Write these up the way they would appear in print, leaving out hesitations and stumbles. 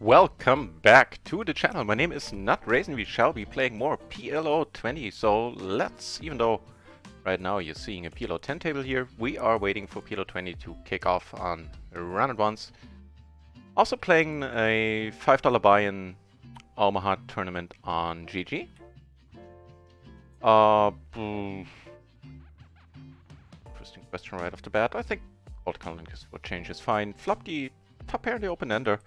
Welcome back to the channel. My name is NutRaisin. We shall be playing more PLO 20. So let's, even though right now you're seeing a PLO 10 table here, we are waiting for PLO 20 to kick off on RunItOnce. Also playing a $5 buy-in Omaha tournament on GG. Interesting question right off the bat. I think old colonies for change is fine. Flop the top pair, the open ender.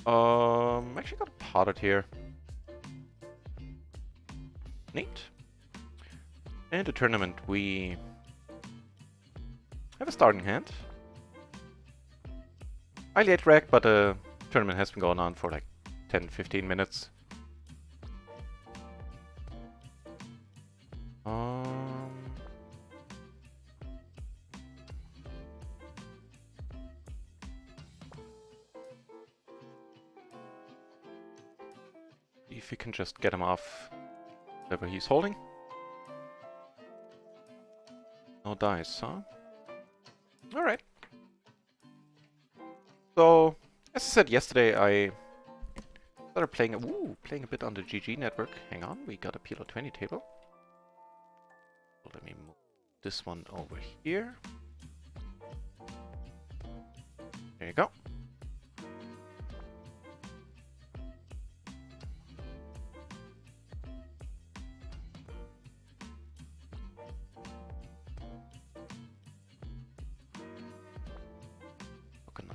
Actually got a potted here. Neat. In the tournament we have a starting hand. I late rack, but the tournament has been going on for like 10-15 minutes. If we can just get him off whatever he's holding. No dice, huh? Alright. So, as I said yesterday, I started playing a bit on the GG network. Hang on, we got a PLO 20 table. So let me move this one over here. There you go.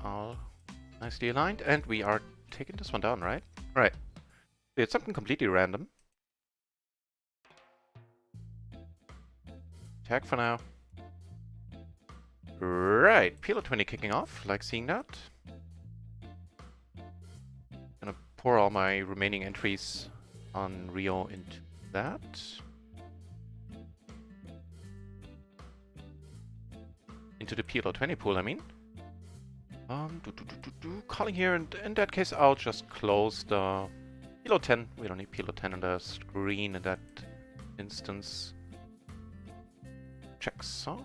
All nicely aligned, and we are taking this one down, right? Right. It's something completely random. Tag for now. Right, PLO 20 kicking off, like seeing that. Gonna pour all my remaining entries on Rio into that. Into the PLO 20 pool, I mean. Calling here, and in that case I'll just close the PLO 10. We don't need PLO 10 on the screen in that instance. Checks, huh?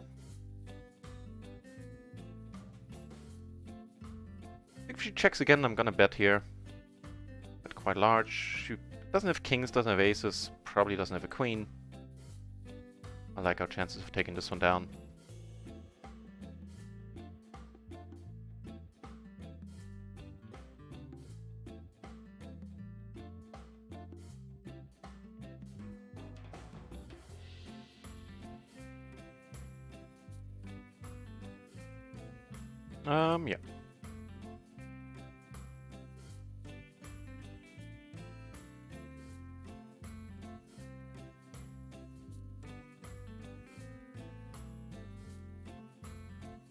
If she checks again, I'm gonna bet here. Bet quite large. She doesn't have kings, doesn't have aces, probably doesn't have a queen. I like our chances of taking this one down. Yeah.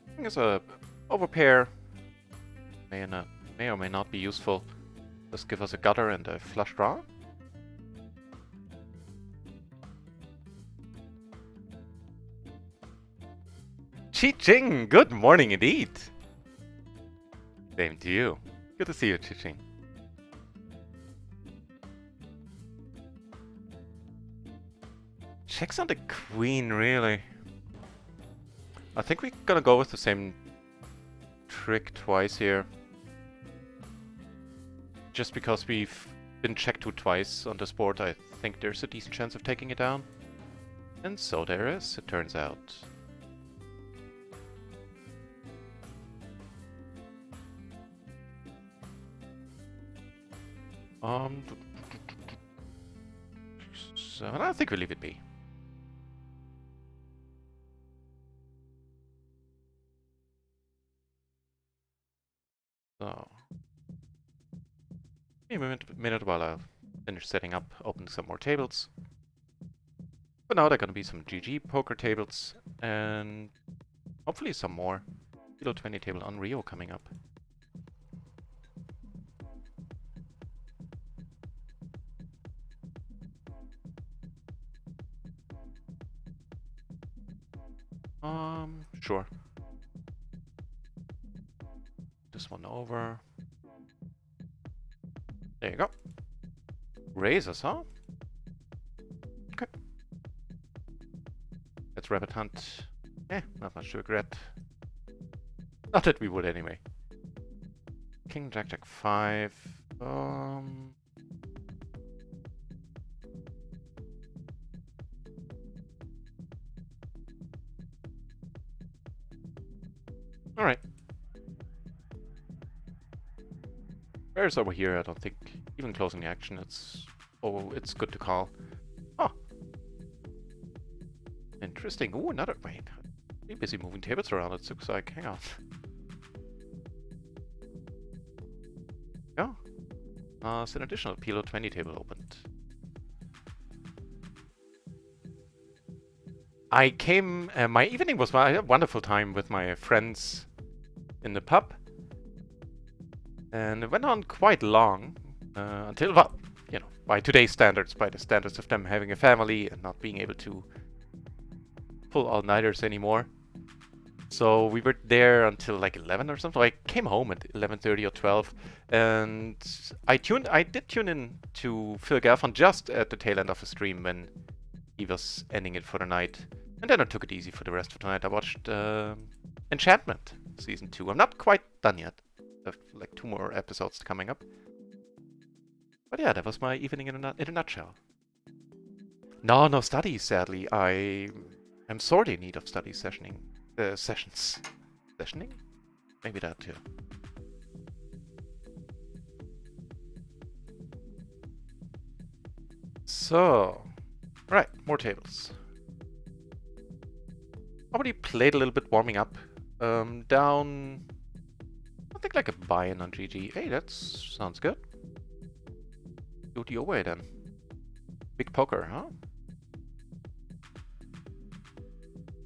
I think it's a overpair. May or may not be useful. Just give us a gutter and a flush draw. Chi-Ching! Good morning indeed! Same to you. Good to see you, Chi-Ching. Checks on the queen, really. I think we're gonna go with the same trick twice here. Just because we've been checked to twice on this board, I think there's a decent chance of taking it down. And so there is, it turns out. So I think we leave it be. So, give me a minute while I finish setting up, open some more tables. But now there are gonna be some GG poker tables and hopefully some more PLO 20 table on Rio coming up. Sure. This one over. There you go. Raises, huh? Okay. Let's rabbit hunt. Not much to regret. Not that we would anyway. King, Jack, Jack 5. Alright. Bear's over here, I don't think. Even closing the action, it's good to call. Oh. Interesting. Ooh, another. Wait. Pretty busy moving tables around, it looks like. Hang on. Yeah. It's an additional PLO 20 table opened. I came. My evening was a wonderful time with my friends in the pub. And it went on quite long. Until, well, you know, by today's standards, by the standards of them having a family and not being able to pull all-nighters anymore. So we were there until like 11 or something. I came home at 11:30 or 12, and I did tune in to Phil Gelfand just at the tail end of the stream when he was ending it for the night. And then I took it easy for the rest of the night. I watched Enchantment Season 2. I'm not quite done yet. I have like 2 more episodes coming up. But yeah, that was my evening in a nutshell. No studies, sadly. I am sorely in need of study sessioning. Sessions. Sessioning? Maybe that too. So, right, more tables. Already played a little bit warming up. Down, I think like a buy-in on GG. Hey, that sounds good. Do it your way then. Big poker, huh?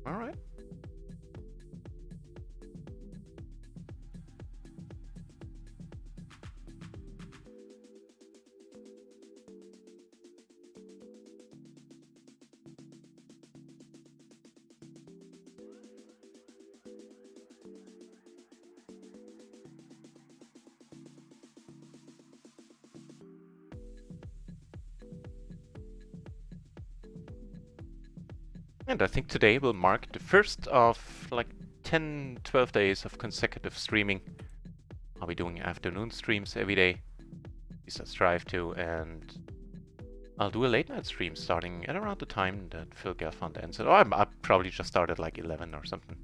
Alright. And I think today will mark the first of like 10, 12 days of consecutive streaming. I'll be doing afternoon streams every day. At least I strive to, and I'll do a late night stream starting at around the time that Phil Gelfand ends it. Or I probably just start at like 11 or something.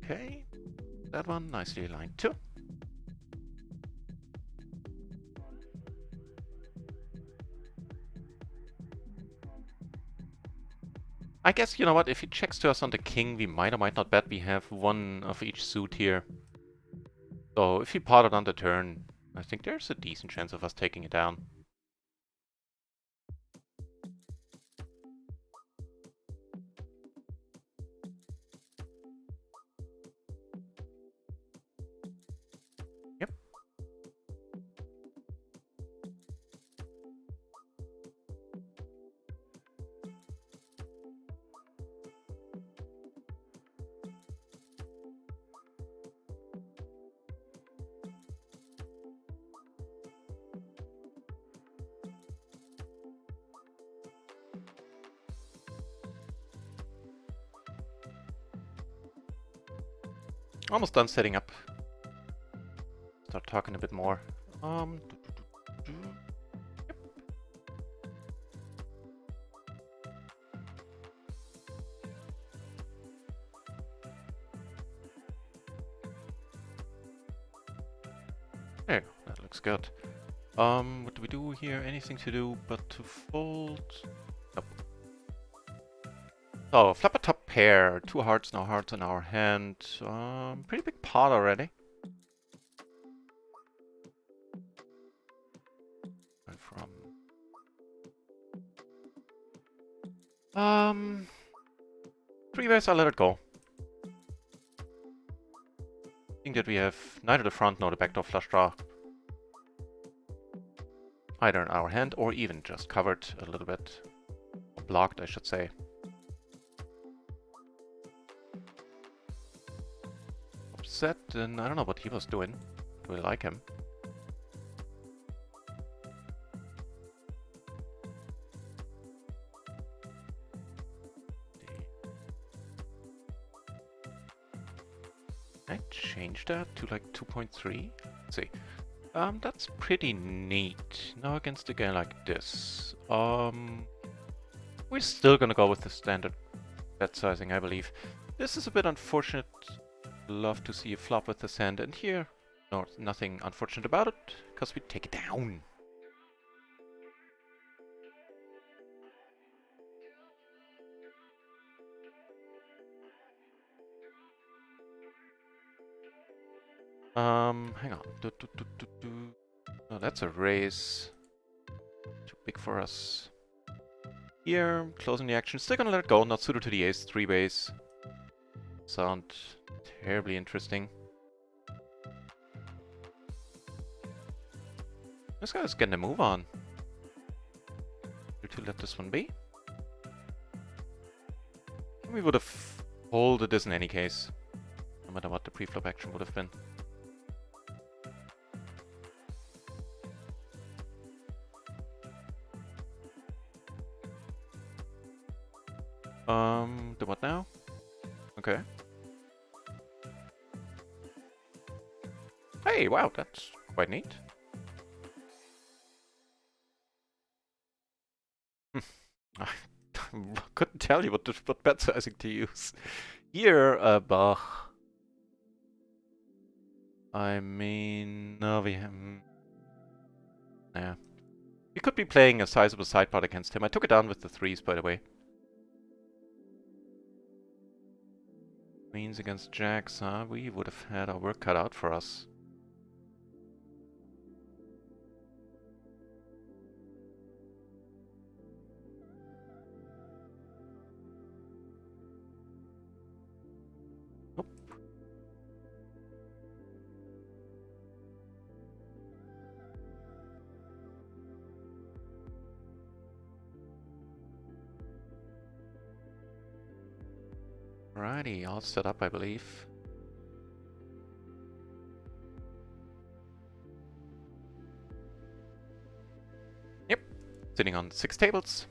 Okay, that one nicely aligned too. I guess, you know what, if he checks to us on the king, we might or might not bet. We have one of each suit here. So if he potted on the turn, I think there's a decent chance of us taking it down. Yep. Almost done setting up. Start talking a bit more. Yep. There you go. That looks good. What do we do here? Anything to do but to fold? Nope. So, flop a top pair. 2 hearts, no hearts in our hand. Pretty big pot already. And from 3 ways, I'll let it go. I think that we have neither the front nor the backdoor flush draw. Either in our hand or even just covered a little bit. Or blocked, I should say. Upset, and I don't know what he was doing. Do we like him? I changed that to like 2.3. Let's see. That's pretty neat. Now against a guy like this. We're still gonna go with the standard bet sizing, I believe. This is a bit unfortunate. Love to see a flop with this hand, and here, no, nothing unfortunate about it, because we take it down. Hang on. Oh, that's a raise. Too big for us. Here, closing the action. Still gonna let it go. Not suited to the ace. 3 base. Sound terribly interesting. This guy's getting a move on. To let this one be. We would have folded this in any case. No matter what the pre-flop action would have been. Do what now? Okay. Hey, wow, that's quite neat. I couldn't tell you what bet sizing to use. Here, Bach. I mean, no, we have... Yeah. We could be playing a sizable side pot against him. I took it down with the 3s, by the way. Queens against jacks, huh? We would have had our work cut out for us. Nope. Alrighty, all set up, I believe. Yep, sitting on 6 tables.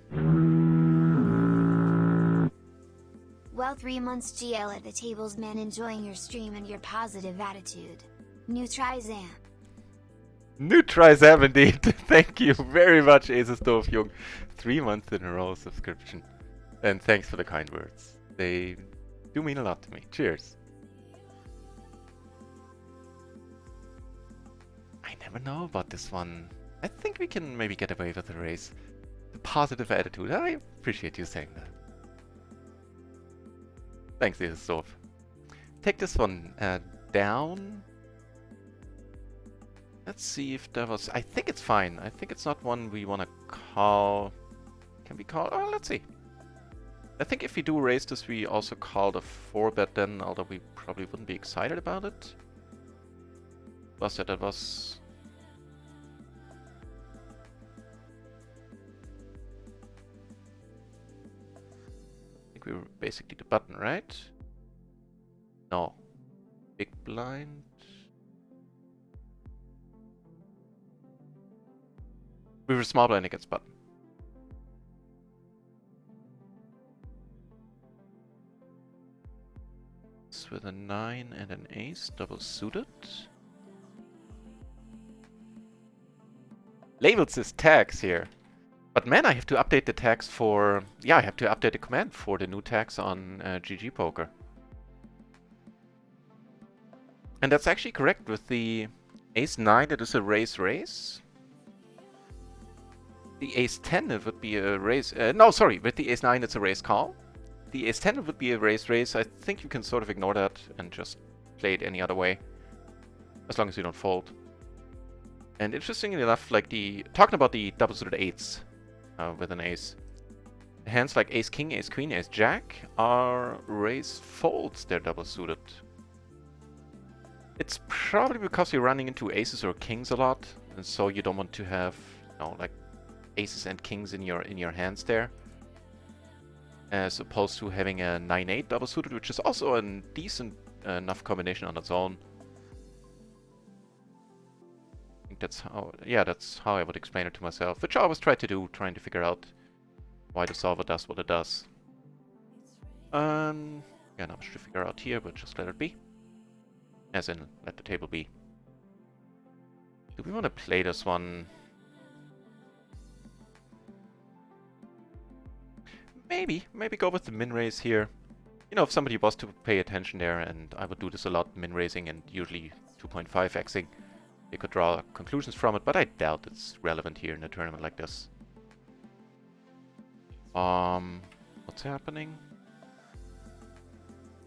Well, 3 months GL at the tables, man, enjoying your stream and your positive attitude. NutRaisin. NutRaisin indeed. Thank you very much, Aces Dovjung. 3 months in a row subscription. And thanks for the kind words. They do mean a lot to me. Cheers. I never know about this one. I think we can maybe get away with the race. The positive attitude. I appreciate you saying that. Thanks, Aces Dov. Take this one down. Let's see if there was... I think it's fine. I think it's not one we want to call. Can we call? Oh, let's see. I think if we do raise this, we also call the 4-bet then, although we probably wouldn't be excited about it. Was that was... I think we were basically the button, right? No. Big blind. We were small blind against button. With a 9 and an ace, double suited. Labels is tags here. But man, I have to update the tags for... Yeah, I have to update the command for the new tags on GG Poker. And that's actually correct. With the ace 9, it is a raise. The ace 10, it would be a raise... no, sorry, with the ace 9, it's a raise call. The ace 10 would be a raise. I think you can sort of ignore that and just play it any other way. As long as you don't fold. And interestingly enough, like talking about the double suited 8s with an ace. Hands like ace king, ace queen, ace jack are raise folds. They're double suited. It's probably because you're running into aces or kings a lot. And so you don't want to have, you know, like aces and kings in your hands there. As opposed to having a 9-8 double suited, which is also a decent enough combination on its own. I think that's how, yeah, that's how I would explain it to myself, which I always try to do, trying to figure out why the solver does what it does. Yeah, not much to figure out here, but just let it be. As in, let the table be. Do we want to play this one? Maybe go with the min raise here. You know, if somebody was to pay attention there, and I would do this a lot, min raising and usually 2.5xing, they could draw conclusions from it, but I doubt it's relevant here in a tournament like this. What's happening?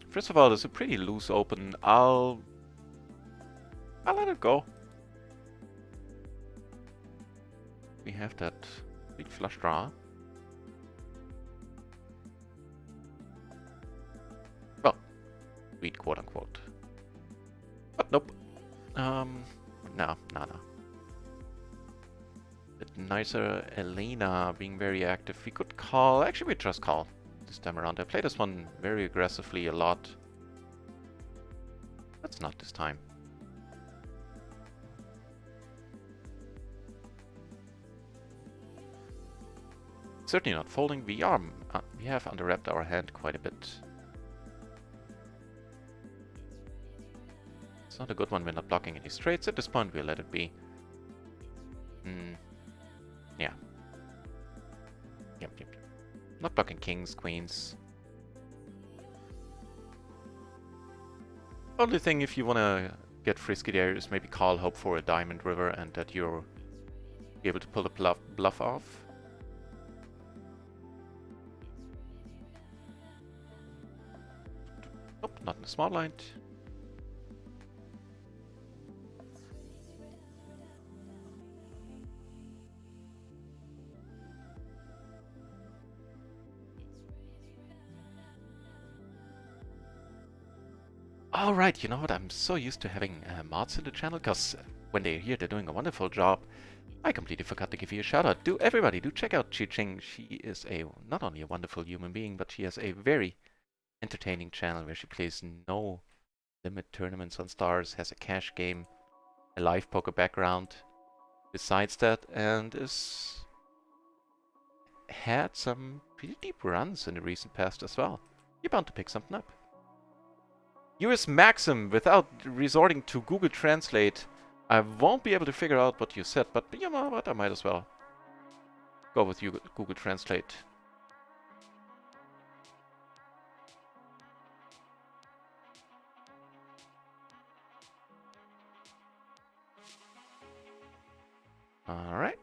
First of all, it's a pretty loose open. I'll let it go. We have that big flush draw. Well, sweet, quote unquote. But nope. No. Bit nicer, Elena being very active. We could call. Actually, we just call this time around. I played this one very aggressively a lot. That's not this time. Certainly not folding. We have underwrapped our hand quite a bit. It's not a good one. We're not blocking any straights. At this point, we'll let it be. Yeah. Yep. Not blocking kings, queens. Only thing, if you want to get frisky there, is maybe call, hope for a diamond river, and that you're able to pull the bluff off. Nope, not in the small line. Alright, you know what, I'm so used to having mods in the channel, because when they're here, they're doing a wonderful job. I completely forgot to give you a shout out. Everybody, do check out Chi Ching. She is not only a wonderful human being, but she has a very entertaining channel where she plays no limit tournaments on stars, has a cash game, a live poker background besides that, and had some pretty deep runs in the recent past as well. You're bound to pick something up. US Maxim, without resorting to Google Translate, I won't be able to figure out what you said, but you know what, I might as well go with Google Translate. Alright.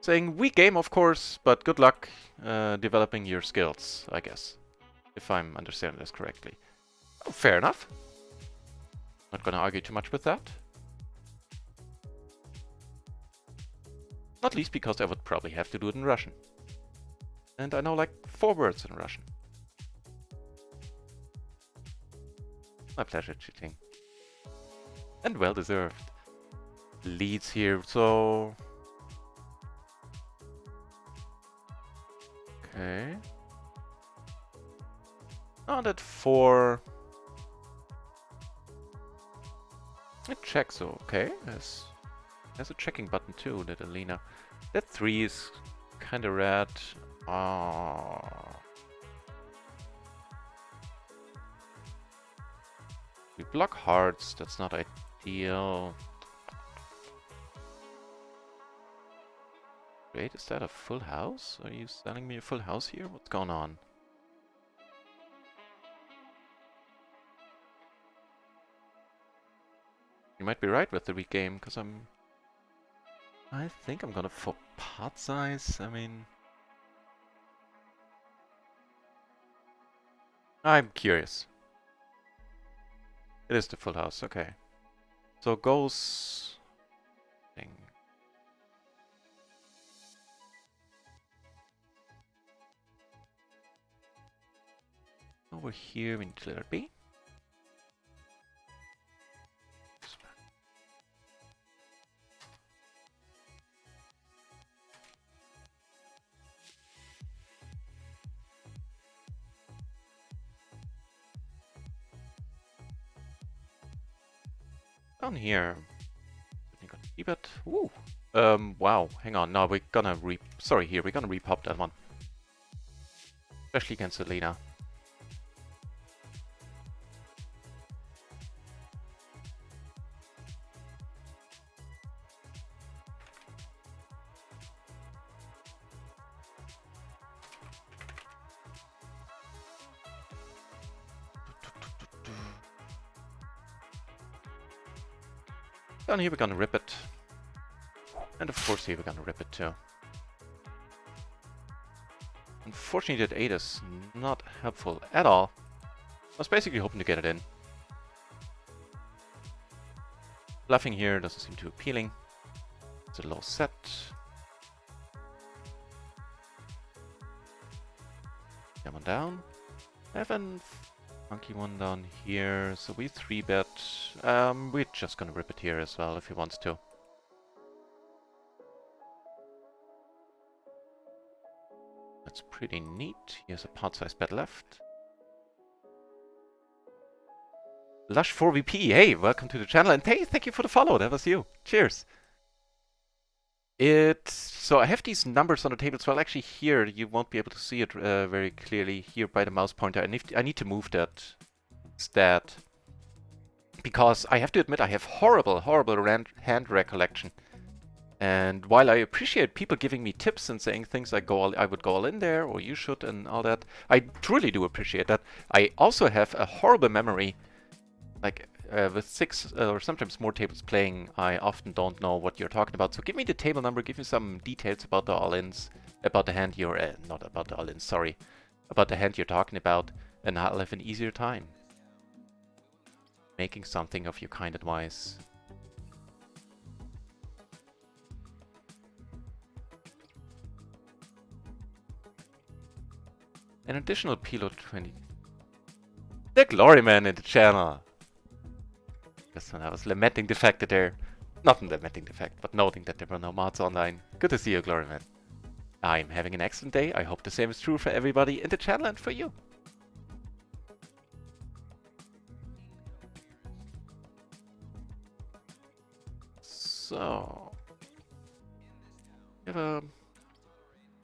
Saying weak game, of course, but good luck developing your skills, I guess. If I'm understanding this correctly. Oh, fair enough. Not gonna argue too much with that. Not least because I would probably have to do it in Russian. And I know like 4 words in Russian. My pleasure, cheating. And well deserved. Leads here, so... Okay. Oh, that 4... It checks, so okay. There's a checking button too, that Alina. That 3 is kinda red. Oh. We block hearts, that's not ideal. Wait, is that a full house? Are you selling me a full house here? What's going on? You might be right with the weak game, because I think I'm gonna for pot size. I mean, I'm curious. It is the full house, okay. So goes thing. Over here we need to let it be. Down here. We're gonna keep it. Ooh. Wow. Hang on. No, we're gonna we're gonna repop that one. Especially against Selena. Down here we're gonna rip it. And of course here we're gonna rip it too. Unfortunately that 8 is not helpful at all. I was basically hoping to get it in. Bluffing here doesn't seem too appealing. It's a low set. Come on down. I have a funky one down here, so we 3-bet. We're just gonna rip it here as well if he wants to. That's pretty neat. He has a pot-sized bet left. Lush 4VP, hey, welcome to the channel, and hey, thank you for the follow, that was you. Cheers. So I have these numbers on the table, so actually here you won't be able to see it very clearly here by the mouse pointer. I need to move that stat. Because I have to admit I have horrible hand recollection. And while I appreciate people giving me tips and saying things like I would go all in there, or you should, and all that, I truly do appreciate that. I also have a horrible memory. Like, with 6 or sometimes more tables playing, I often don't know what you're talking about. So give me the table number, give me some details about the all-ins, about the hand you're... not about the all-ins, sorry. About the hand you're talking about, and I'll have an easier time making something of your kind advice. An additional PLO 20. The Glory Man in the channel! Just when I was lamenting the fact that not lamenting the fact, but noting that there were no mods online. Good to see you, Glory Man. I'm having an excellent day. I hope the same is true for everybody in the channel and for you. So... we have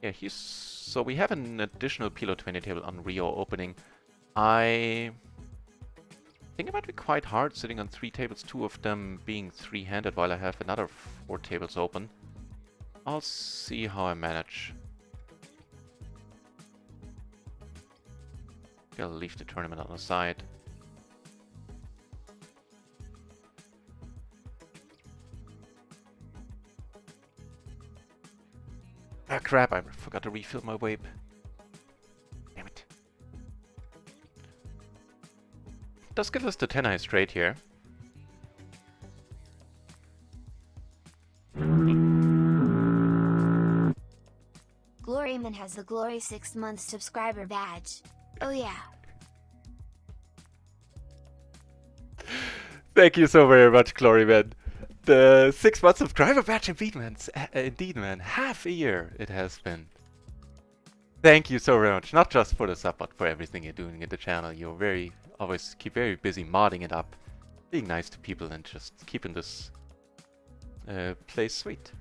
yeah, so we have an additional PLO 20 table on Rio opening. I think it might be quite hard sitting on 3 tables, 2 of them being 3-handed while I have another 4 tables open. I'll see how I manage. I'll leave the tournament on the side. Ah crap, I forgot to refill my vape. Damn it. Does give us the 10-high straight here. Gloryman has the Glory 6-month subscriber badge. Oh yeah. Thank you so very much, Gloryman. The 6-month subscriber badge indeed, man. Half a year it has been. Thank you so very much. Not just for the sub, but for everything you're doing in the channel. You're always keep very busy modding it up, being nice to people, and just keeping this place sweet.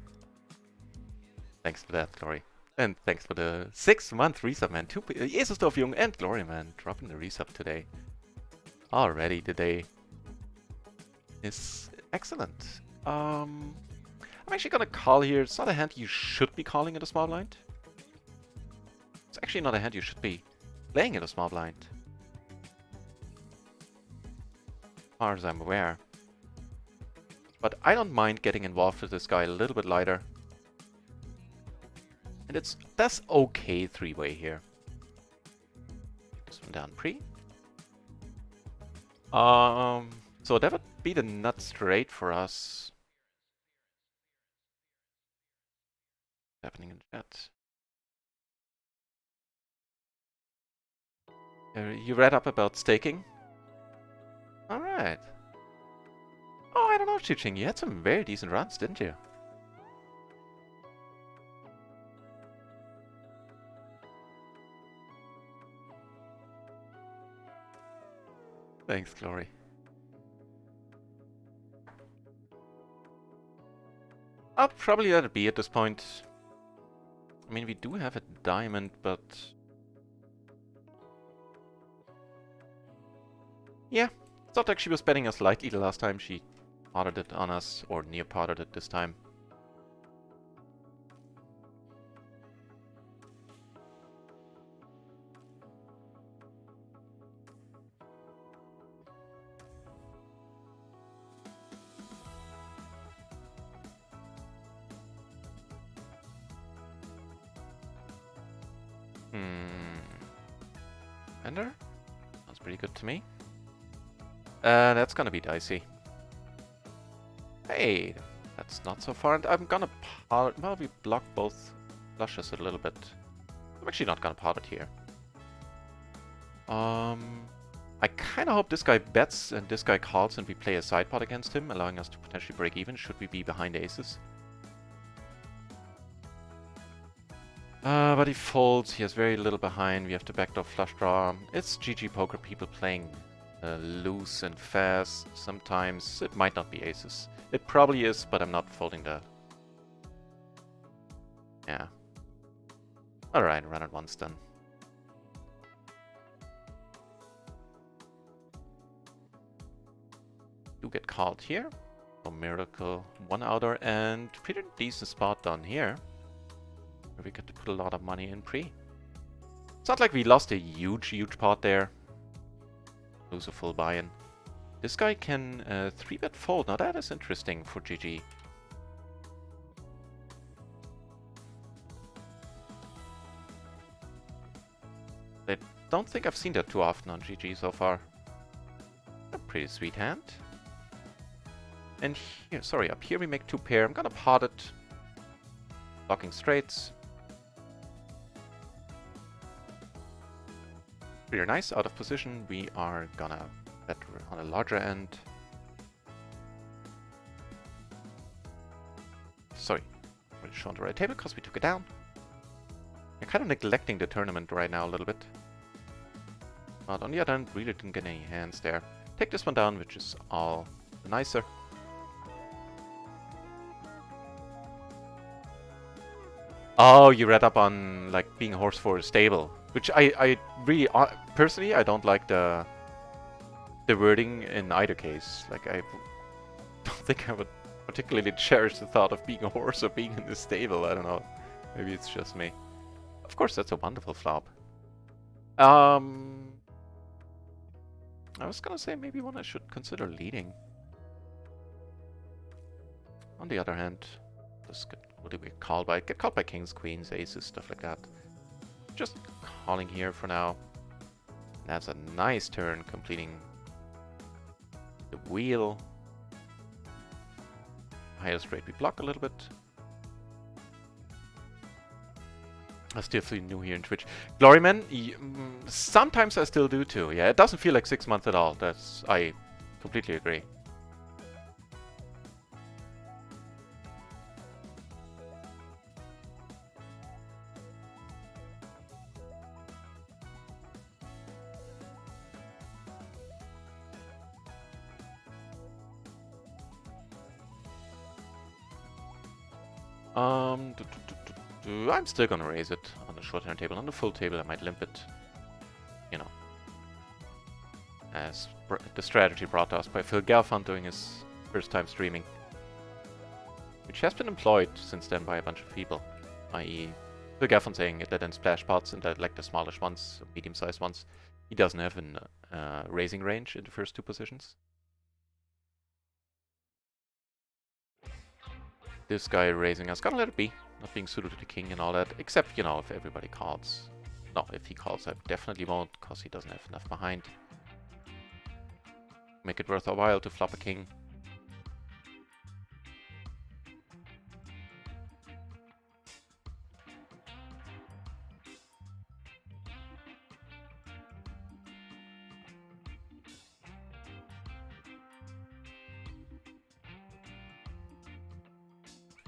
Thanks for that, Glory. And thanks for the 6-month resub, man. Jesus Jung and Glory, man, dropping the resub today. Already the day is excellent. I'm actually gonna call here. It's not a hand you should be calling in a small blind. It's actually not a hand you should be playing in a small blind, as far as I'm aware. But I don't mind getting involved with this guy a little bit lighter. And that's okay 3-way here. This one down pre. So that would be the nut straight for us. What's happening in chat? You read up about staking? Alright. Oh, I don't know, Chiching. You had some very decent runs, didn't you? Thanks, Glory. I'll probably let it be at this point. I mean, we do have a diamond, but Yeah, it's not like she was betting us lightly the last time. She potted it on us, or near potted it this time. Ender? That's pretty good to me. That's gonna be dicey. Hey, that's not so far. And I'm gonna pot. Well, we block both flushes a little bit. I'm actually not gonna pot it here. I kind of hope this guy bets and this guy calls and we play a side pot against him, allowing us to potentially break even should we be behind aces. But he folds. He has very little behind. We have to backdoor flush draw. It's GG poker people playing loose and fast. Sometimes it might not be aces. It probably is, but I'm not folding the... Yeah. Alright, run it once then. Do get called here. No miracle. One outer and pretty decent spot down here. We get to put a lot of money in pre. It's not like we lost a huge pot there. Lose a full buy-in. This guy can 3-bet fold. Now that is interesting for GG. I don't think I've seen that too often on GG so far. A pretty sweet hand. And here, sorry, up here we make 2 pair. I'm gonna pot it. Blocking straights. Pretty nice, out of position. We are gonna bet on a larger end. Sorry, already shown the right table because we took it down. I'm kind of neglecting the tournament right now a little bit. But on the other hand, really didn't get any hands there. Take this one down, which is all the nicer. Oh, you read up on like being a horse for a stable. Which I really, personally, I don't like the wording in either case. Like, I don't think I would particularly cherish the thought of being a horse or being in the stable. I don't know. Maybe it's just me. Of course, that's a wonderful flop. I was gonna say maybe one I should consider leading. On the other hand, what do we call by? Get called by kings, queens, aces, stuff like that. Just calling here for now. That's a nice turn, completing the wheel. Higher straight, we block a little bit. I still feel new here in Twitch. Gloryman, sometimes I still do too. Yeah, it doesn't feel like 6 months at all. I completely agree. I'm still gonna raise it on the short hand table. On the full table, I might limp it. You know, as the strategy brought to us by Phil Gelfand doing his first time streaming, which has been employed since then by a bunch of people, i.e. Phil Gelfand saying that in splash pots and that like the smallish ones, medium-sized ones, he doesn't have an raising range in the first 2 positions. This guy raising us, gotta let it be. Not being suited to the king and all that, except, you know, if everybody calls. No, if he calls, I definitely won't, because he doesn't have enough behind. Make it worth a while to flop a king.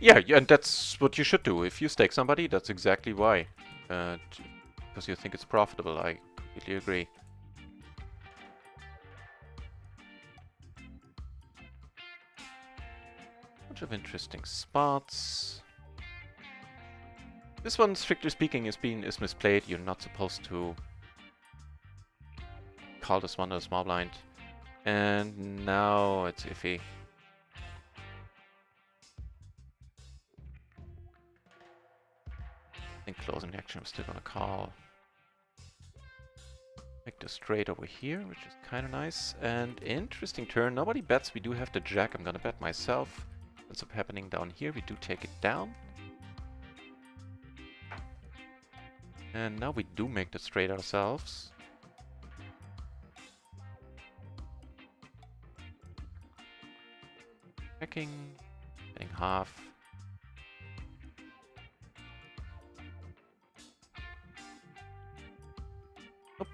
Yeah, and that's what you should do. If you stake somebody, that's exactly why. Because you think it's profitable. I completely agree. Bunch of interesting spots. This one, strictly speaking, is misplayed. You're not supposed to call this one a small blind. And now it's iffy. I think closing action I'm still gonna call. Make the straight over here, which is kind of nice. And interesting turn. Nobody bets. We do have the jack. I'm gonna bet myself. What's up happening down here? We do take it down. And now we do make the straight ourselves. Checking. Getting half. Nope.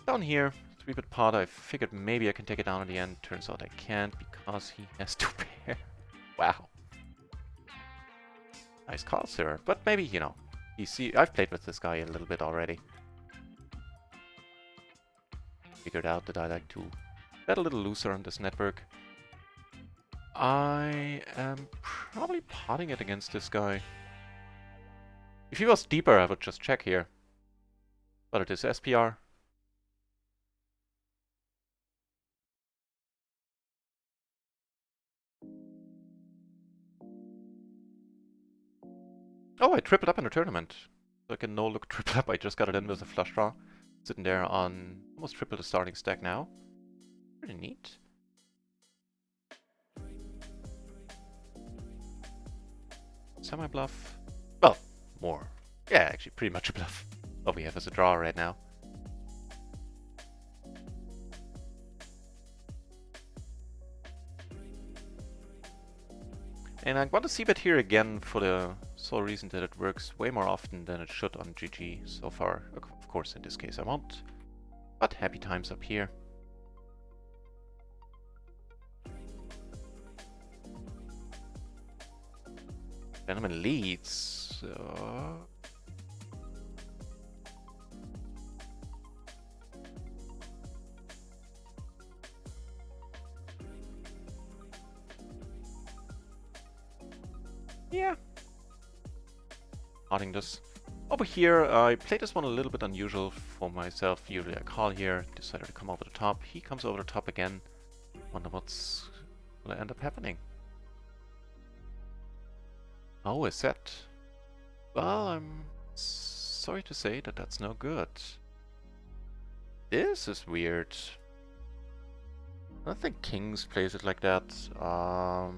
Down here. 3-bit pot. I figured maybe I can take it down at the end. Turns out I can't because he has 2 pair. Wow. Nice call, sir. But maybe, you know. You see, I've played with this guy a little bit already. Figured out that I like to bet a little looser on this network. I am probably potting it against this guy. If he was deeper, I would just check here. But it is SPR. Oh, I tripled up in the tournament. Like a no-look triple up. I just got it in with a flush draw. Sitting there on almost triple the starting stack now. Pretty neat. Semi-bluff. Well, more. Yeah, actually pretty much a bluff. All we have is a draw right now. And I want to see bet here again for the sole reason that it works way more often than it should on GG so far. Of course, in this case I won't. But happy times up here. Gentleman leads. Yeah. Potting this. Over here, I played this one a little bit unusual for myself. Usually I call here, decided to come over the top. He comes over the top again. Wonder what's gonna end up happening. Oh, a set. Well, I'm sorry to say that that's no good. This is weird. I don't think Kings plays it like that. Uh,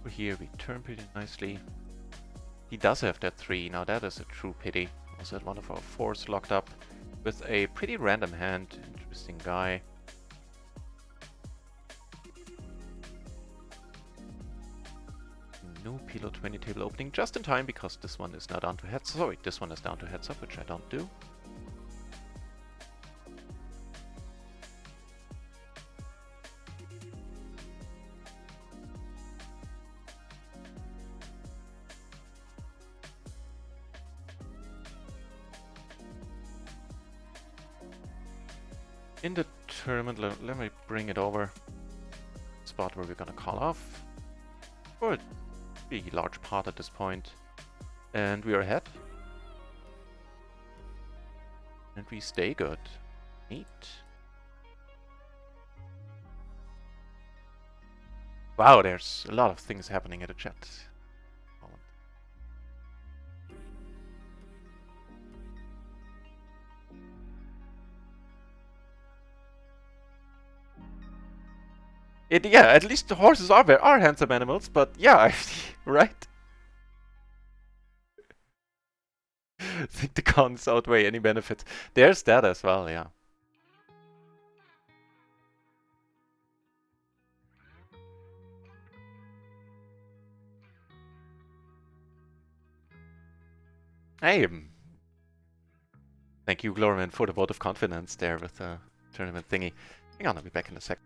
Over here we turn pretty nicely. He does have that 3, now that is a true pity. Also had one of our 4s locked up with a pretty random hand. Interesting guy. No PLO 20 table opening just in time because this one is now down to heads. Sorry, this one is down to heads up, which I don't do. In the tournament, let me bring it over. Spot where we're gonna call off. For a pretty large part at this point. And we are ahead. And we stay good. Neat. Wow, there's a lot of things happening in the chat. Yeah, at least the horses are handsome animals, but yeah, right? I think the cons outweigh any benefits. There's that as well, yeah. Hey, thank you, Glorman, for the vote of confidence there with the tournament thingy. Hang on, I'll be back in a sec.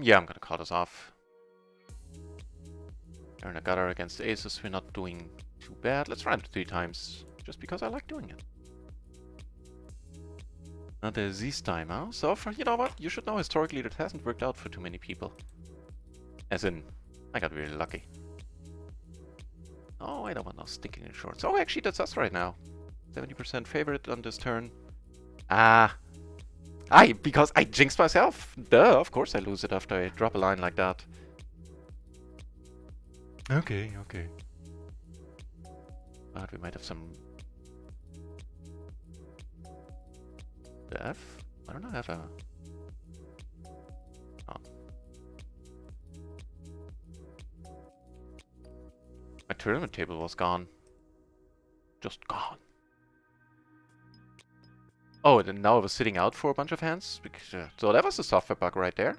Yeah, I'm gonna call this off. Turn a gutter against aces, we're not doing too bad. Let's run it 3 times, just because I like doing it. Not this time, huh? So, you know what? You should know historically that hasn't worked out for too many people. As in, I got really lucky. Oh, I don't want no stinking insurance. Oh, actually, that's us right now. 70% favorite on this turn. Ah. Because I jinxed myself. Duh, of course I lose it after I drop a line like that. Okay. But we might have some... The F? I don't know, have a... Oh. My tournament table was gone. Just gone. Oh, and now I was sitting out for a bunch of hands? Because, so that was a software bug right there.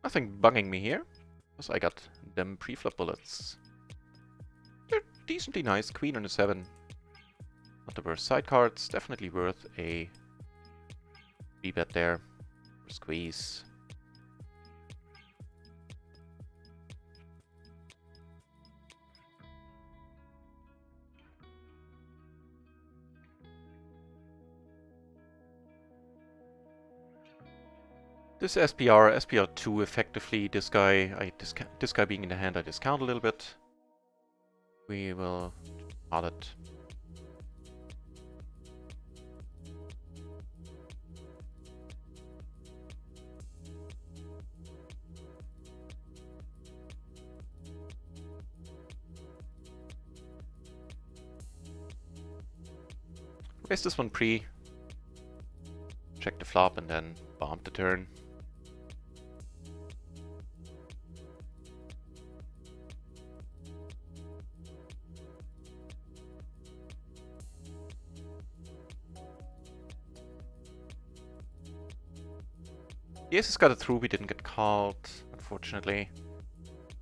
Nothing bugging me here. Because I got them pre-flop bullets. They're decently nice. Queen on a 7. Not the worst side cards. Definitely worth a bet there. Or squeeze. This SPR2 effectively, this guy being in the hand, I discount a little bit. We will add it. Raise this one pre. Check the flop and then bomb the turn. The aces got it through, we didn't get called, unfortunately.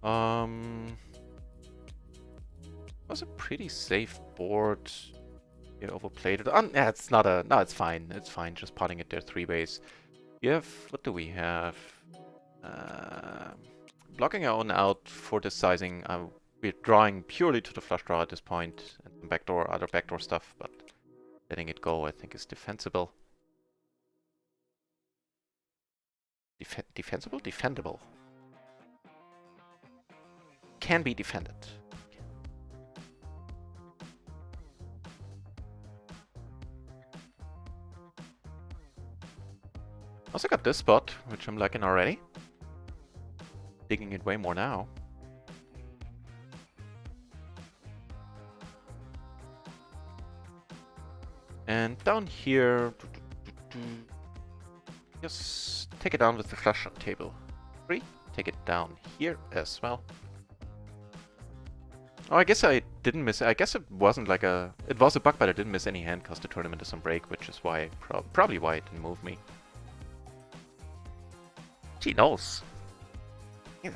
Was a pretty safe board. You overplayed it. Yeah, it's not a... No, it's fine. It's fine, just potting it there 3 ways. We have... What do we have? Blocking our own out for this sizing. We're drawing purely to the flush draw at this point. And some backdoor, other backdoor stuff, but letting it go I think is defensible. Defensible? Defendable. Can be defended. Also got this spot, which I'm liking already. Digging it way more now. And down here... Just take it down with the flush on table 3. Take it down here as well. Oh, I guess I didn't miss... I guess it wasn't like a... It was a bug, but I didn't miss any hand because the tournament is on break, which is why... probably why it didn't move me. She knows. Yeah.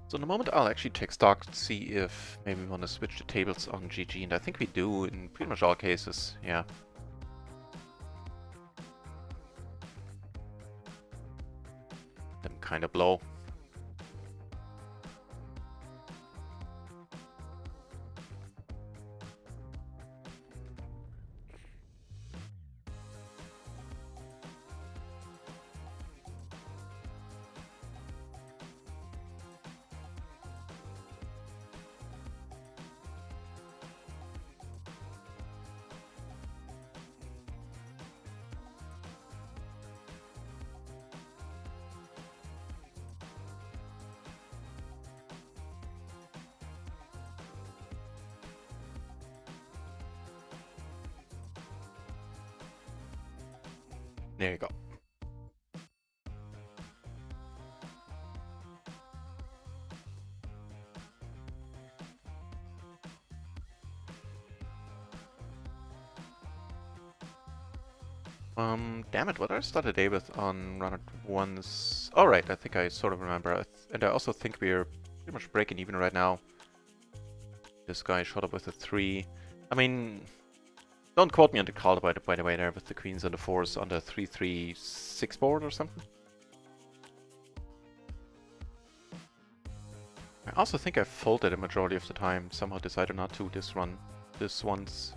So in a moment I'll actually take stock to see if maybe we want to switch the tables on GG, and I think we do in pretty much all cases, yeah. Them kind of blow. There you go. Damn it, what did I start the day with on RunItOnce? Alright, I think I sort of remember. And I also think we're pretty much breaking even right now. This guy shot up with a 3. I mean, don't quote me on the call by the way there with the queens and the 4s on the 3-3-6 board or something. I also think I folded a majority of the time. Somehow decided not to this once.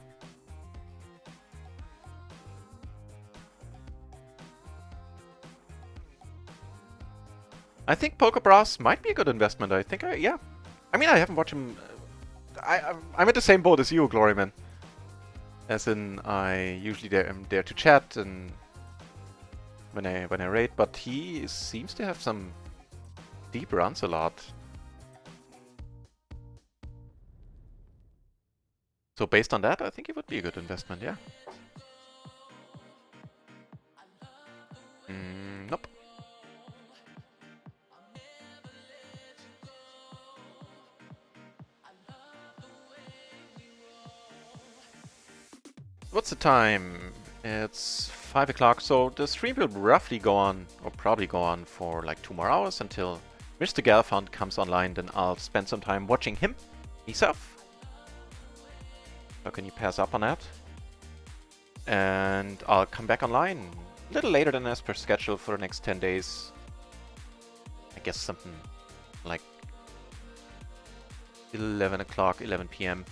I think Poker Bros might be a good investment. Yeah. I mean, I haven't watched him. I'm at the same boat as you, Gloryman. As in, I usually am there to chat and when I rate, but he seems to have some deep runs a lot. So based on that, I think it would be a good investment, yeah. Nope. What's the time? It's 5 o'clock, so the stream will roughly go on, or probably go on for like 2 more hours until Mr. Galfond comes online. Then I'll spend some time watching him, myself. How can you pass up on that? And I'll come back online a little later than as per schedule for the next 10 days. I guess something like 11 o'clock, 11 p.m.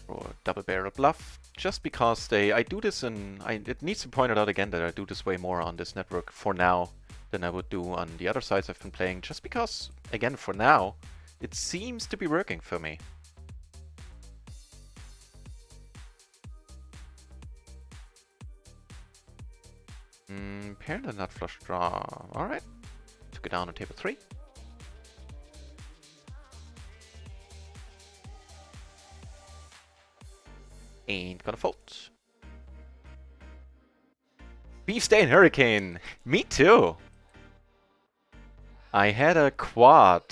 or double barrel bluff, just because I do this it needs to be pointed out again that I do this way more on this network for now than I would do on the other sites I've been playing, just because, again, for now, it seems to be working for me. Pair the nut flush draw. Alright. Took it down on table 3. Ain't gonna fold. Beef Stain Hurricane! Me too! I had a quad.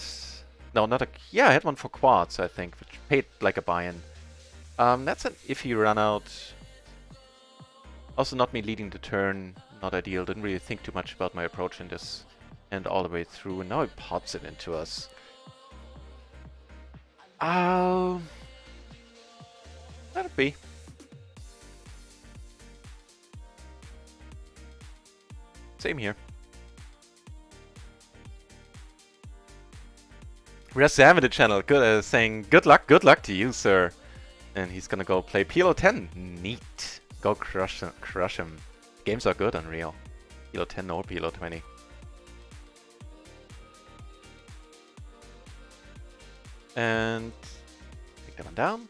No, not a... Yeah, I had one for quads, I think, which paid like a buy-in. That's an iffy run out. Also not me leading the turn, not ideal. Didn't really think too much about my approach in this. And all the way through, and now he pops it into us. Let it be. Same here. Where's Sam in the channel? Good, saying good luck to you, sir. And he's gonna go play PLO 10. Neat. Go crush him. Games are good, Unreal. PLO 10 or PLO 20. And take that one down.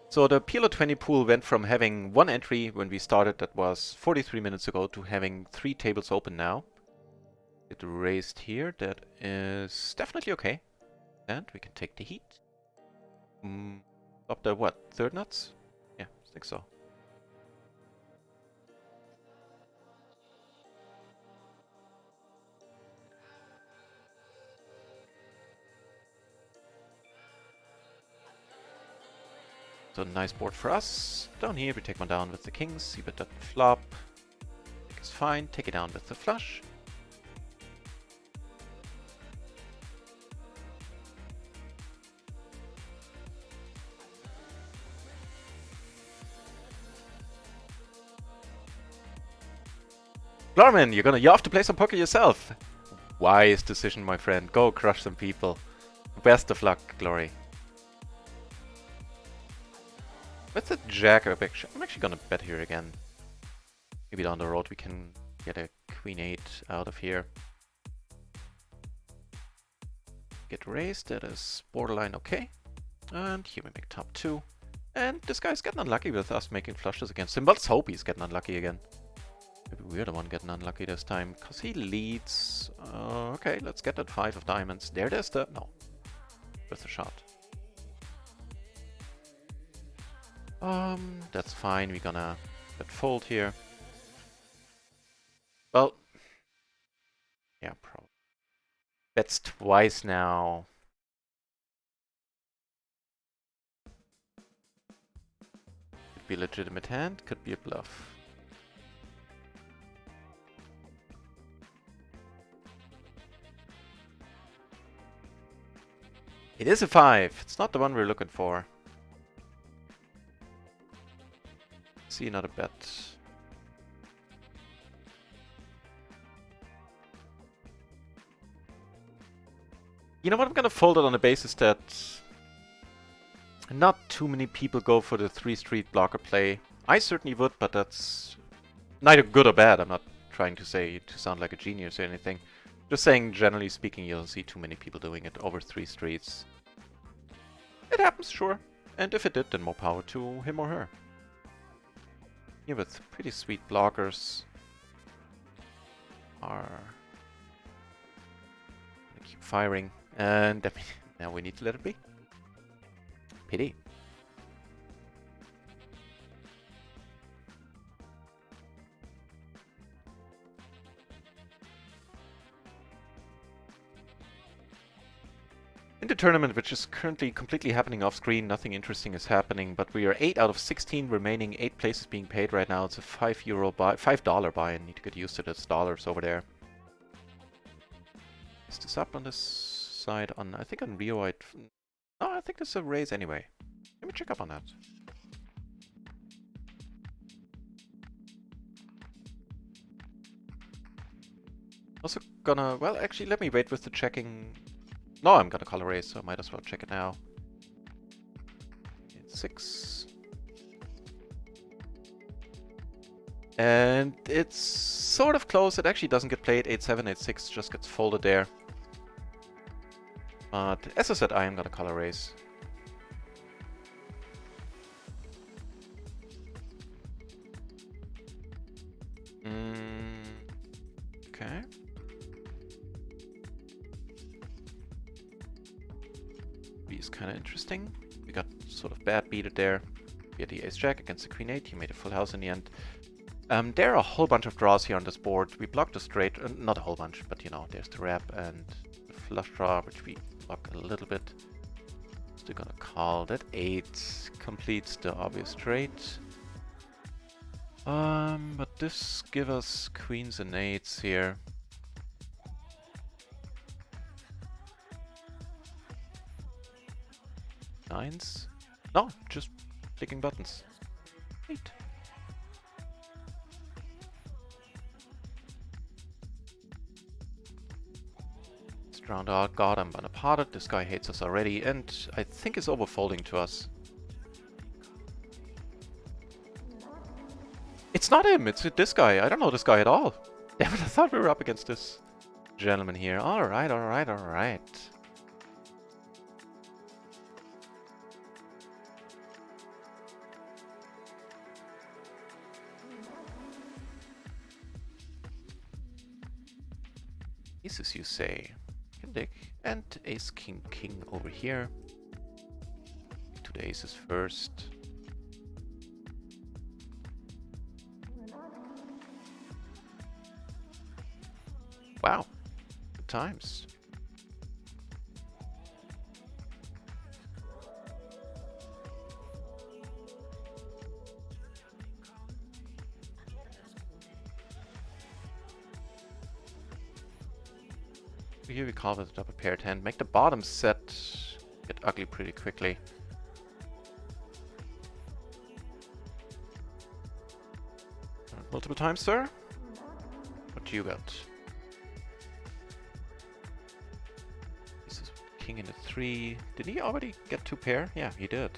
So the PLO 20 pool went from having 1 entry when we started, that was 43 minutes ago, to having 3 tables open now. It raised here, that is definitely okay. And we can take the heat. Up the what, 3rd nuts? Yeah, I think so. So nice board for us. Down here we take one down with the kings, see bet that flop. I think it's fine, take it down with the flush. Glorman, you have to play some poker yourself. Wise decision, my friend. Go crush some people. Best of luck, Glory. With the jack, I'm actually gonna bet here again. Maybe down the road we can get a queen 8 out of here. Get raised, that is borderline okay. And here we make top 2. And this guy's getting unlucky with us making flushes against him. But let's hope he's getting unlucky again. Maybe we're the one getting unlucky this time, because he leads. Okay, let's get that 5 of diamonds. There's the... No. With a shot. That's fine. We're gonna bet fold here. Well, yeah, probably. Bets twice now. Could be a legitimate hand, could be a bluff. It is a 5. It's not the one we're looking for. See another bet. You know what? I'm gonna fold it on the basis that not too many people go for the 3-street blocker play. I certainly would, but that's neither good or bad. I'm not trying to say to sound like a genius or anything. Just saying, generally speaking, you don't see too many people doing it over 3 streets. It happens, sure. And if it did, then more power to him or her. Here with pretty sweet blockers are gonna keep firing, and now we need to let it be. Pity. In the tournament, which is currently completely happening off screen, nothing interesting is happening, but we are 8 out of 16 remaining, 8 places being paid right now. It's a $5 buy. I need to get used to those dollars over there. Is this up on this side? I think on Rio, no, I think this is a raise anyway. Let me check up on that. Also gonna, well, actually, let me wait with the checking. No, I'm gonna call a raise, so I might as well check it now. It's 6. And it's sort of close. It actually doesn't get played. 8-7, 8-6 just gets folded there. But as I said, I am gonna call a raise. Okay. B is kind of interesting. We got sort of bad beater there. We had the ace-jack against the queen-8. He made a full house in the end. There are a whole bunch of draws here on this board. We blocked the straight, not a whole bunch, but you know, there's the wrap and the flush draw, which we block a little bit. Still gonna call. That 8 completes the obvious straight. But this gives us queens and 8s here. Nines? No, just clicking buttons. 8. Let's drown out. God, I'm gonna pot it. This guy hates us already, and I think is overfolding to us. It's not him, it's this guy. I don't know this guy at all. Damn it, I thought we were up against this gentleman here. Alright, alright, alright. Aces, you say. Can dig. And ace, king, king over here. To the aces first. Wow. Good times. Here we call with a double paired hand. Make the bottom set get ugly pretty quickly. Multiple times, sir? What do you got? This is king in a 3. Did he already get 2 pair? Yeah, he did.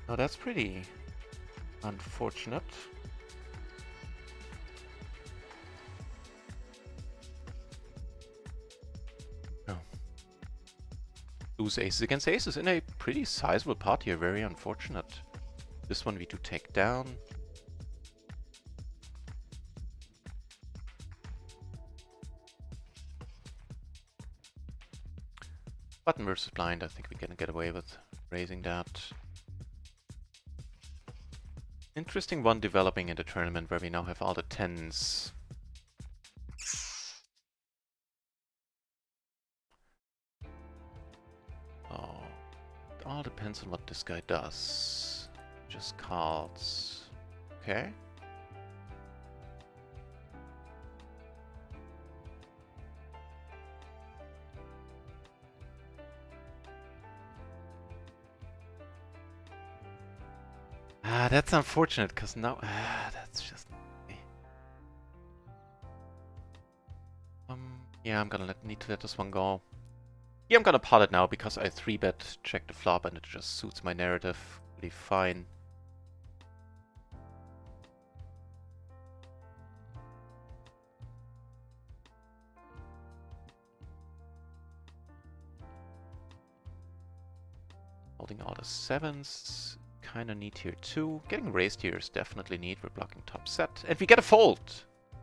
Oh, that's pretty unfortunate. Lose aces against aces in a pretty sizable pot here. Very unfortunate. This one we do take down. Button versus blind. I think we can get away with raising that. Interesting one developing in the tournament where we now have all the 10s. all depends on what this guy does. Just cards. Okay. Ah, that's unfortunate, because now... that's just... yeah, I'm gonna need to let this one go. Yeah, I'm gonna pot it now, because I 3-bet check the flop, and it just suits my narrative really fine. Holding all the 7s. Kinda neat here too. Getting raised here is definitely neat. We're blocking top set. And we get a fold!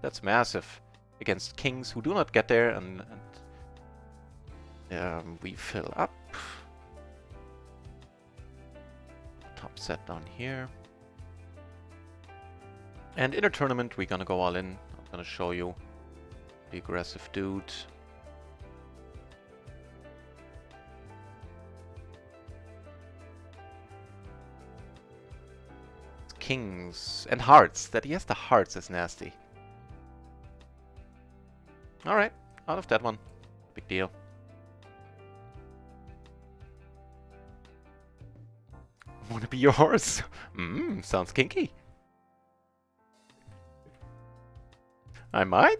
That's massive. Against kings who do not get there, and we fill up. Top set down here. And in a tournament, we're gonna go all in. I'm gonna show you the aggressive dude. Kings and hearts. That he has the hearts is nasty. Alright, out of that one. Big deal. Wanna be your horse? Sounds kinky. I might.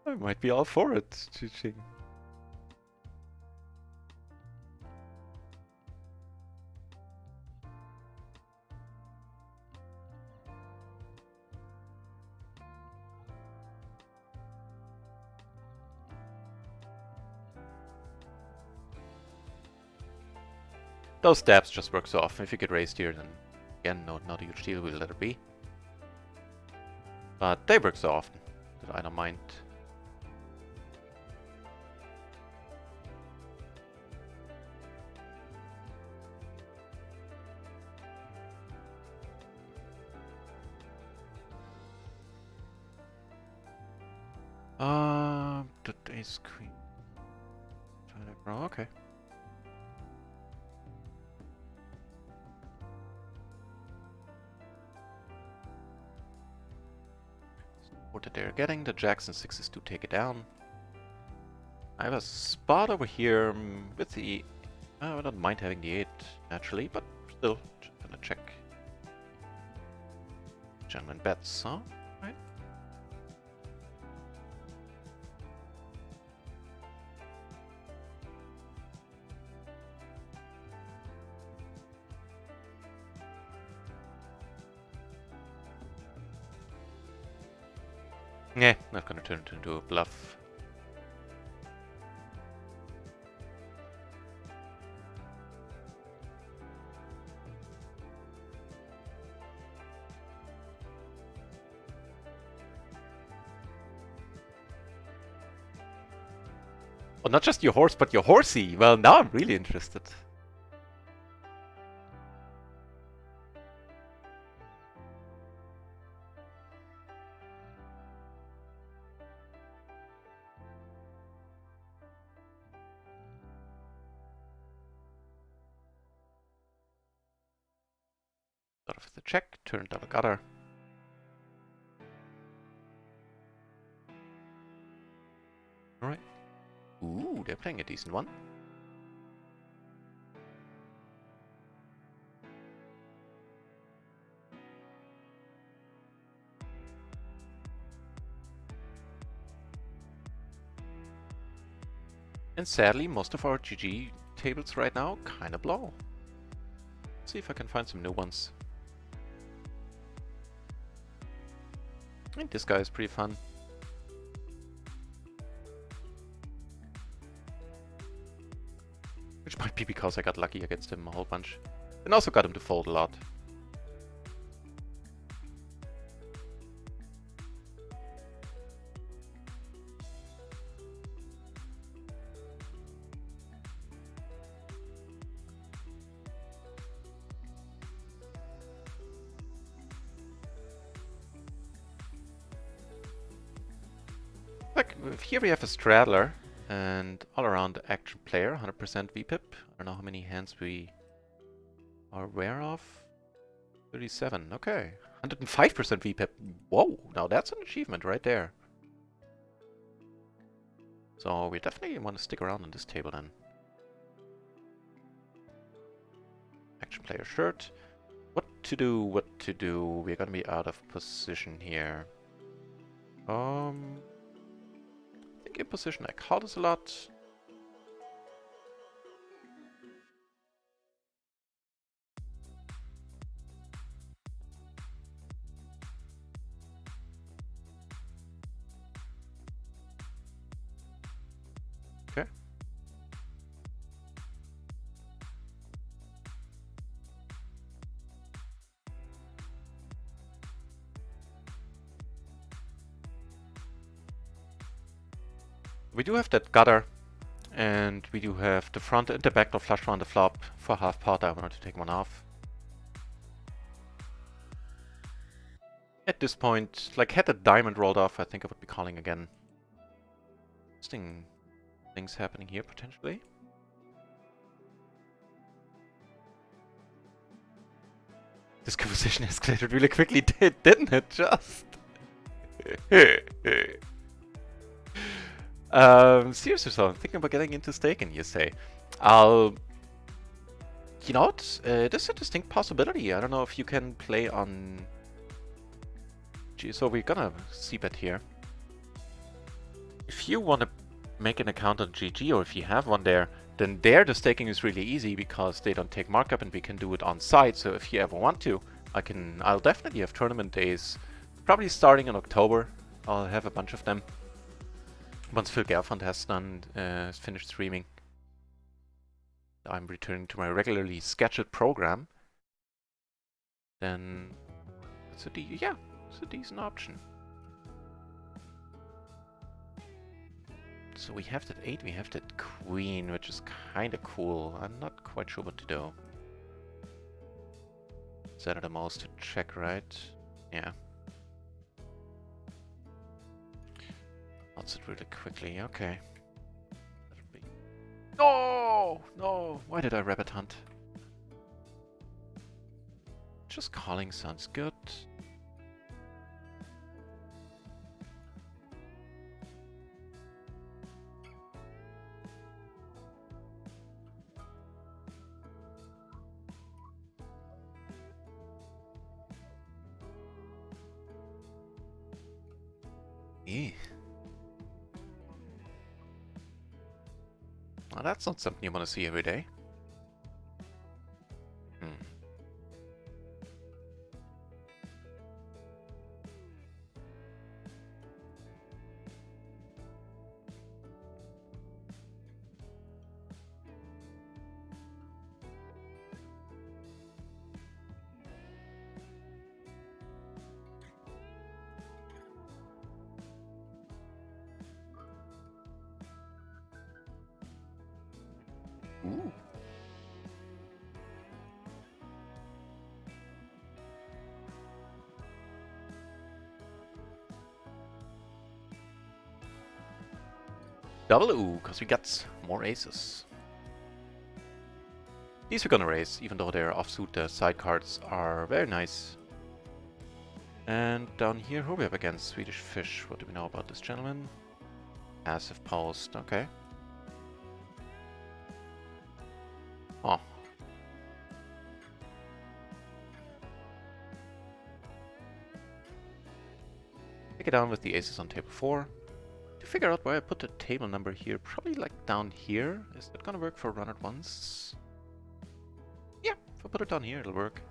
I might be all for it, Chi-Ching. Those stabs just work so often. If you get raised here, then again, no, not a huge deal, we'll let it be. But they work so often that I don't mind. The ace queen. Oh, okay. What that they're getting, the jacks and sixes to take it down. I have a spot over here with the... I don't mind having the 8 naturally, but still, just gonna check. Gentleman bets, huh? Right? Yeah, not gonna turn it into a bluff. Oh, not just your horse, but your horsey. Well, now I'm really interested. Start off with the check, turn double gutter. Alright. Ooh, they're playing a decent one. And sadly, most of our GG tables right now kinda blow. Let's see if I can find some new ones. I think this guy is pretty fun. Which might be because I got lucky against him a whole bunch. And also got him to fold a lot. here we have a straddler and all around action player, 100% VPIP. I don't know how many hands we are aware of. 37, okay. 105% VPIP. Whoa, now that's an achievement right there. So we definitely want to stick around on this table then. Action player shirt. What to do, what to do. We're gonna be out of position here. I think in position I call this a lot. Okay. We do have that gutter, and we do have the front and the back door flush on the flop for half pot. I wanted to take one off. At this point, like had the diamond rolled off, I think I would be calling again. Interesting things happening here potentially. This conversation escalated really quickly, didn't it? Just. Seriously, so I'm thinking about getting into staking, you say. You know what? This is a distinct possibility. I don't know if you can play on... So we're gonna see bet here. If you want to make an account on GG, or if you have one there, then there the staking is really easy because they don't take markup and we can do it on site. So if you ever want to, I'll definitely have tournament days, probably starting in October. I'll have a bunch of them. Once Phil Gelfand has done, finished streaming, I'm returning to my regularly scheduled program. Then it's a decent option. So we have that 8, we have that queen, which is kind of cool. I'm not quite sure what to do. Is that the most to check, right? Yeah. Lots it really quickly, okay. No! No! Why did I rabbit hunt? Just calling sounds good. Well, that's not something you want to see every day. Ooh. Double ooh, because we got more aces. These we're gonna raise, even though they're offsuit, the side cards are very nice. And down here, who we have against? Swedish Fish. What do we know about this gentleman? Passive post, okay. Oh. Take it down with the aces on table 4. To figure out where I put the table number here, probably like down here. Is that gonna work for RunItOnce? Yeah, if I put it down here, it'll work.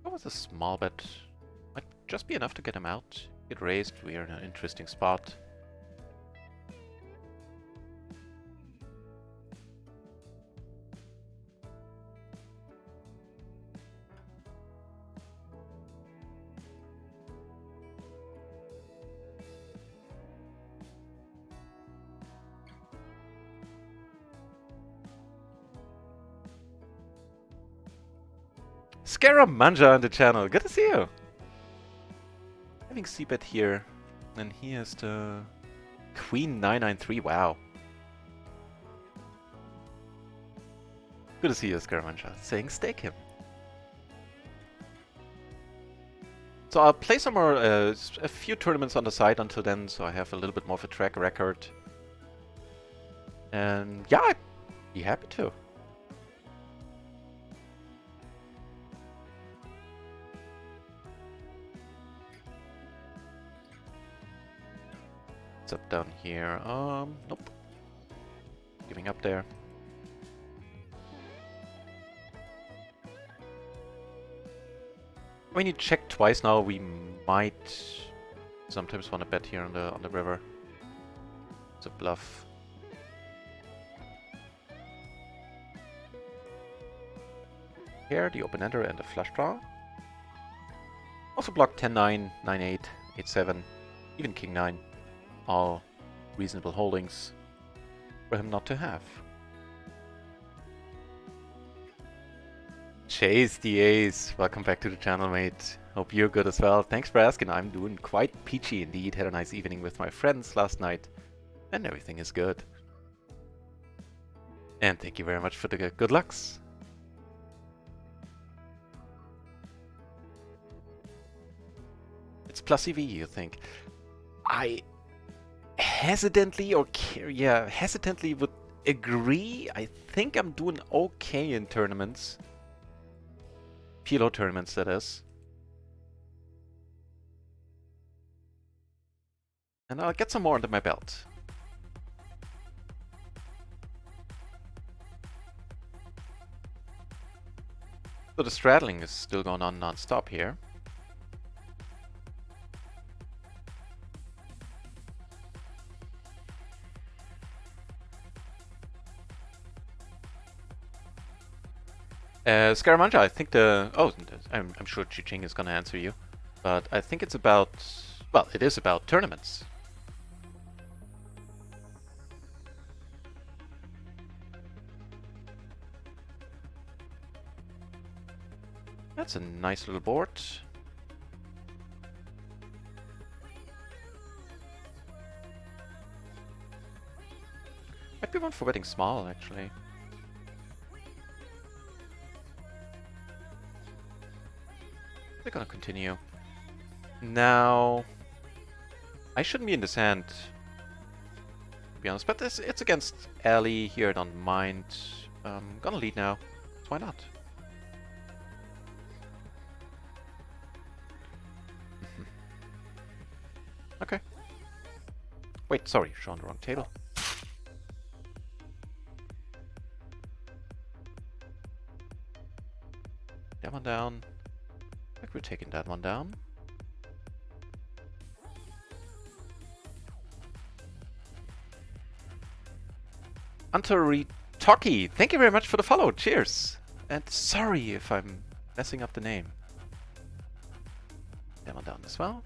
What was a small bet? Might just be enough to get him out. Get raised, we are in an interesting spot. Scaramanga on the channel, good to see you! having c-bet here. And he has the Queen 993. Wow. Good to see you, Scaramancha. Saying stake him. So I'll play some more, a few tournaments on the side until then, so I have a little bit more of a track record. And yeah, I'd be happy to. What's up down here? Nope. Giving up there. When you check twice now, we might sometimes want to bet here on the river. It's a bluff. Here, the open-ender and the flush draw. Also block 10-9, 9-8, 8-7, even King-9. All reasonable holdings for him not to have. Chase the Ace, welcome back to the channel, mate. Hope you're good as well. Thanks for asking. I'm doing quite peachy indeed. Had a nice evening with my friends last night, and everything is good. And thank you very much for the good lucks. It's plus EV, you think? I hesitantly would agree. I think I'm doing okay in tournaments. PLO tournaments, that is. And I'll get some more under my belt. So the straddling is still going on non-stop here. Scaramancha, I think I'm sure Chi-Ching is gonna answer you, but I think it's about, well, it is about tournaments. That's a nice little board. Might be one for betting small, actually. We're gonna continue. Now, I shouldn't be in this hand, to be honest, but it's against Ali here, I don't mind. Gonna lead now, so why not? Okay. Wait, sorry, showing the wrong table. That one down. I think we're taking that one down. Antoritoki, thank you very much for the follow. Cheers. And sorry if I'm messing up the name. That one down as well.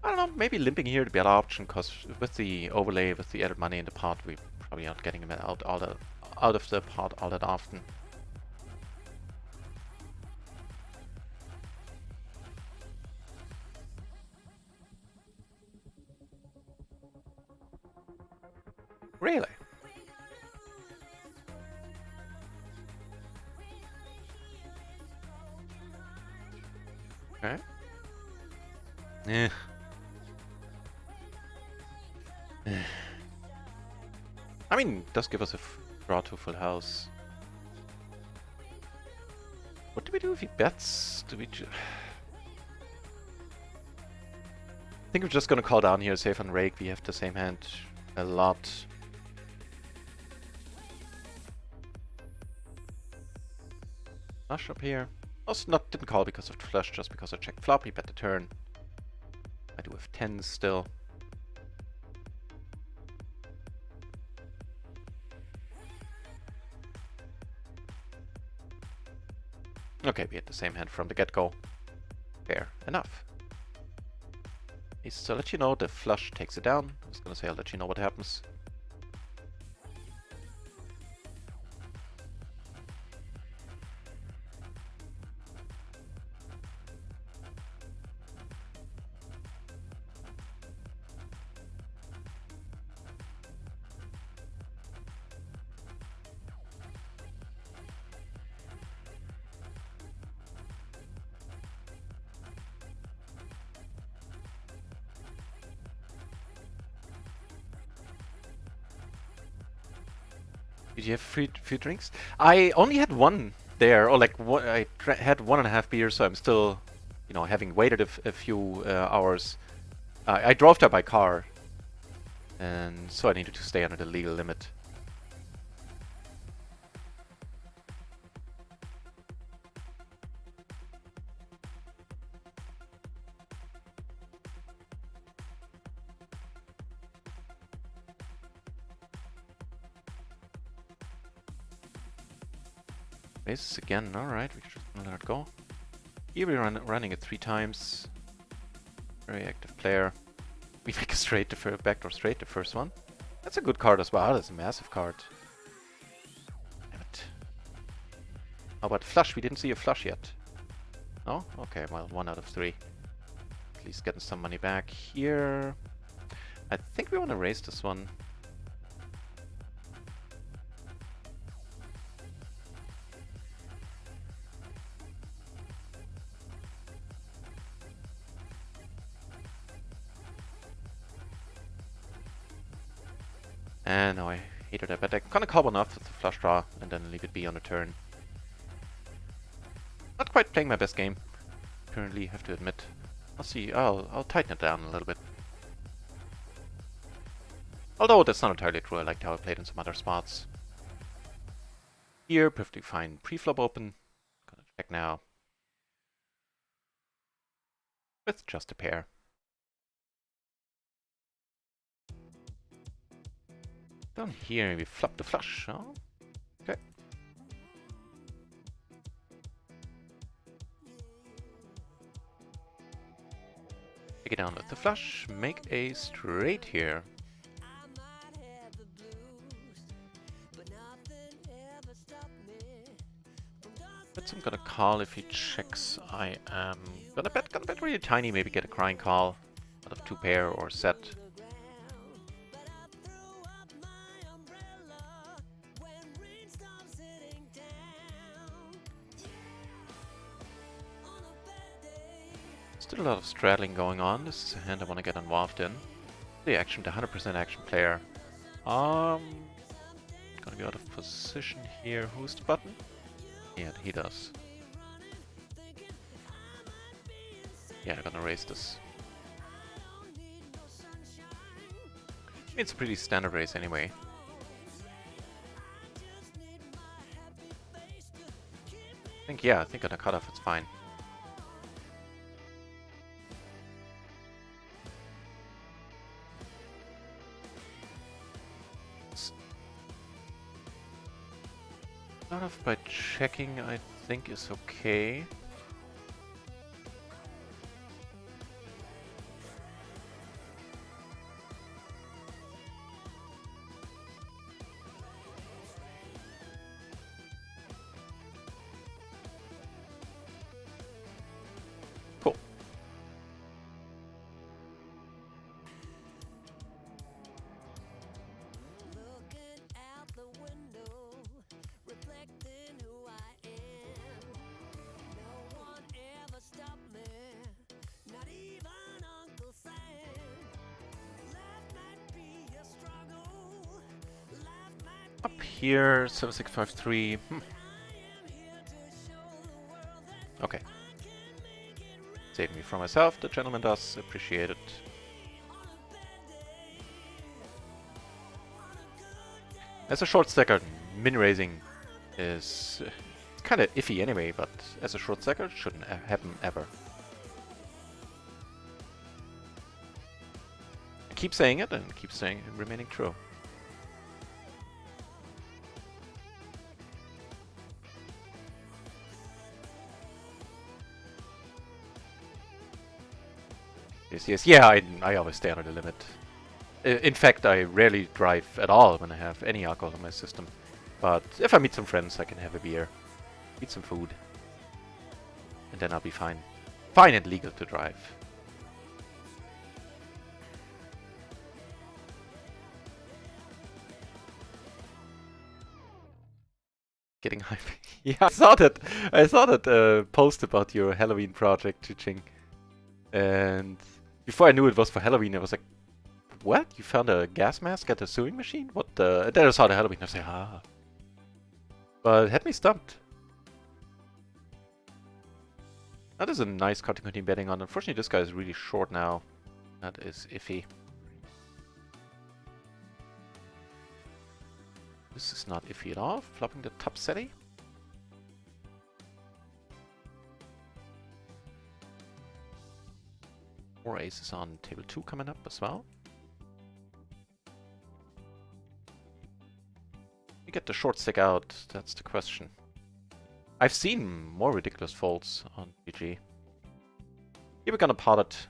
I don't know, maybe limping here to be an option, because with the overlay, with the added money in the pot, we probably aren't getting him out of the pot all that often. Really? Okay. Eh. I mean, it does give us a draw to full house. What do we do if he bets? Do we I think we're just gonna call down here, save on rake. We have the same hand a lot. Flush up here. Also didn't call because of the flush, just because I checked flop. He bet the turn. I do have 10s still. Okay, we had the same hand from the get-go. Fair enough. So I'll let you know the flush takes it down. I was gonna say I'll let you know what happens. Did you have free drinks? I only had one there, or like I had 1.5 beers, so I'm still, you know, having waited a few hours. I drove there by car, and so I needed to stay under the legal limit. Bases again, alright, we should let it go. Here we're running it 3 times. Very active player. We make a straight backdoor straight, the first one. That's a good card as well. That's a massive card. Damn it. How about flush? We didn't see a flush yet. No? Okay, well, 1 out of 3. At least getting some money back here. I think we want to raise this one. And no, I hated that, but I'm gonna call one off with the flush draw and then leave it be on the turn. Not quite playing my best game, currently, have to admit. I'll see, I'll tighten it down a little bit. Although that's not entirely true, I liked how I played in some other spots. Here, perfectly fine pre-flop open. Gonna check now. With just a pair. Down here, we flop the flush, huh? Okay. Take it down with the flush, make a straight here. But I'm gonna call if he checks. I am gonna bet really tiny, maybe get a crying call out of 2 pair or set. Still a lot of straddling going on. This is a hand I want to get involved in. The 100% action player. Gonna be out of position here. Who's the button? Yeah, he does. Yeah, I'm gonna raise this. It's a pretty standard raise anyway. I think on a cutoff it's fine. Start off by checking, I think is okay. Cool. Up here, 7653. Okay. Save me from myself, the gentleman does. Appreciate it. As a short stacker, min raising is kind of iffy anyway, but as a short stacker, it shouldn't happen ever. I keep saying it and keep saying it, remaining true. Yes, yeah, I always stay under the limit. In fact, I rarely drive at all when I have any alcohol in my system. But if I meet some friends, I can have a beer, eat some food, and then I'll be fine. Fine and legal to drive. Getting hype. Yeah, I saw that. I saw that post about your Halloween project, Chiching. And before I knew it was for Halloween, I was like, what? You found a gas mask at the sewing machine? What the? And then I saw the Halloween, I was like, ah. But had me stumped. That is a nice card to continue betting on. Unfortunately, this guy is really short now. That is iffy. This is not iffy at all. Flopping the top setty. More aces on table 2 coming up as well. We get the short stick out, that's the question. I've seen more ridiculous folds on GG. Here we're gonna pot it.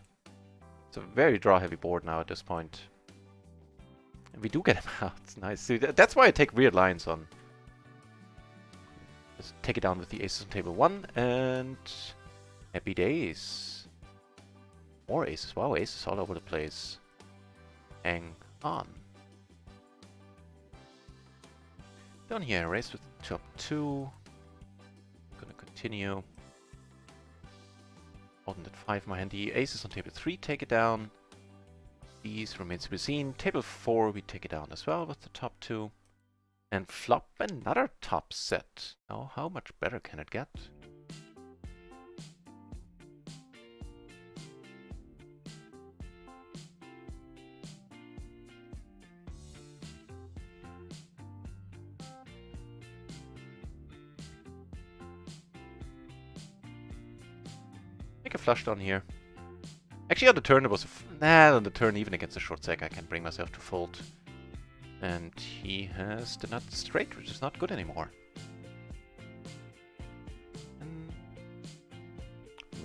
It's a very draw-heavy board now at this point. And we do get him out. Nice. See, that's why I take weird lines on. Let's take it down with the aces on table 1, and happy days. More aces. Wow, aces all over the place. Hang on. Down here, race with top 2. Gonna continue. Holding that 5 in my hand. The aces on table 3 take it down. These remains to be seen. Table 4 we take it down as well with the top 2. And flop another top set. Now, how much better can it get? Make a flush down here. Actually, on the turn it was on the turn even against the short stack I can bring myself to fold. And he has the nut straight, which is not good anymore. And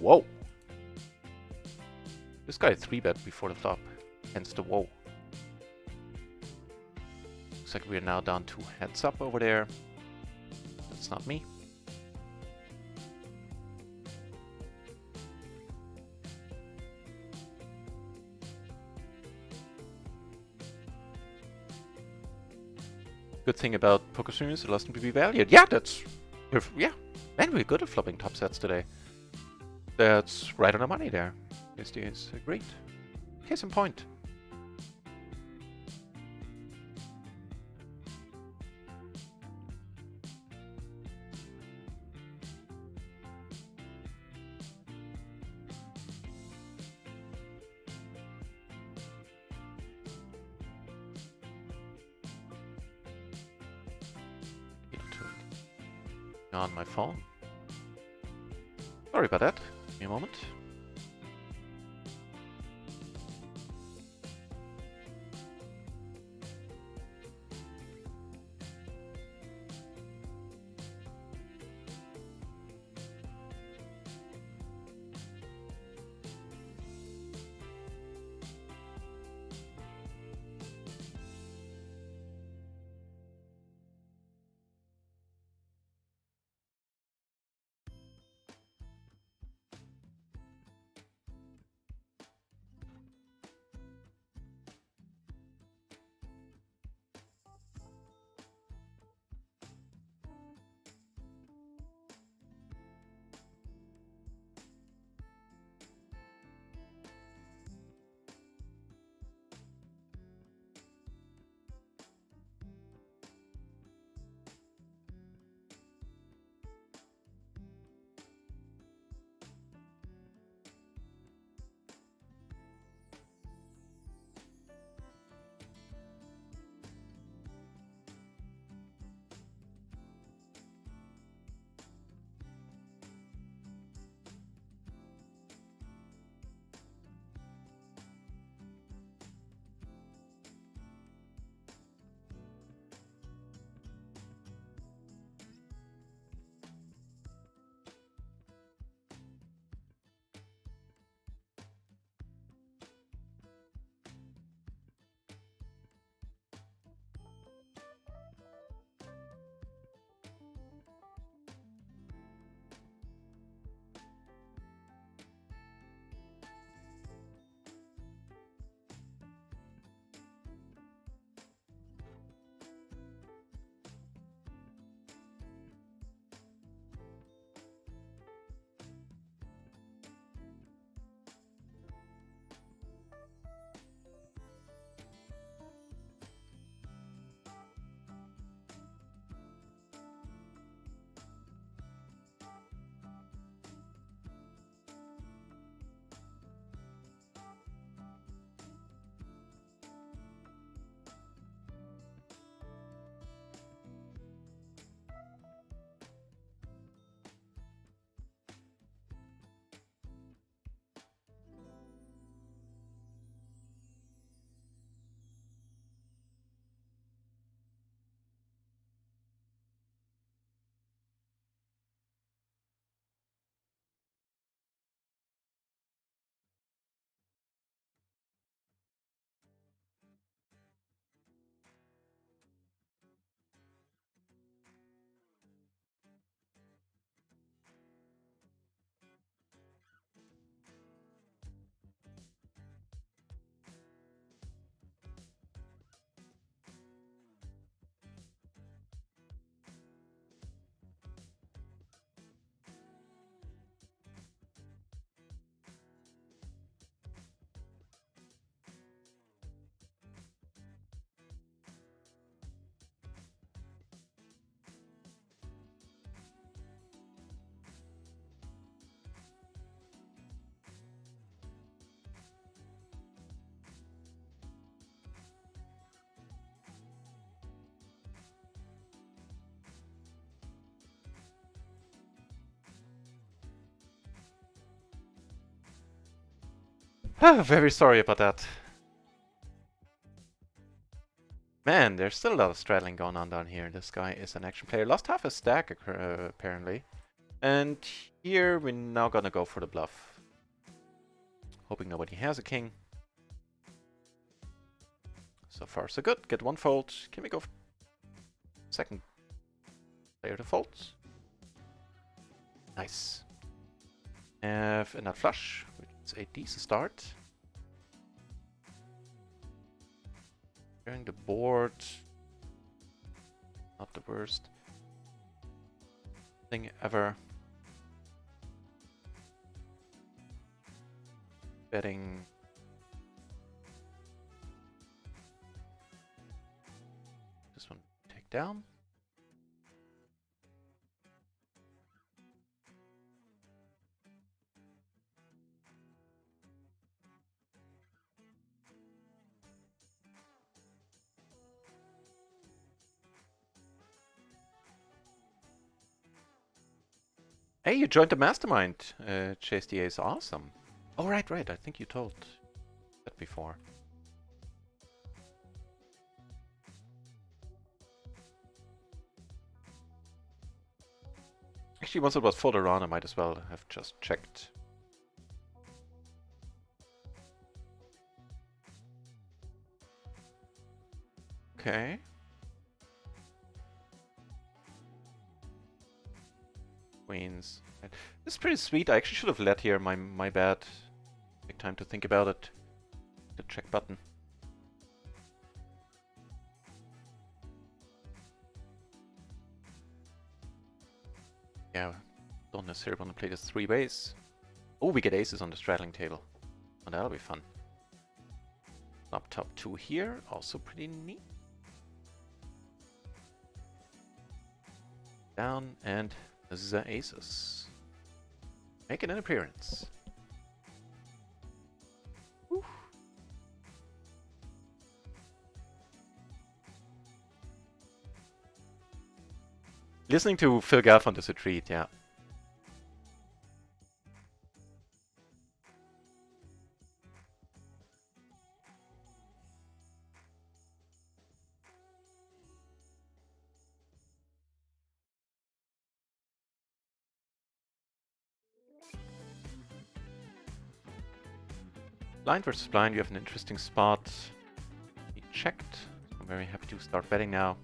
whoa! This guy 3-bet before the flop, hence the whoa. Looks like we're now down 2 heads up over there. That's not me. Good thing about poker streamers, it allows them to be valued. Yeah, yeah. Man, we're good at flopping top sets today. That's right on the money there. SD is great. Case in point. On my phone. Sorry about that. Give me a moment. Very sorry about that. Man, there's still a lot of straddling going on down here. This guy is an action player. Lost half a stack, apparently. And here we're now gonna go for the bluff. Hoping nobody has a king. So far so good. Get one fold. Can we go second player to fold? Nice. Have a nut flush, which is a decent start. Clearing the board. Not the worst thing ever. Betting. This one take down. Hey, you joined the mastermind, Chase the Ace. Awesome. Oh, right. I think you told that before. Actually, once it was further on, I might as well have just checked. Okay. Queens. This is pretty sweet. I actually should have led here. My bad. Take time to think about it. The check button. Yeah, don't necessarily want to play this three ways. Oh, we get aces on the straddling table. Oh, that'll be fun. Up top two here, also pretty neat. Down and the aces. Making an appearance. Whew. Listening to Phil Galfond is a treat, yeah. Blind versus blind, you have an interesting spot. He checked. I'm very happy to start betting now.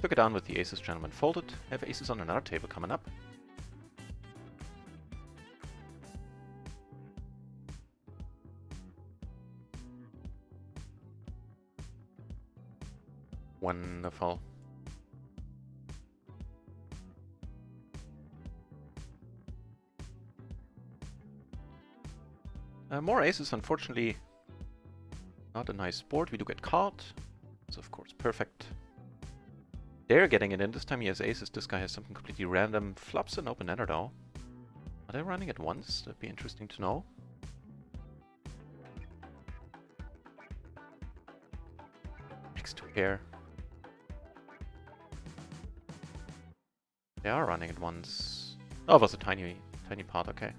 Took it down with the aces, gentlemen folded. Have aces on another table coming up. Wonderful. More aces, unfortunately. Not a nice board. We do get caught. It's of course perfect. They're getting it in. This time he has aces. This guy has something completely random. Flops an open ender though. Are they running at once? That'd be interesting to know. Next to pair. They are running at once. Oh, it was a tiny part, okay.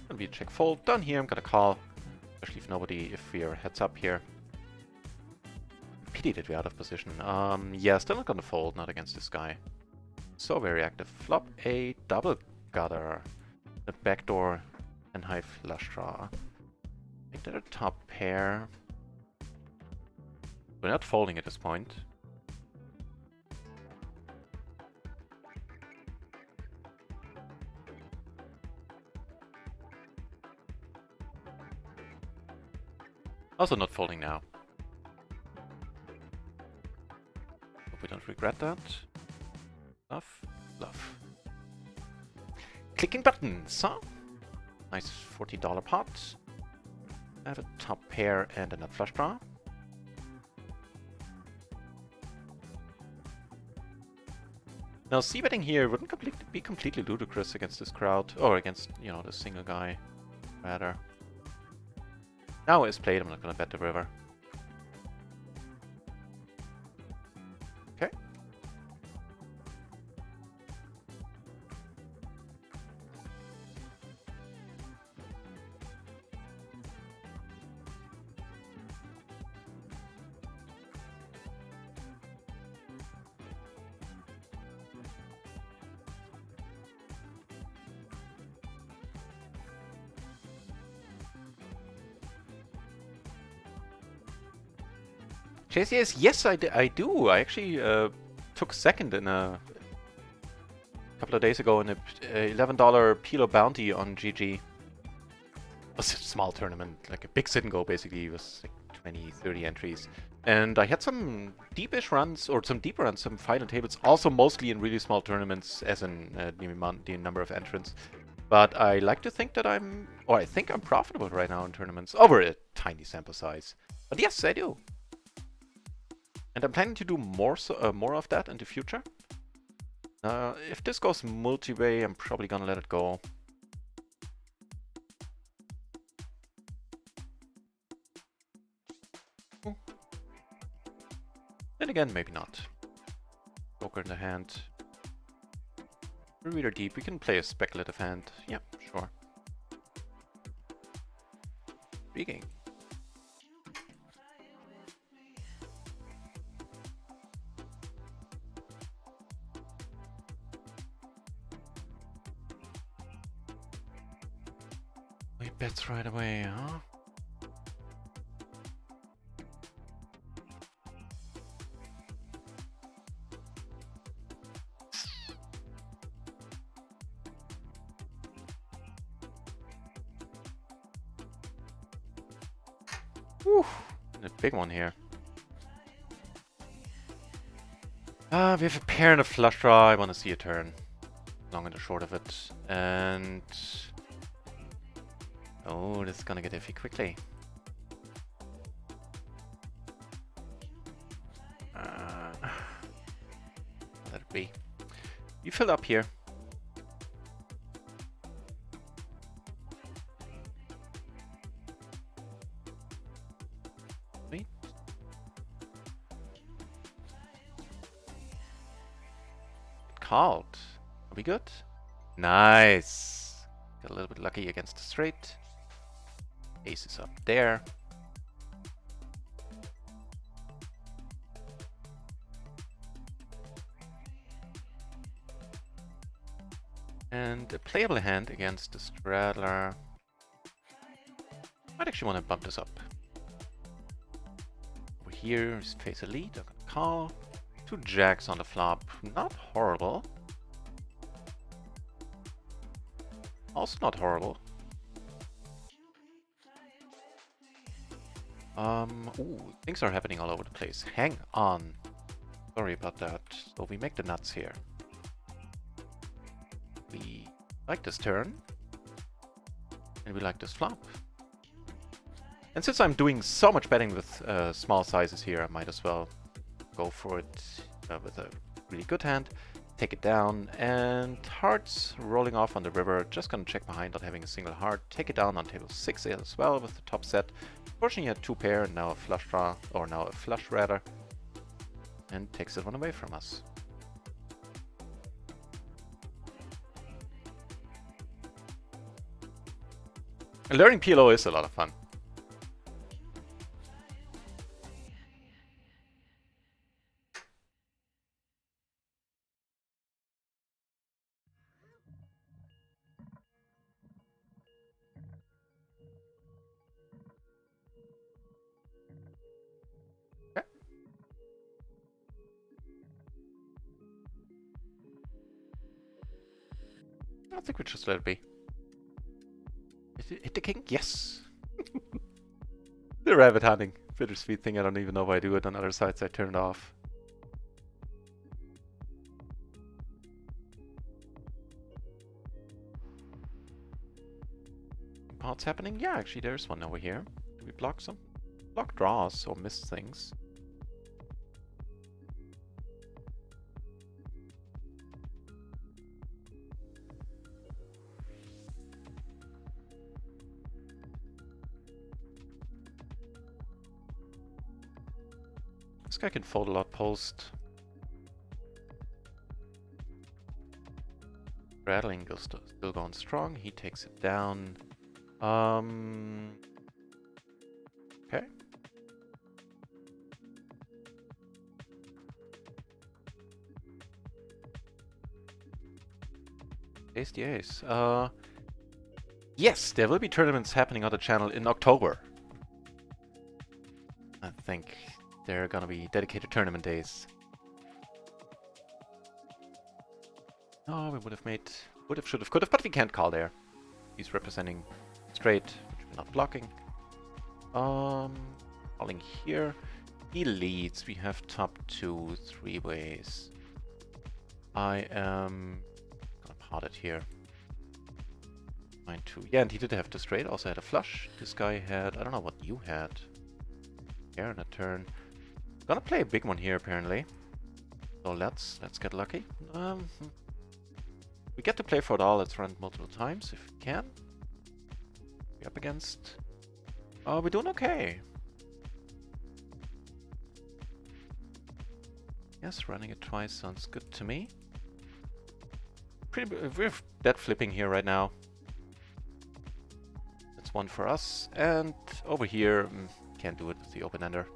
Gonna be a check fold. Done here, I'm gonna call. Especially if we are heads up here. Pity that we're out of position. Yeah, still not gonna fold, not against this guy. So very active. Flop a double gutter. The backdoor and high flush draw. Make that a top pair. We're not folding at this point. Also not folding now. Hope we don't regret that. Bluff, bluff. Clicking buttons, huh? Nice $40 pot. I have a top pair and a nut flush draw. Now, c-betting here wouldn't be completely ludicrous against this crowd, or against, you know, the single guy, rather. Now it's played, I'm not gonna bet the river. Okay. JCS, yes, I do. I actually took second in a couple of days ago in a $11 PLO bounty on GG. It was a small tournament, like a big sit and go basically. It was like 20, 30 entries. And I had some deepish runs, or some deep runs, some final tables, also mostly in really small tournaments, as in the number of entrants. But I like to think that I think I'm profitable right now in tournaments, over a tiny sample size. But yes, I do. And I'm planning to do more of that in the future. If this goes multi-way, I'm probably gonna let it go. Then again, maybe not. Poker in the hand. We're really deep. We can play a speculative hand. Yeah, sure. Speaking. We bets right away, huh? Whew, a big one here. We have a pair and a flush draw. I want to see a turn. Long and the short of it. And... oh, this is gonna get iffy quickly. Let it be. You fill up here. Sweet. Called. Are we good? Nice. Got a little bit lucky against the straight. Ace is up there. And a playable hand against the straddler. Might actually want to bump this up. Over here, face a lead. I'm gonna call. 2 jacks on the flop. Not horrible. Also not horrible. Ooh, things are happening all over the place. Hang on. Sorry about that. So we make the nuts here. We like this turn. And we like this flop. And since I'm doing so much betting with small sizes here, I might as well go for it with a really good hand. Take it down, and hearts rolling off on the river. Just gonna check behind, not having a single heart. Take it down on table 6 as well with the top set. Fortunately, he had 2 pair, and now a flush draw, or now a flush rather, and takes it one away from us. And learning PLO is a lot of fun. I think we just let it be. Hit the king? Yes! The rabbit hunting. Bittersweet thing, I don't even know why I do it. On other sides I turn it off. What's happening? Yeah, actually there's one over here. Do we block some? Block draws or miss things. This guy can fold a lot post. Rattling goes still going strong. He takes it down. Okay. Ace the ace. Yes, there will be tournaments happening on the channel in October. I think they're gonna be dedicated tournament days. Oh, we would have made... Would have, should have, could have, but we can't call there. He's representing straight, which we're not blocking. Calling here. He leads. We have top 2, 3 ways. I am gonna pot it here. Mine too. Yeah, and he did have the straight, also had a flush. This guy had, I don't know what you had. Here in a turn. Gonna play a big one here apparently. So let's get lucky. We get to play for it all. Let's run multiple times if we can. We're up against. Oh, we're doing okay. Yes, running it twice sounds good to me. We're dead flipping here right now. That's one for us. And over here, can't do it with the open ender.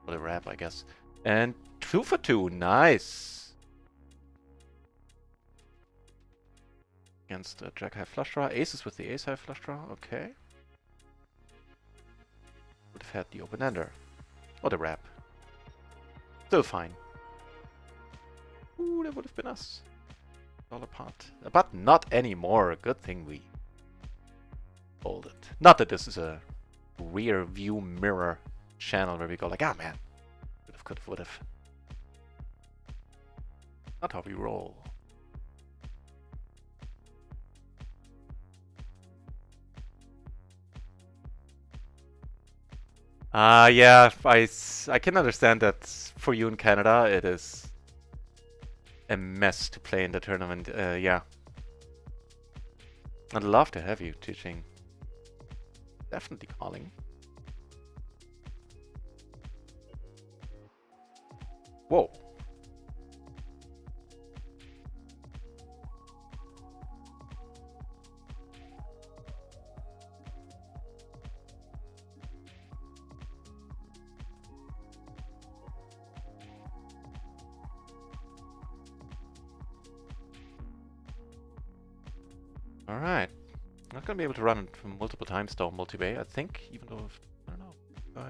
Or the wrap, I guess. And 2 for 2. Nice. Against Jack high flush draw. Aces with the ace high flush draw. Okay. Would have had the open ender. Or the wrap. Still fine. Ooh, that would have been us. All apart. But not anymore. Good thing we folded. Not that this is a rear view mirror channel where we go like, ah man. Could have, would have. Not how we roll. Yeah, I can understand that for you in Canada it is a mess to play in the tournament. Yeah. I'd love to have you teaching. Definitely calling. Whoa. All right. Not gonna be able to run it multiple times though, multi-bay, I think, even though, I don't know.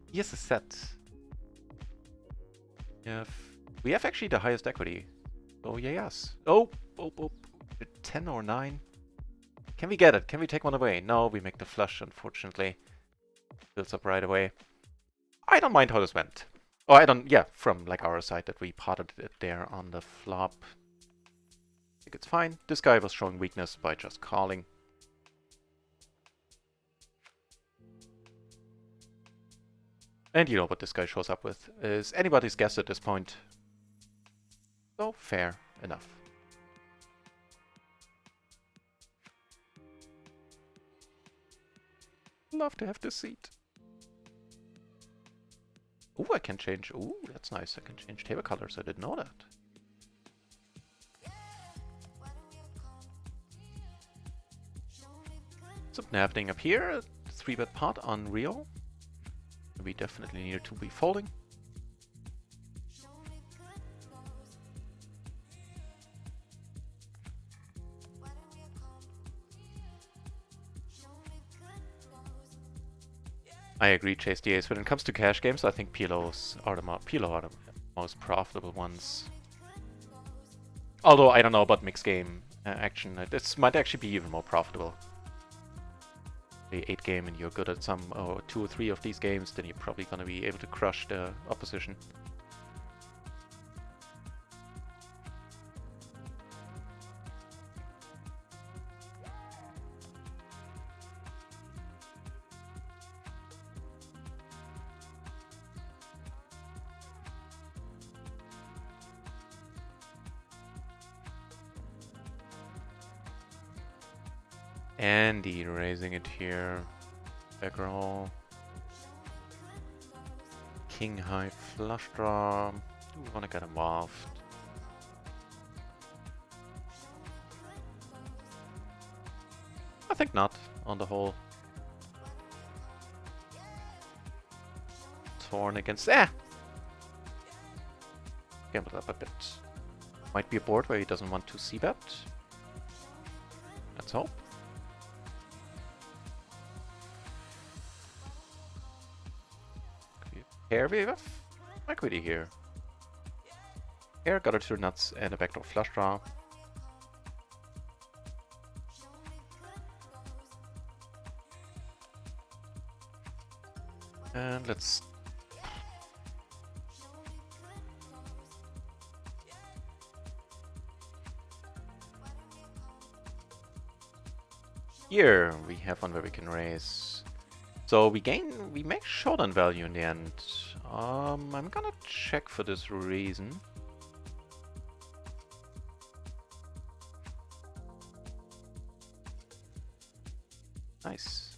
He has a set. We have actually the highest equity. Oh, yeah, yes. Oh, 10 or 9. Can we get it? Can we take one away? No, we make the flush, unfortunately. Builds up right away. I don't mind how this went. Oh, I don't, yeah, from like our side that we potted it there on the flop. I think it's fine. This guy was showing weakness by just calling. And you know what this guy shows up with is anybody's guess at this point. So fair enough. Love to have this seat. Ooh, I can change. Ooh, that's nice. I can change table colors. I didn't know that. Something happening up here. 3-bet pot on Rio. We definitely need to be folding. I agree, Chase the Ace. When it comes to cash games, I think PLOs are the most profitable ones. Although I don't know about mixed game action. This might actually be even more profitable. The 8 game and you're good at some 2 or 3 of these games, then you're probably gonna be able to crush the opposition. Andy raising it here. Back roll. king high flush draw. Do we want to get involved? I think not, on the whole. Torn against... Gamble up a bit. Might be a board where he doesn't want to c-bet. Let's hope. Pair we have equity here. Pair got our 2 nuts and a backdoor flush draw. And let's... Here we have one where we can raise. So we make showdown value in the end. I'm gonna check for this reason. Nice.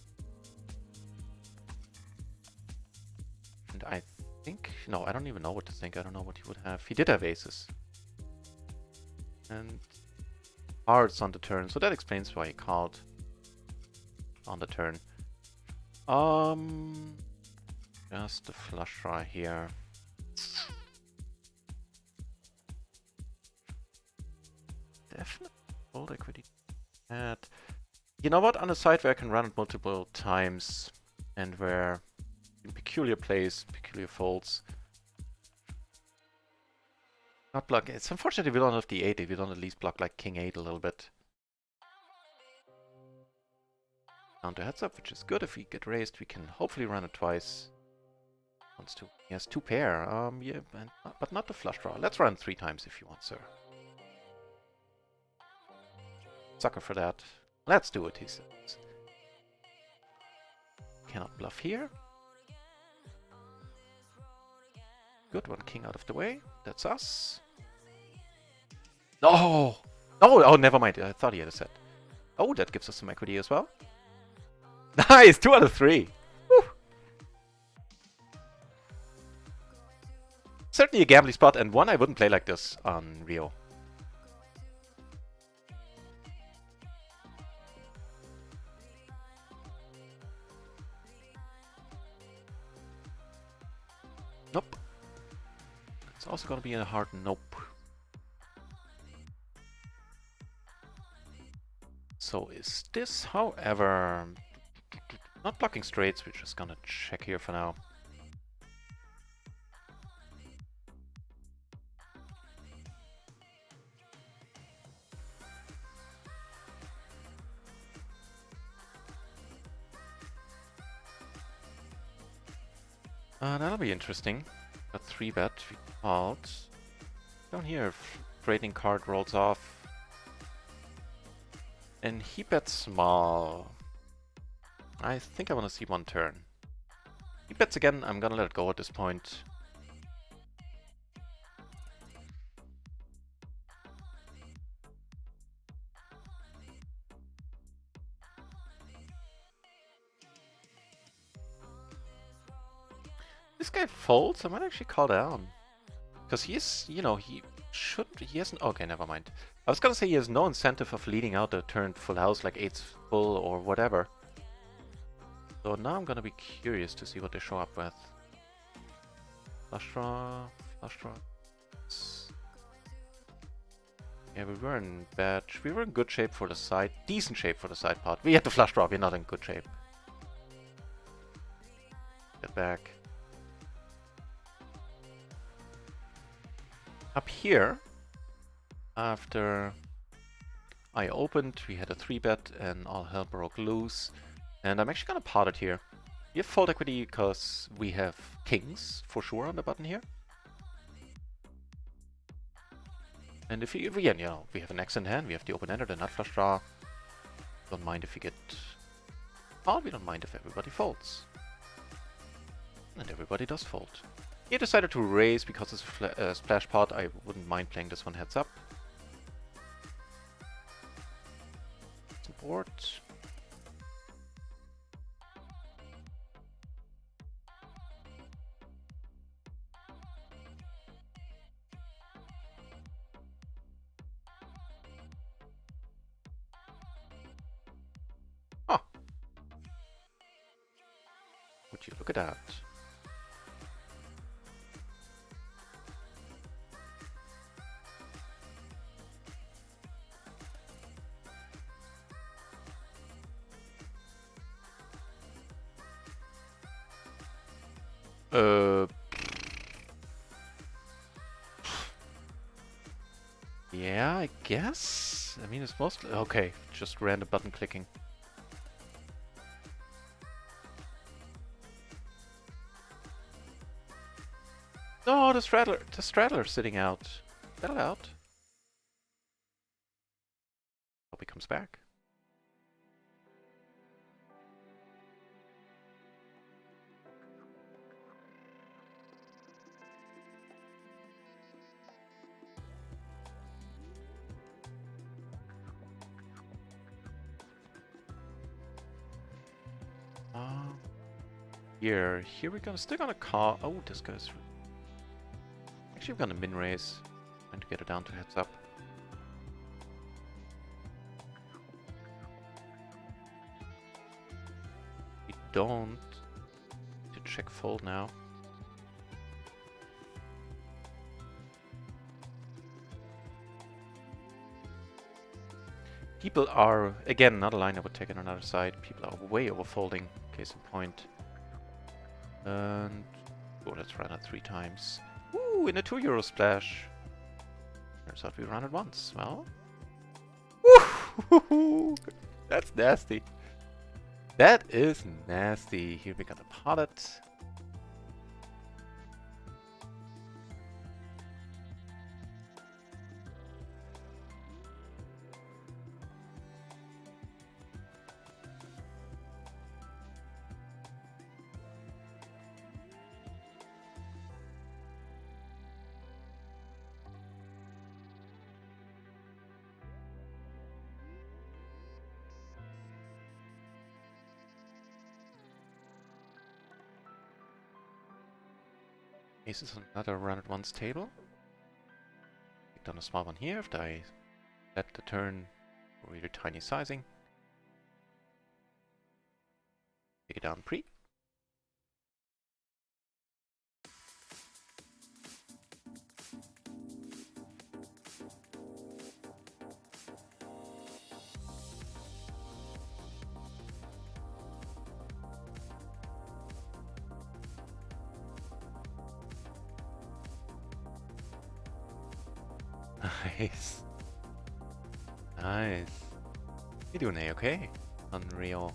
And I think... No, I don't even know what to think. I don't know what he would have. He did have aces. And hearts on the turn. So that explains why he called on the turn. Just a flush draw here. Definitely fold equity. And you know what? On the side where I can run it multiple times and where in peculiar plays, peculiar folds. Not block. It's unfortunate we don't have the 8 if we don't at least block like king 8 a little bit. Down to heads up, which is good. If we get raised, we can hopefully run it twice. Wants to. He has 2 pair. Yeah, but not the flush draw. Let's run 3 times if you want, sir. Sucker for that. Let's do it, he says. Cannot bluff here. Good, 1 king out of the way. That's us. Oh! Oh, never mind. I thought he had a set. Oh, that gives us some equity as well. Nice! 2 out of 3. Woo. Certainly a gambling spot, and one I wouldn't play like this on Rio. Nope. It's also going to be a hard nope. So is this, however, not blocking straights? We're just gonna check here for now. That'll be interesting. A 3-bet we called. Down here, trading card rolls off. And he bets small. I think I want to see 1 turn. He bets again. I'm gonna let it go at this point. This guy folds. I might actually call down. Because he is, you know, he hasn't... Okay, never mind. I was gonna say he has no incentive of leading out a turn full house like 8's full or whatever. So now I'm gonna be curious to see what they show up with. Flush draw, flush draw. Yeah, we were in bad... We were in good shape for the side. Decent shape for the side part. We had the flush draw, we're not in good shape. Get back. Up here, after I opened, we had a 3-bet and all hell broke loose. And I'm actually gonna pot it here. We have fold equity because we have kings for sure on the button here. And if we you know, we have an X in hand, we have the open-ender, the nut flush draw. Don't mind if we get... Oh, we don't mind if everybody folds. And everybody does fold. He decided to raise because it's a splash pot. I wouldn't mind playing this one heads up. Support. Would you look at that? Yeah, I guess. I mean, it's mostly okay. Just random button clicking. No, the straddler's sitting out. Is that allowed? Hope he comes back. Here we're gonna still gonna call. Oh, this guy's. Actually, we're gonna min raise. Trying to get it down to heads up. We don't. To check fold now. People are, again, not a line I would take on another side. People are way overfolding, case in point. And oh, let's run it 3 times. Ooh, in a €2 splash. Turns out we run it once. Well, woo! That's nasty. That is nasty. Here we got a pilot. Ace is another run at once table. Picked on a small one here after I let the turn for really tiny sizing. Take it down pre. Nice. Nice. You're doing A-okay. Unreal.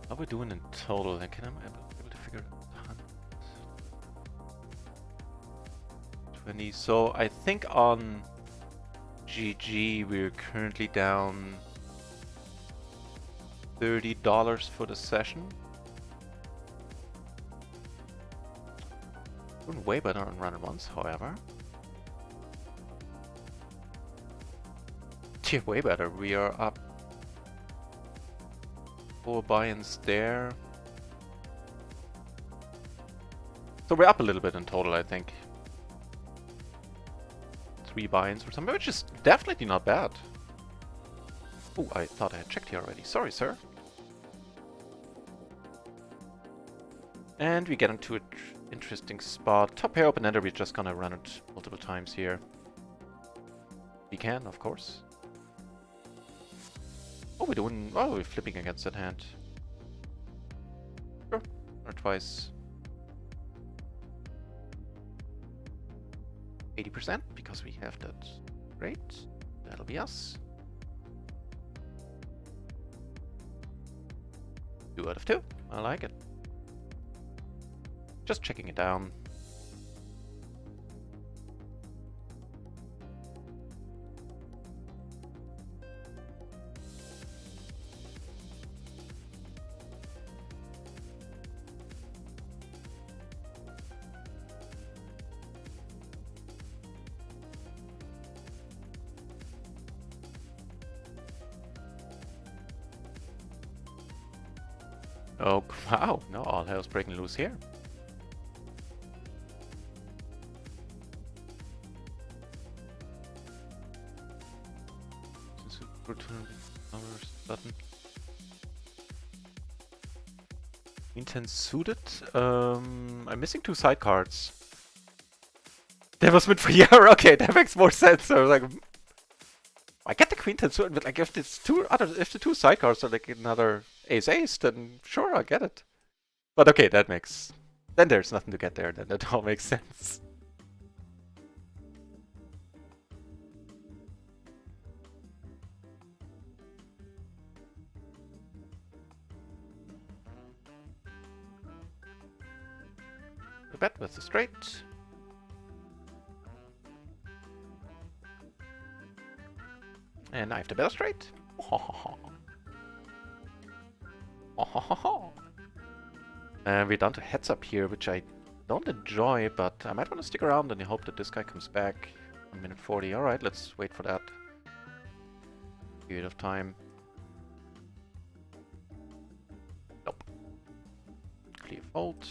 How are we doing in total? And can I able to figure it out? 20. So I think on GG we're currently down $30 for the session. Doing way better on run at once, however. Yeah, way better. We are up 4 buy-ins there. So we're up a little bit in total, I think. 3 buy-ins or something, which is definitely not bad. Oh, I thought I had checked here already. Sorry, sir. And we get into an interesting spot. Top pair open-ender, we're just gonna run it multiple times here. We can, of course. Oh, we're doing... Oh, we're flipping against that hand. Sure. Or twice. 80%, because we have that. Great. That'll be us. 2 out of 2. I like it. Just checking it down. Oh, wow. No, all hell's breaking loose here. Return button. Queen 10 suited. I'm missing 2 side cards. That was meant for yeah, okay, that makes more sense. I was like, I get the Queen 10 suited, but like if the 2 side cards are like another ace, then sure, I get it. But okay, that makes... Then there's nothing to get there, then that all makes sense. The bet with the straight. And I have to bet a straight. And we're down to heads up here, which I don't enjoy, but I might want to stick around and hope that this guy comes back. 1 minute 40. Alright, let's wait for that period of time. Nope. Clear fold.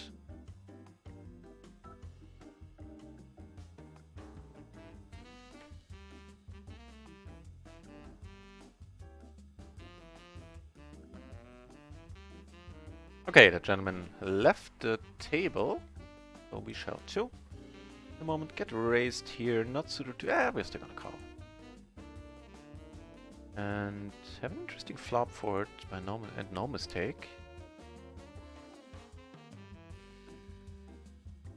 Okay, the gentleman left the table, so we shall too. The moment get raised here, not suited to... we're still gonna call. And have an interesting flop for it by no mistake.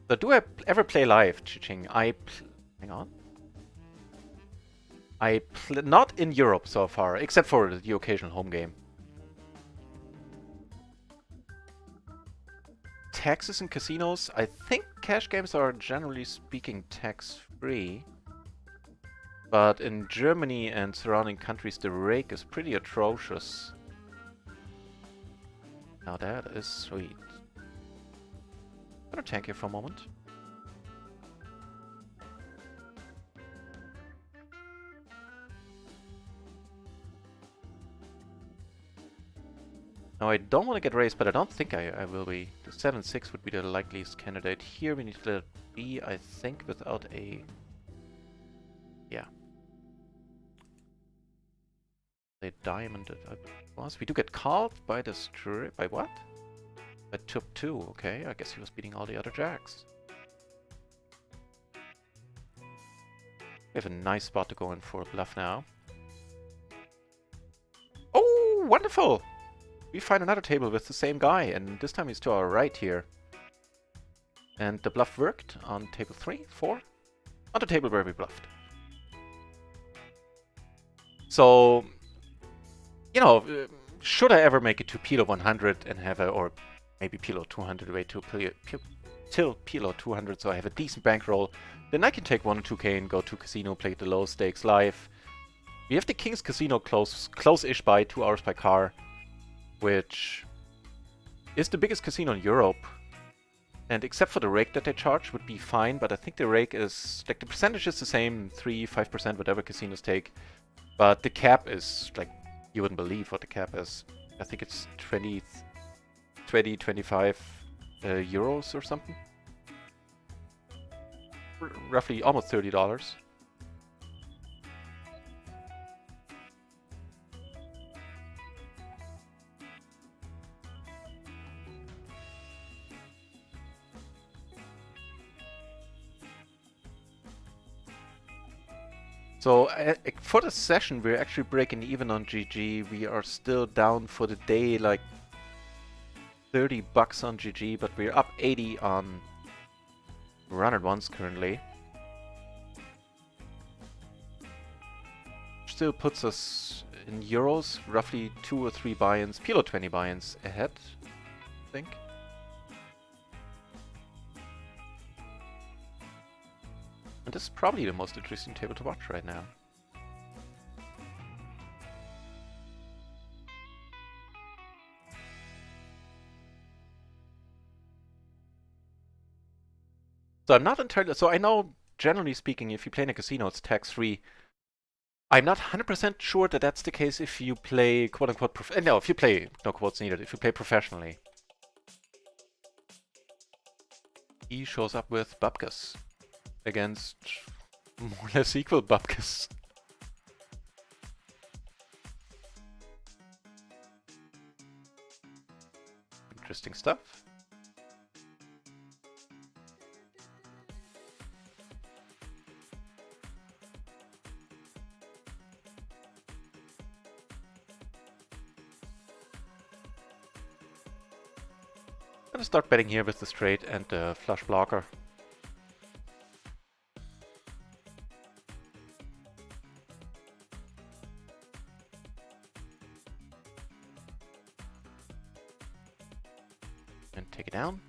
So do I ever play live, Chiching? Hang on. Not in Europe so far, except for the occasional home game. Taxes in casinos, I think cash games are generally speaking tax-free. But in Germany and surrounding countries, the rake is pretty atrocious. Now that is sweet. I'm gonna tank here for a moment. Now I don't want to get raised, but I don't think I will be. The 7-6 would be the likeliest candidate here. We need to let it be, I think, without a... Yeah. A diamond. We do get called by the strip. By what? By top 2. Okay, I guess he was beating all the other jacks. We have a nice spot to go in for a bluff now. Oh, wonderful! We find another table with the same guy, and this time he's to our right here. And the bluff worked on table 3, 4, on the table where we bluffed. So, you know, should I ever make it to PLO 100 and have a, or maybe PLO 200, wait till PLO 200, so I have a decent bankroll, then I can take 1 or 2k and go to casino, play the low stakes live. We have the King's Casino close-ish by 2 hours by car, which is the biggest casino in Europe. And except for the rake that they charge would be fine, but I think the rake is, like, the percentage is the same, 3-5%, whatever casinos take. But the cap is, like, you wouldn't believe what the cap is. I think it's 25 euros or something. Roughly almost $30. So for the session, we're actually breaking even on GG. We are still down for the day, like $30 on GG, but we're up 80 on RunItOnce currently. Still puts us in euros, roughly 2 or 3 buy-ins, PLO 20 buy-ins ahead, I think. And this is probably the most interesting table to watch right now. So I'm not entirely... So I know, generally speaking, if you play in a casino, it's tax-free. I'm not 100% sure that that's the case if you play, quote-unquote... No, if you play... No quotes needed. If you play professionally. He shows up with Bubkas against more or less equal Bubkas. Interesting stuff. Gonna start betting here with the straight and the flush blocker. And take it down.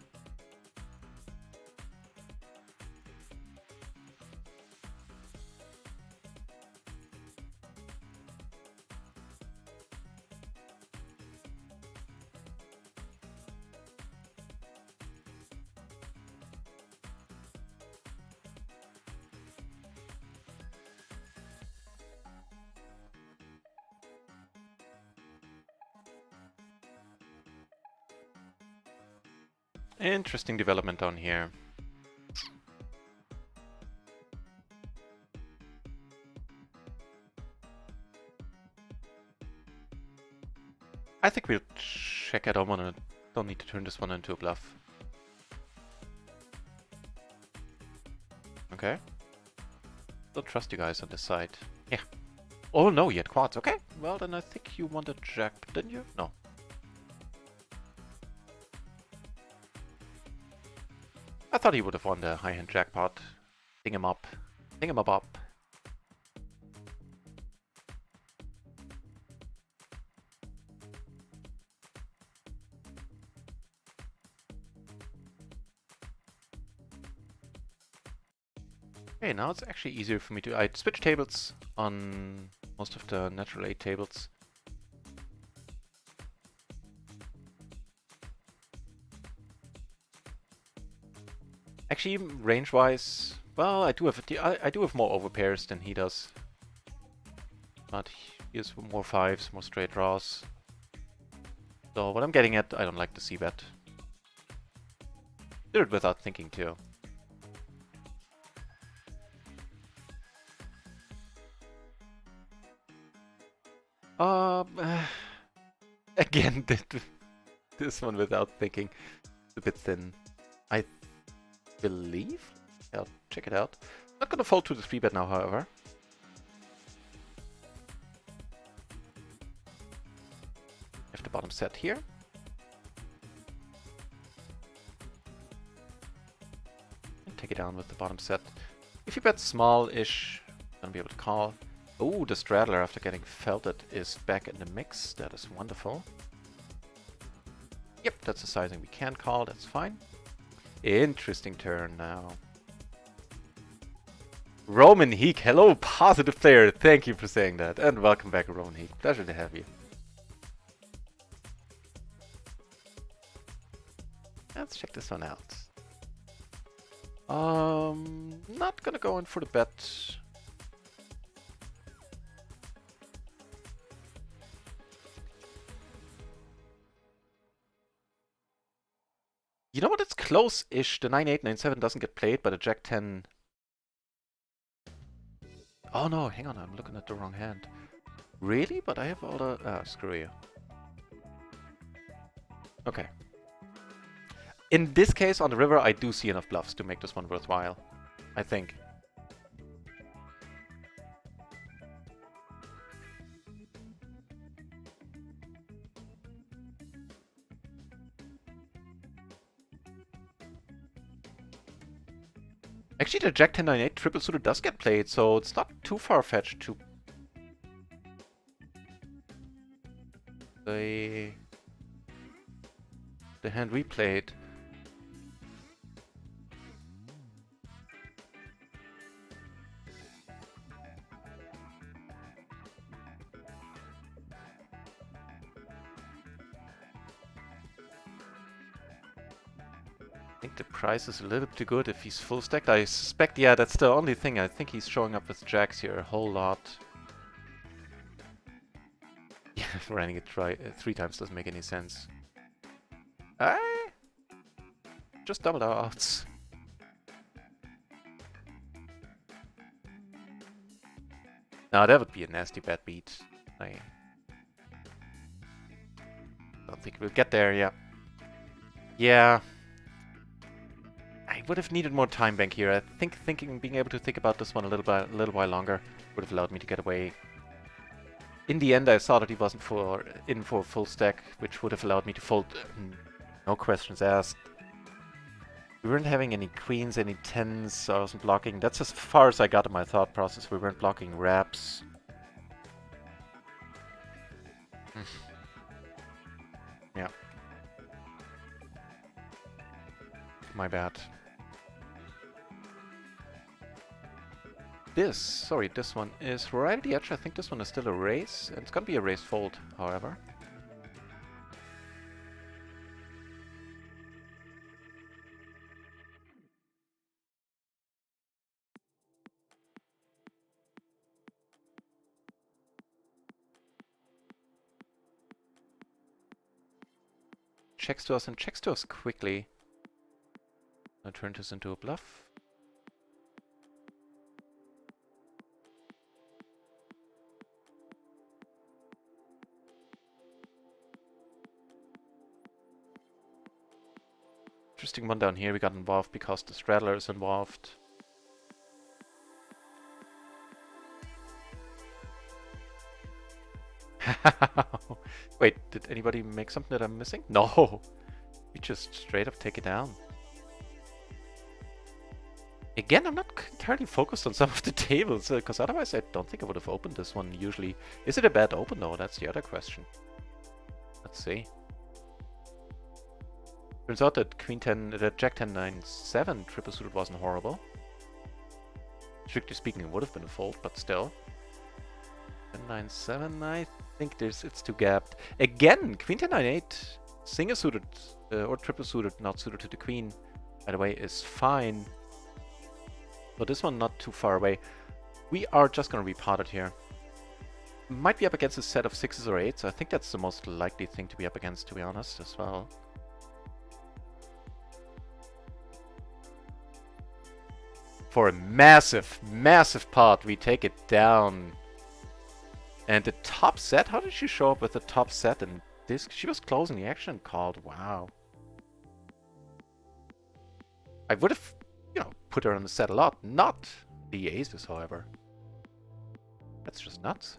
Interesting development down here. I think we'll check it. Don't need to turn this one into a bluff. Okay. Don't trust you guys on this side. Yeah. Oh no, you had quads. Okay. Well then I think you wanted jack, didn't you? No. I thought he would have won the high-hand jackpot. Ding him up. Ding him up. Okay, now it's actually easier for me to... I switch tables on most of the natural 8 tables. Actually, range-wise, well, I do have more overpairs than he does. But he has more 5s, more straight draws. So what I'm getting at, I don't like the c-bet. Did it without thinking too. Again, this one without thinking. It's a bit thin. I believe? I'll check it out. Not gonna fold to the 3-bet now, however. Have the bottom set here. And take it down with the bottom set. If you bet small-ish, gonna be able to call. Oh, the straddler after getting felted is back in the mix. That is wonderful. Yep, that's the sizing we can call. That's fine. Interesting turn now. Roman Heek, hello, positive player. Thank you for saying that. And welcome back, Roman Heek. Pleasure to have you. Let's check this one out. Not gonna go in for the bet. You know what? It's close-ish. The 9-8, 9-7 doesn't get played, but a Jack-10... Oh no, hang on, I'm looking at the wrong hand. Really? But I have all the... Ah, screw you. Okay. In this case, on the river, I do see enough bluffs to make this one worthwhile. I think. Actually, the Jack 10 9 8 triple suited does get played, so it's not too far-fetched to... The hand replayed. I think the price is a little too good if he's full stacked. I suspect, yeah, that's the only thing. I think he's showing up with jacks here a whole lot. Yeah, running it 3 times doesn't make any sense. Just double our odds. Now that would be a nasty bad beat. I don't think we'll get there, yeah. Yeah. I would have needed more time bank here. I think being able to think about this one a little while longer would have allowed me to get away. In the end, I saw that he wasn't in for full stack, which would have allowed me to fold. No questions asked. We weren't having any queens, any tens, so I wasn't blocking. That's as far as I got in my thought process. We weren't blocking wraps. Yeah. My bad. This one is right at the edge. I think this one is still a raise. And it's gonna be a raise fold, however. Checks to us and checks to us quickly. I turn this into a bluff. Interesting one down here. We got involved because the straddler is involved. Wait, did anybody make something that I'm missing? No! We just straight up take it down. Again, I'm not entirely focused on some of the tables, because otherwise I don't think I would have opened this one usually. Is it a bad open though? That's the other question. Let's see. Turns out that Queen 10, that Jack 10, 9, 7 triple suited wasn't horrible. Strictly speaking, it would have been a fold, but still. 10, 9, 7, I think it's too gapped. Again, Queen 10, 9, 8, single suited or triple suited, not suited to the Queen, by the way, is fine. But this one not too far away. We are just going to repot it here. Might be up against a set of 6s or 8s. I think that's the most likely thing to be up against, to be honest, as well. For a massive, massive pot, we take it down. And the top set? How did she show up with the top set? And this? She was closing the action and called. Wow. I would have, you know, put her on the set a lot. Not the aces, however. That's just nuts.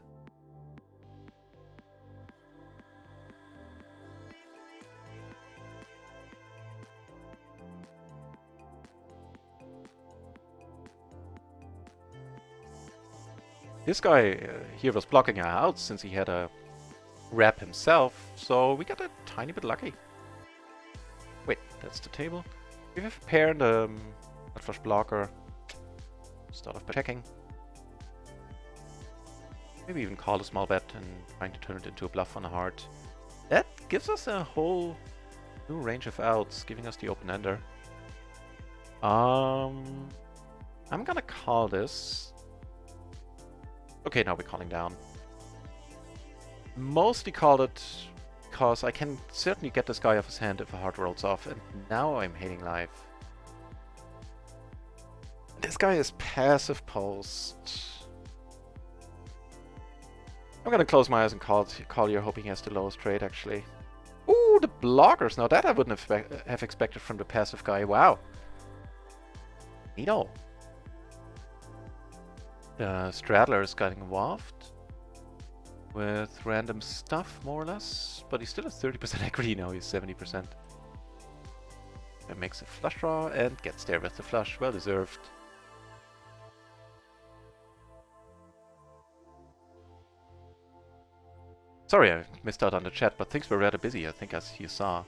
This guy here was blocking her out since he had a wrap himself, so we got a tiny bit lucky. Wait, that's the table. We have a pair and a flush blocker. Start off by checking. Maybe even call a small bet and trying to turn it into a bluff on a heart. That gives us a whole new range of outs, giving us the open-ender. I'm gonna call this. Okay, now we're calling down. Mostly called it because I can certainly get this guy off his hand if a heart rolls off, and now I'm hating life. This guy is passive post. I'm gonna close my eyes and call here, hoping he has the lowest trade, actually. Ooh, the blockers! Now that I wouldn't have expected from the passive guy. Wow. Neato. The straddler is getting involved with random stuff, more or less, but he's still at 30% equity now. He's 70%. That makes a flush draw and gets there with the flush. Well deserved. Sorry, I missed out on the chat, but things were rather busy, I think, as you saw.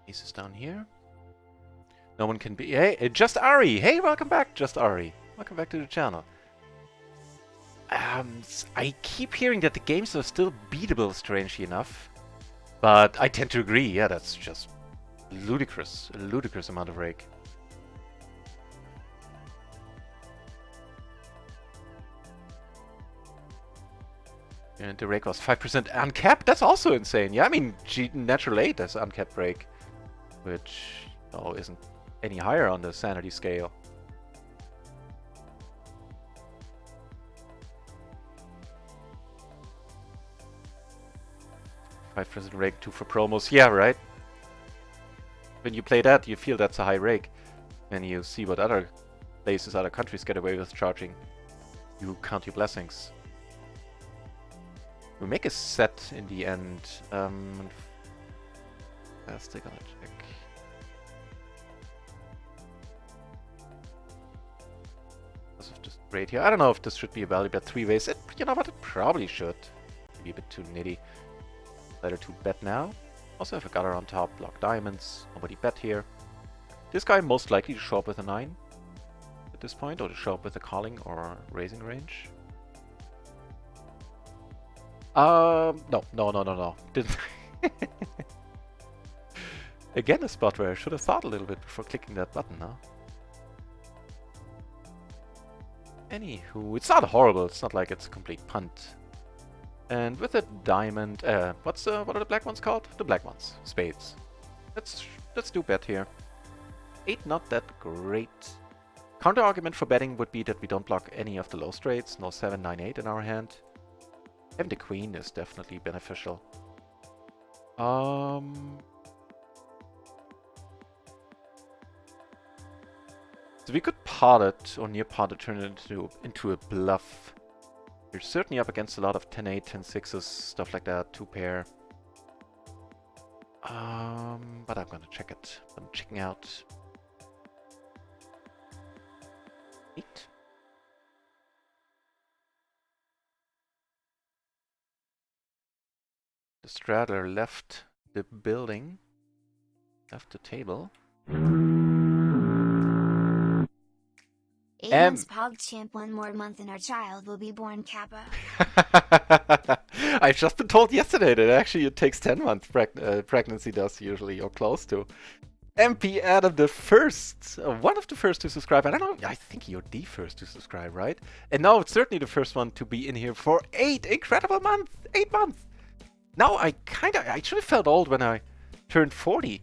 Aces down here. No one can be. Hey, just Ari! Hey, welcome back, just Ari. Welcome back to the channel. I keep hearing that the games are still beatable, strangely enough. But I tend to agree, yeah, that's just ludicrous. A ludicrous amount of rake. And the rake was 5% uncapped? That's also insane. Yeah, I mean, natural 8 has uncapped rake. Which isn't any higher on the sanity scale. 5% rake, 2 for promos. Yeah, right? When you play that, you feel that's a high rake. And you see what other places, other countries get away with charging. You count your blessings. We make a set in the end. Let's take a check. Of this trade here. I don't know if this should be a value bet 3 ways. You know what? It probably should. Maybe a bit too nitty. Better to bet now. Also, if I got her on top, block diamonds. Nobody bet here. This guy most likely to show up with a 9 at this point, or to show up with a calling or raising range. No. Didn't. Again, a spot where I should have thought a little bit before clicking that button, huh? Anywho, it's not horrible. It's not like it's a complete punt. And with a diamond, what are the black ones called? The black ones, spades. Let's do bet here. 8, not that great. Counter argument for betting would be that we don't block any of the low straights. No 7, 9, 8 in our hand. Having the queen is definitely beneficial. So we could pot it, or near pot it, turn it into a bluff. You're certainly up against a lot of 10-8, 10-6s, stuff like that, 2 pair. But I'm gonna check it. I'm checking out. 8. The straddler left the building, left the table. 8 months PogChamp, 1 more month and our child will be born, Kappa. I've just been told yesterday that actually it takes 10 months pregnancy does usually, or close to. MP Adam, the first, one of the first to subscribe. I don't know, I think you're the first to subscribe, right? And now it's certainly the first one to be in here for 8 incredible months. 8 months. Now I should have felt old when I turned 40.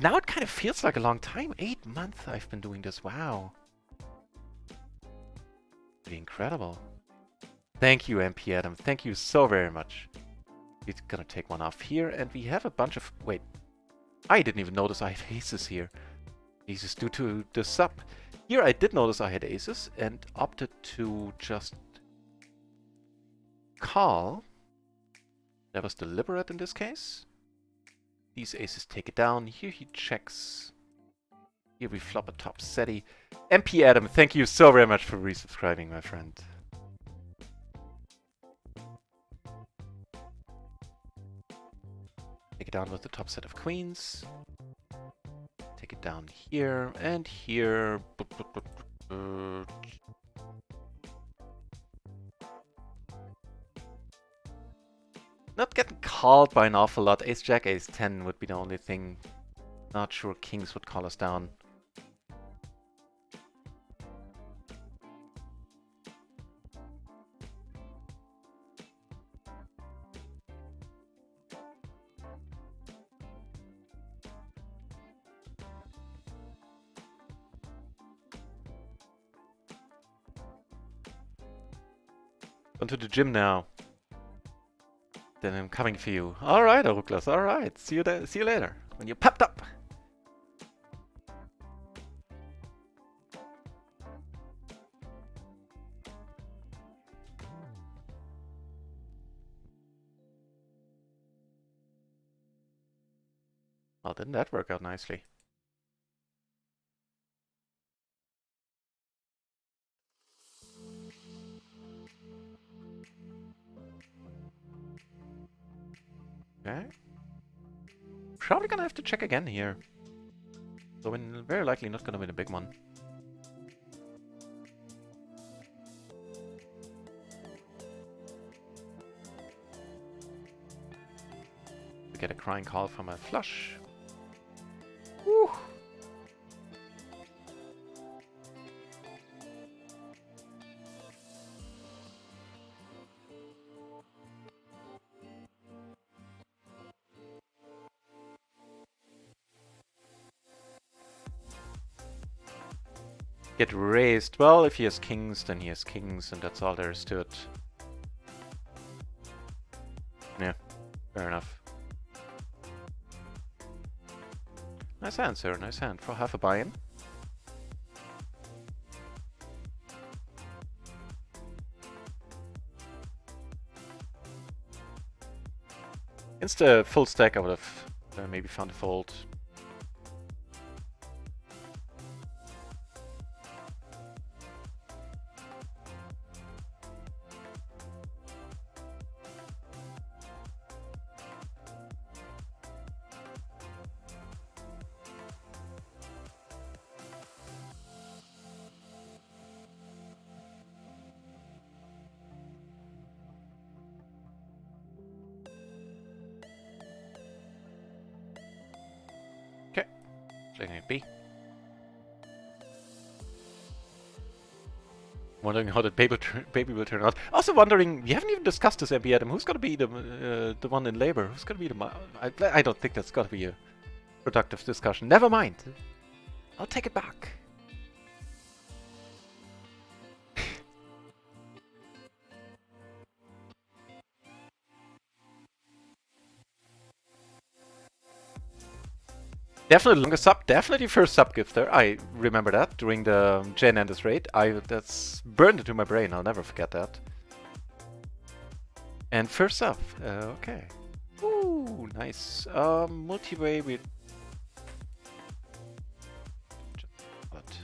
Now it kind of feels like a long time. 8 months I've been doing this. Wow. Pretty incredible. Thank you, MP Adam. Thank you so very much. We're gonna take one off here, and we have a bunch of... Wait. I didn't even notice I have aces here. Aces due to the sub. Here I did notice I had aces, and opted to just call. That was deliberate in this case. These aces take it down. Here he checks. Here we flop a top SETI. MP Adam, thank you so very much for resubscribing, my friend. Take it down with the top set of queens. Take it down here and here. Not getting called by an awful lot. Ace Jack, Ace 10 would be the only thing. Not sure kings would call us down. Going to the gym now. Then I'm coming for you. Alright, Aruklas, alright. See you later. When you're popped up. Well, didn't that work out nicely? Okay. Probably gonna have to check again here. So we're very likely not gonna win a big one. We get a crying call from a flush. Woo! Get raised. Well, if he has kings, then he has kings, and that's all there is to it. Yeah. Fair enough. Nice hand, sir. Nice hand for half a buy-in. Against a full stack, I would have maybe found a fold. Okay, playing a B. Wondering how the baby will turn out. Also wondering, we haven't even discussed this, MP Adam. Who's gonna be the one in labor? Who's gonna be the? I don't think that's gonna be a productive discussion. Never mind. I'll take it back. Definitely longest sub, definitely first sub gifter. I remember that during the Jen Anders raid. That's burned into my brain. I'll never forget that. And first sub, okay. Ooh, nice. Multi-way with. What?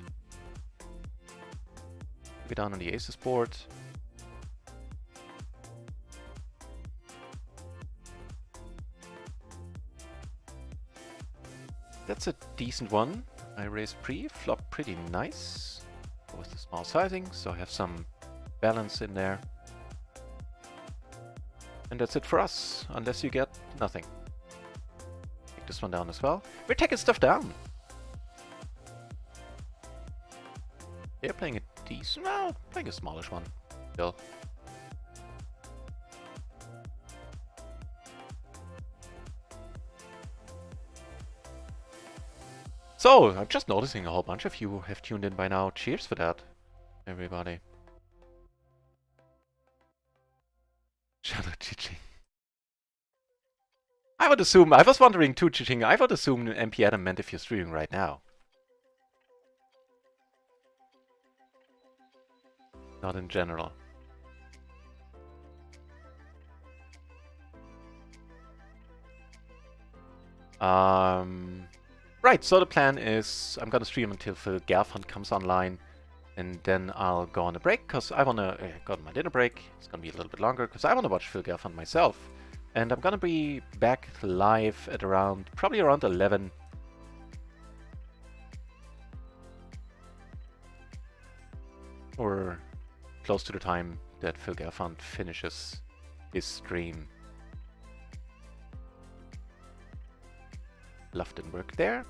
Be down on the aces board. That's a decent one. I raise pre, flop pretty nice with the small sizing, so I have some balance in there. And that's it for us, unless you get nothing. Take this one down as well. We're taking stuff down. They're playing a decent, well, playing a smallish one still. So, I'm just noticing a whole bunch of you have tuned in by now. Cheers for that, everybody. Shadow Chiching. I would assume, I was wondering too, Chiching, I would assume MP Adam meant if you're streaming right now. Not in general. Right, so the plan is I'm gonna stream until Phil Gerfand comes online, and then I'll go on a break, because I wanna go on my dinner break. It's gonna be a little bit longer, because I wanna watch Phil Gerfand myself. And I'm gonna be back live at probably around 11. Or close to the time that Phil Gerfand finishes his stream. Luftenberg there.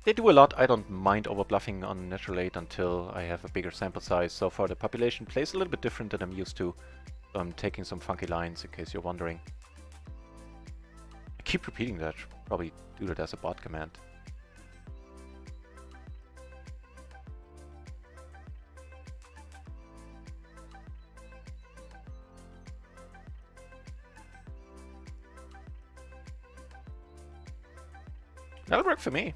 They do a lot. I don't mind overbluffing on natural 8 until I have a bigger sample size. So far the population plays a little bit different than I'm used to. So I'm taking some funky lines in case you're wondering. I keep repeating that. Should probably do that as a bot command. That'll work for me.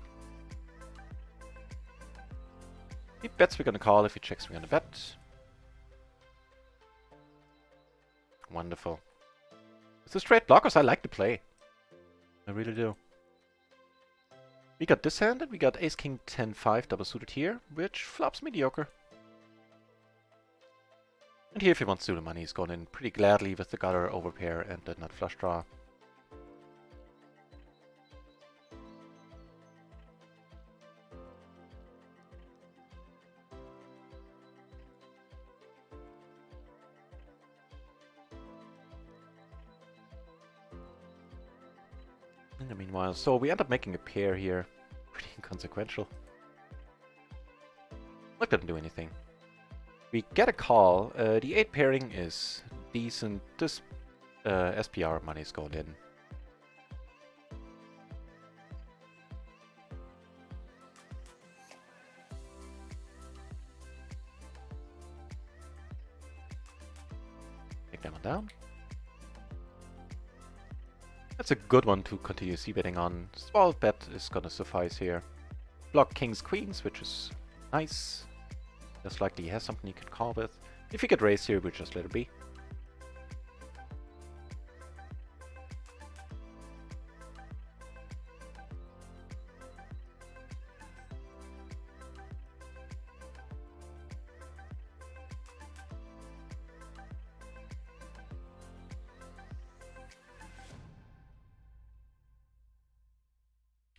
He bets we're gonna call. If he checks, we're gonna bet. Wonderful. It's a straight blockers. I like to play. I really do. We got this hand, and we got Ace King 10-5 double suited here, which flops mediocre. And here, if he wants to do the money, he's going in pretty gladly with the gutter overpair and the nut flush draw. In the meanwhile, so we end up making a pair here. Pretty inconsequential. Look, doesn't do anything. We get a call. The 8 pairing is decent. This SPR money is going in. Take that one down. That's a good one to continue c-betting on. Small bet is gonna suffice here. Block kings, queens, which is nice. Just likely he has something he can call with. If you get raised here, we'll just let it be.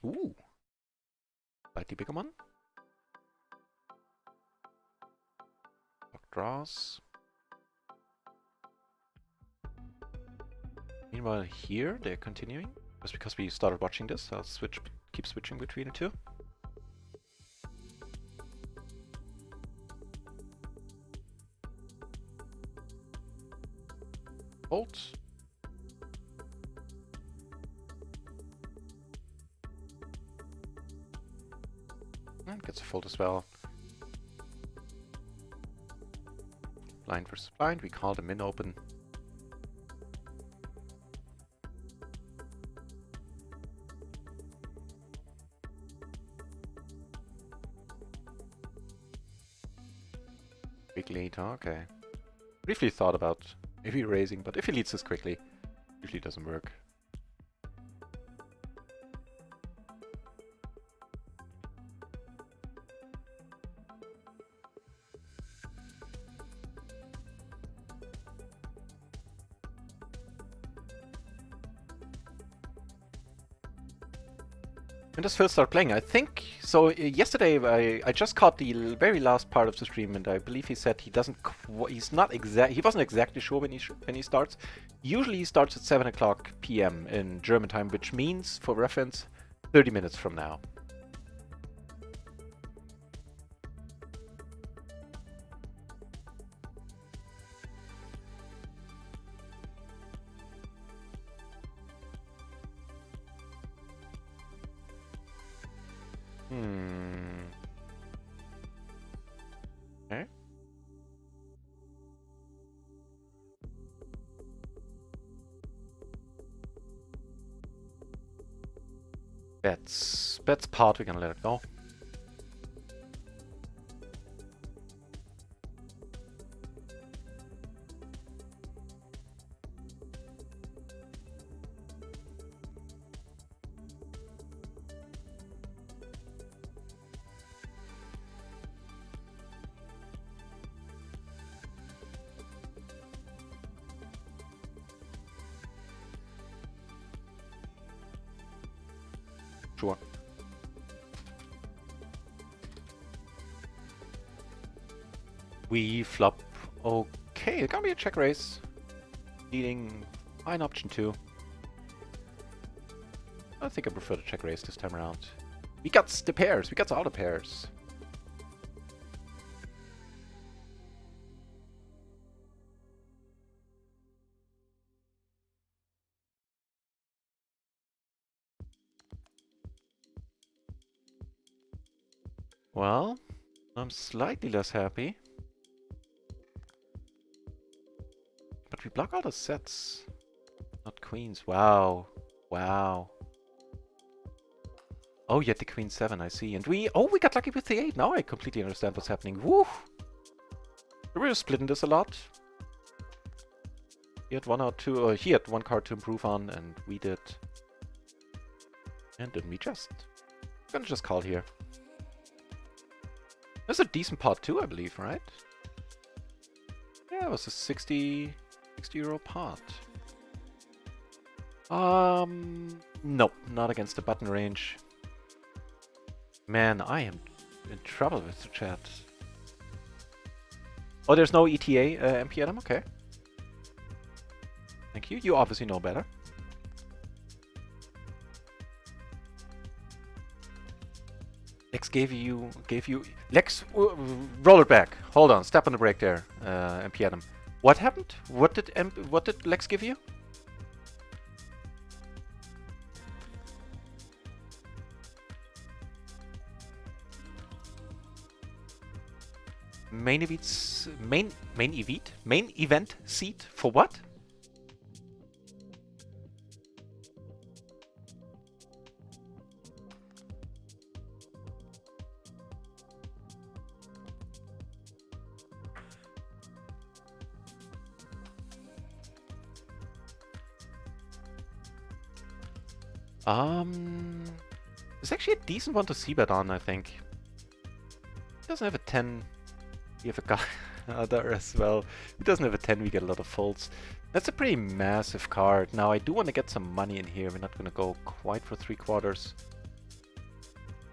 Ooh. Slightly bigger one. Block draws. Meanwhile here, they're continuing. Just because we started watching this, I'll keep switching between the two. Fold. And gets a fold as well. Blind versus blind, we call them in open. Big lead, okay. Briefly thought about maybe raising, but if he leads this quickly, usually doesn't work. When does Phil start playing? I think so. Yesterday, I just caught the very last part of the stream, and I believe he said he doesn't. He's not exact. He wasn't exactly sure when he starts. Usually, he starts at 7 o'clock p.m. in German time, which means, for reference, 30 minutes from now. Okay. Bets part, we're gonna let it go. Sure. We flop. Okay, it's gonna be a check raise. Leading fine option 2. I think I prefer the check raise this time around. We got the pairs. We got all the pairs. Well, I'm slightly less happy. But we block all the sets. Not queens. Wow. Wow. Oh, yet the queen 7, I see. And we got lucky with the 8. Now I completely understand what's happening. Woo! We're splitting this a lot. He had 1 or 2, he had 1 card to improve on, and we did. And then we just... gonna just call here. That's a decent pot too, I believe, right? Yeah, it was a 60 euro pot. Nope, not against the button range. Man, I am in trouble with the chat. Oh, there's no ETA, MP Adam? Okay. Thank you. You obviously know better. Lex gave you... Lex, roll it back. Hold on, step on the brake there, MP Adam. What happened? What did Lex give you? main event seat for what? It's actually a decent one to c-bet on, I think. He doesn't have a 10. We have a guy there as well. He doesn't have a 10, we get a lot of folds. That's a pretty massive card. Now I do want to get some money in here. We're not going to go quite for 3/4.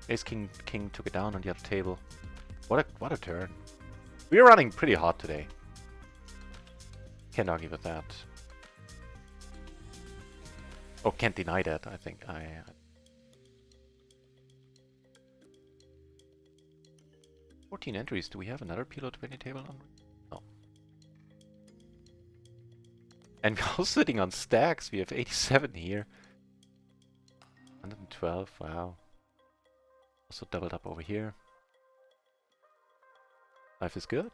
Ace King took it down on the other table. What a turn. We're running pretty hot today. Can't argue with that. Oh, can't deny that, I think. 14 entries. Do we have another PLO 20 table on? No. And we're all sitting on stacks. We have 87 here. 112, wow. Also doubled up over here. Life is good.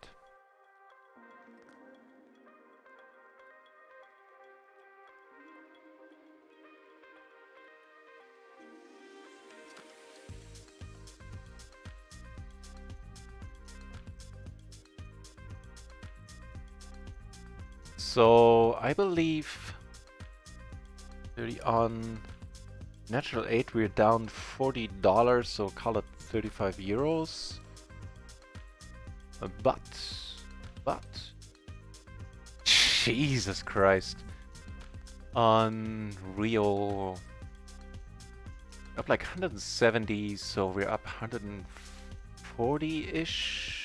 So I believe 30 on natural 8 we're down $40, so call it 35 euros. But Jesus Christ. On Rio up like 170, so we're up 140-ish.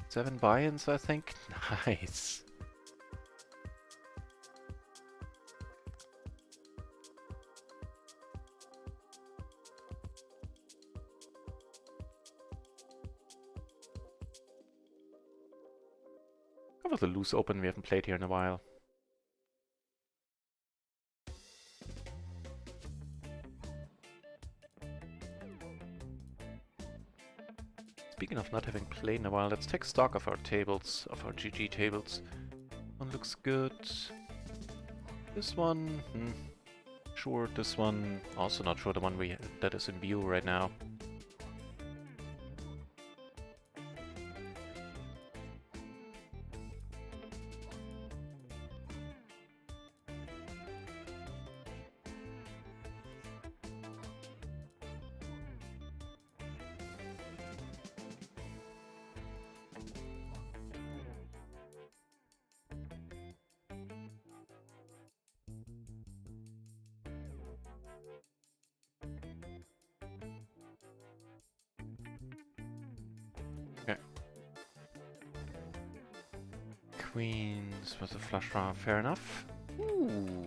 7 buy-ins, I think. Nice. How about the loose open? We haven't played here in a while. Speaking of not having played in a while, let's take stock of our tables, of our GG tables. One looks good. This one, sure. This one, also not sure. The one that is in view right now. Queens was a flush draw, fair enough. Ooh,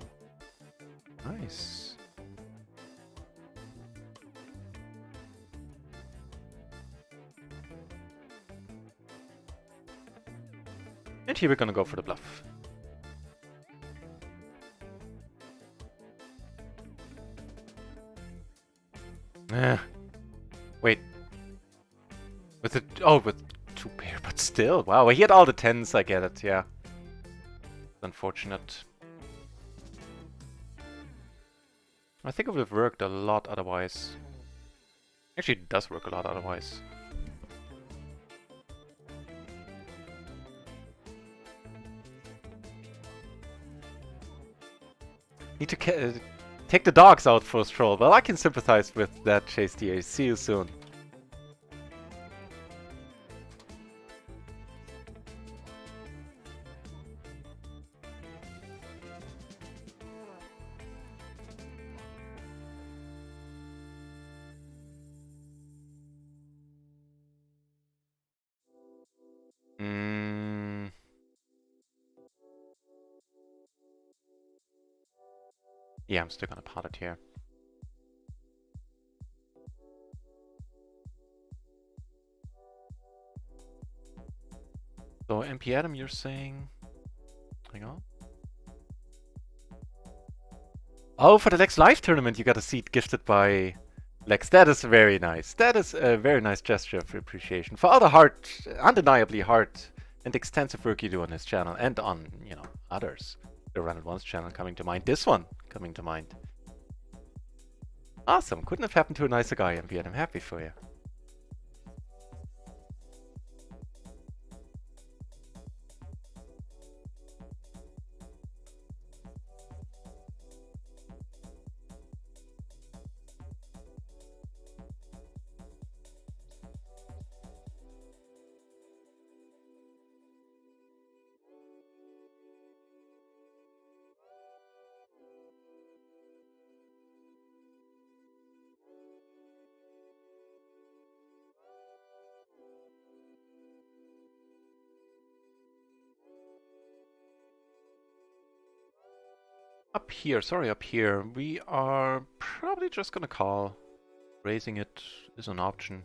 nice. And here we're gonna go for the bluff. Wait. With it, oh, with 2 pair, but still. Wow, he had all the 10s, I get it, yeah. Unfortunate. I think it would have worked a lot otherwise. Actually, it does work a lot otherwise. Need to take the dogs out for a stroll. Well, I can sympathize with that, Chase DA. See you soon. Yeah, I'm still gonna pot it here. So, MP Adam, you're saying... Hang on. Oh, for the next live tournament you got a seat gifted by Lex, that is very nice. That is a very nice gesture of appreciation for all the hard, undeniably hard and extensive work you do on this channel and on, you know, others. The RunItOnce channel coming to mind. This one coming to mind. Awesome. Couldn't have happened to a nicer guy, MV, I'm happy for you. Up here, sorry, up here, we are probably just gonna call. Raising it is an option.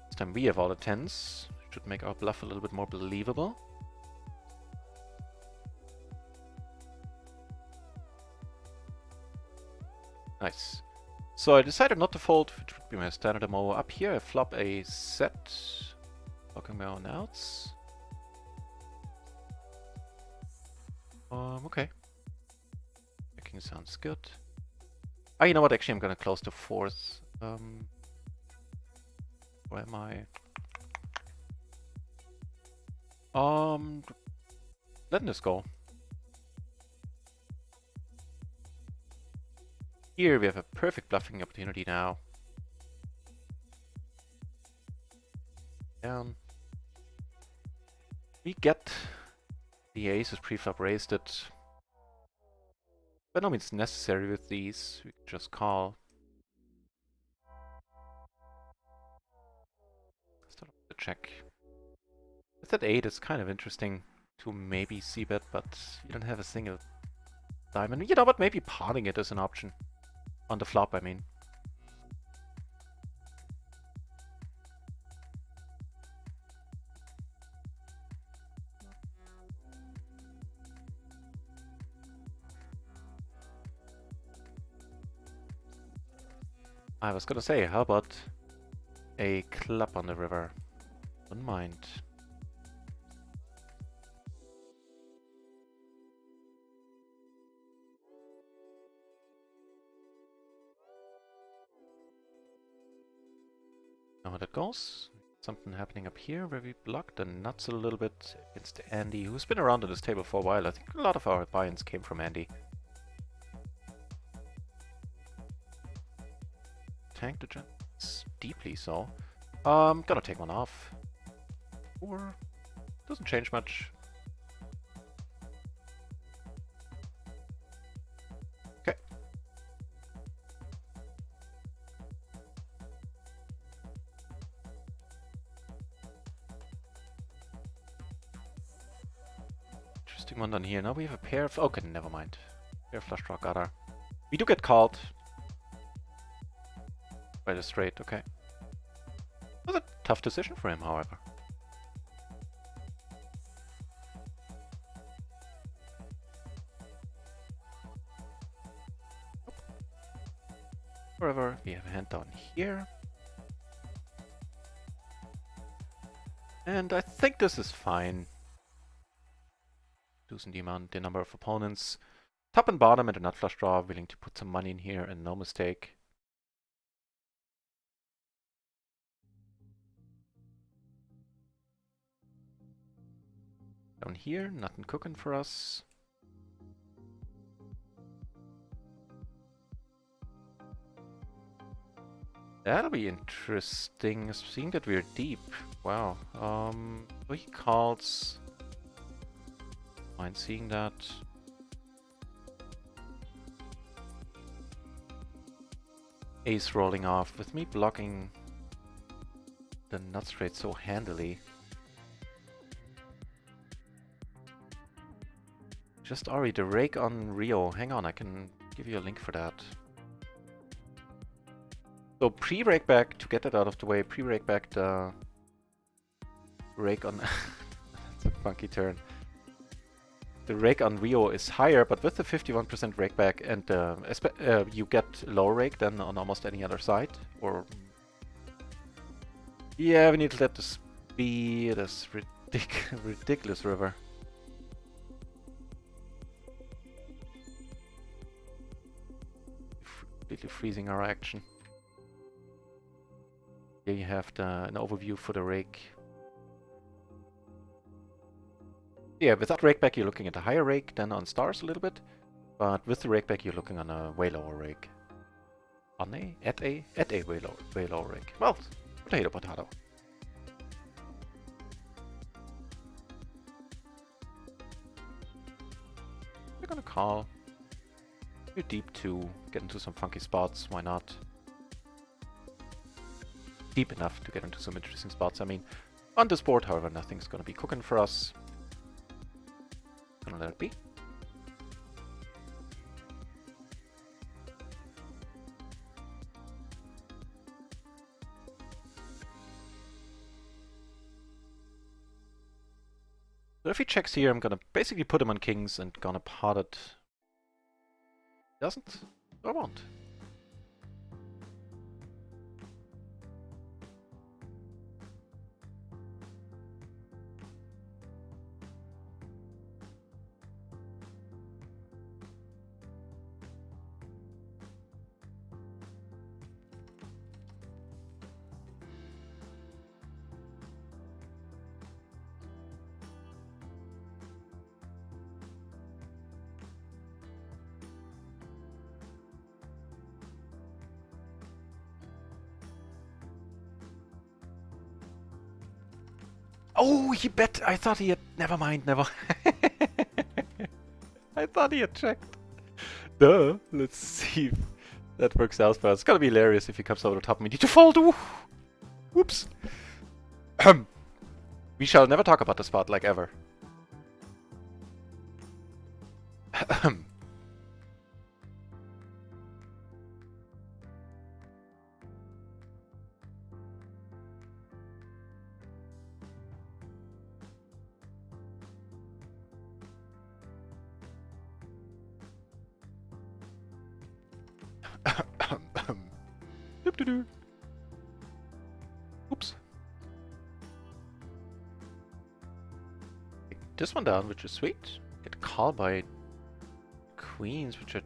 This time we have all the 10s. Should make our bluff a little bit more believable. Nice. So I decided not to fold, which would be my standard MO. Up here I flop a set, blocking my own outs. Okay. Checking sounds good. Ah, you know what? Actually, I'm gonna close the fourth. Where am I? Letting this go. Here we have a perfect bluffing opportunity now. Down. We get the aces preflop raised it. By no means necessary with these. We can just call. Start with the check. With that 8 it's kind of interesting to maybe c-bet, but you don't have a single diamond. You know what? Maybe pawning it is an option. On the flop, I mean. I was gonna say, how about a club on the river? Wouldn't mind. Now how that goes. Something happening up here where we block the nuts a little bit against Andy, who's been around on this table for a while. I think a lot of our buy-ins came from Andy. Tank the gents, deeply so. Gonna take one off. Or doesn't change much. Okay. Interesting one down here. Now we have a pair of... Okay, never mind. Pair of flush draw gutter. We do get called. By the straight, okay. Was a tough decision for him, however. However, we have a hand down here. And I think this is fine. Reducing the number of opponents. Top and bottom and a nut flush draw, willing to put some money in here and no mistake. Down here, nothing cooking for us. That'll be interesting, seeing that we're deep. Wow. So he calls. Mind seeing that. Ace rolling off with me blocking the nut straight so handily. Just Ari, the rake on Rio. Hang on, I can give you a link for that. So pre-rake back, to get that out of the way, pre-rake back the rake on... funky turn. The rake on Rio is higher, but with the 51% rake back and you get lower rake than on almost any other side. Or yeah, we need to let this be this ridiculous river. Completely freezing our action. Here you have an overview for the rake. Yeah, without rakeback you're looking at a higher rake than on stars a little bit, but with the rakeback you're looking on a way lower rake. At a way lower rake. Well, potato. We're gonna call. You're deep too. Get into some funky spots. Why not? Deep enough to get into some interesting spots. I mean, on this board, however, nothing's gonna be cooking for us. Gonna let it be. So if he checks here, I'm gonna basically put him on kings and gonna pot it. Doesn't? Or won't? Oh, he bet. I thought he had. Never mind, never. I thought he had checked. Duh. Let's see if that works out for us. It's gonna be hilarious if he comes over the top and we need to fold. Ooh. Whoops. We shall never talk about the spot like ever. Oops. Take this one down, which is sweet. Get called by queens, which are...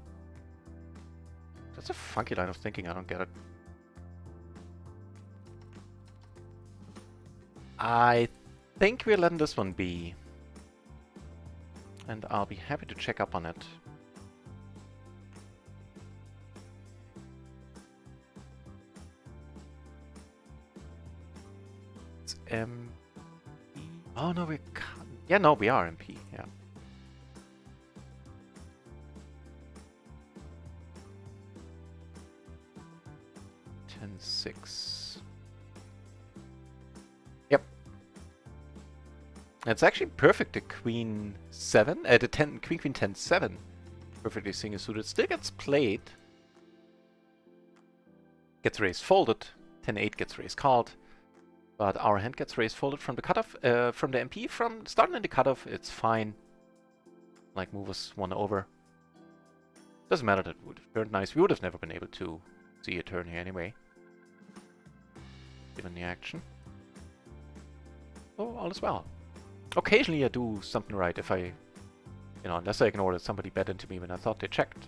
That's a funky line of thinking, I don't get it. I think we're letting this one be. And I'll be happy to check up on it. It's MP. Oh no, we can't. Yeah, no, we are MP. Yeah. (10-6). Yep. It's actually perfect. The Queen 7, the 10, Queen 10-7, perfectly single suited. Still gets played. Gets raised folded. 10-8 gets raised called. But our hand gets raised folded from the cutoff, from the MP, from starting in the cutoff. It's fine. Like move us one over. Doesn't matter that it would have turned nice. We would have never been able to see a turn here anyway, given the action. Oh, all is well. Occasionally I do something right if I, you know, unless I ignore that somebody bet into me when I thought they checked.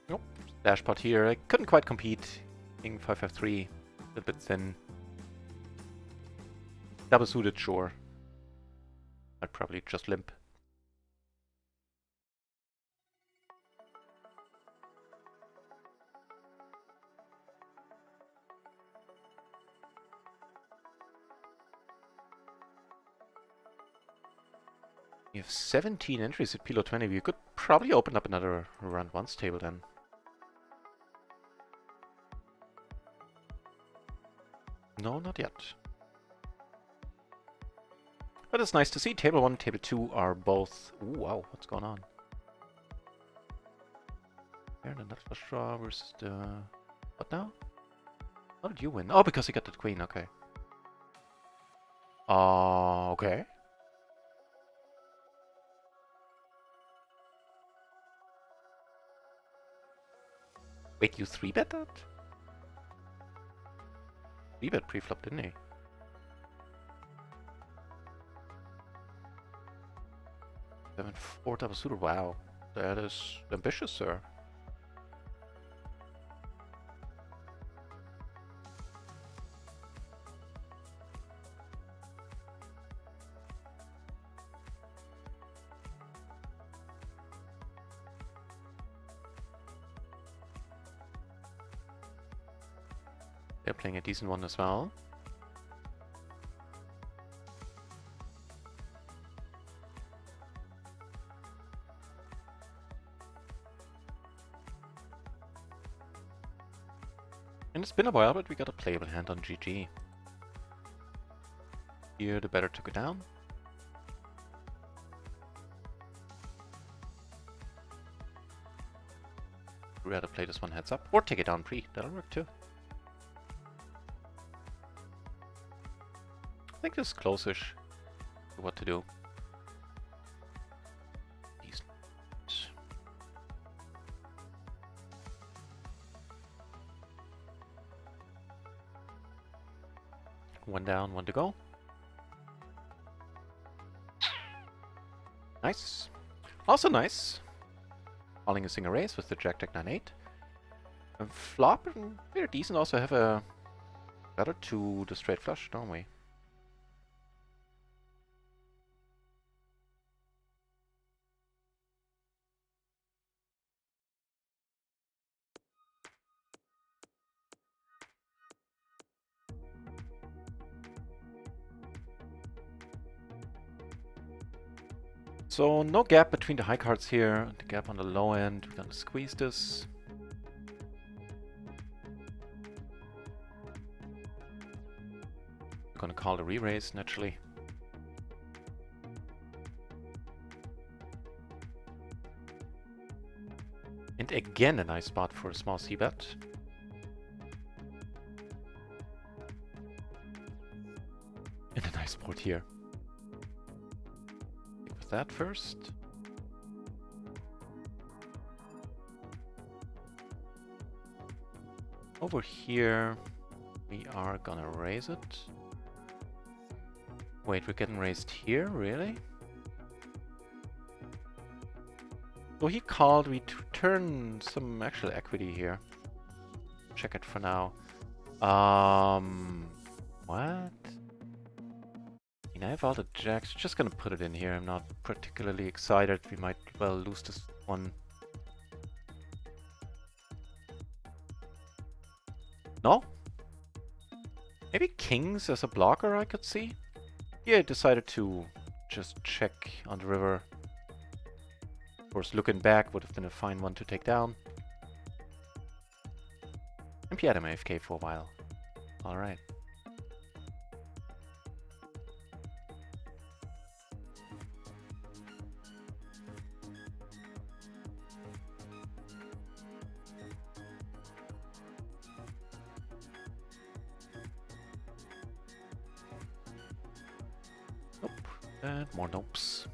Nope. Dash pot here. I couldn't quite compete. King 5-5-3. A little bit thin. Double suited, sure. I'd probably just limp. We have 17 entries at PLO 20. We could probably open up another RunItOnce table then. No, not yet. But it's nice to see table 1 and table 2 are both... Ooh, wow, what's going on? Here, the nut flush draw versus the... What now? How did you win? Oh, because he got the queen, okay. Okay. Wait, you 3-bet that? 3-bet pre-flop, didn't he? 7-4 double suited, wow. That is ambitious, sir. They're playing a decent one as well. And it's been a while, but we got a playable hand on GG. Here the better took it down. We'd rather play this one heads up, or take it down pre, that'll work too. I think this is close-ish to what to do. Decent. One down, one to go. Nice. Also nice. Calling a single raise with the Jack Jack 9-8. And flop, very decent. Also have a better to the straight flush, don't we? So no gap between the high cards here. The gap on the low end. We're gonna squeeze this. We're gonna call the re-raise naturally. And again a nice spot for a small c-bet. And a nice board here. That first. Over here, we are gonna raise it. Wait, we're getting raised here, really? So he called, we turn some actual equity here. Check it for now. What? I have all the jacks, just gonna put it in here. I'm not particularly excited. We might well lose this one. No? Maybe kings as a blocker I could see? Yeah, I decided to just check on the river. Of course, looking back would have been a fine one to take down. And he had him AFK for a while. Alright. Nope. And more nopes.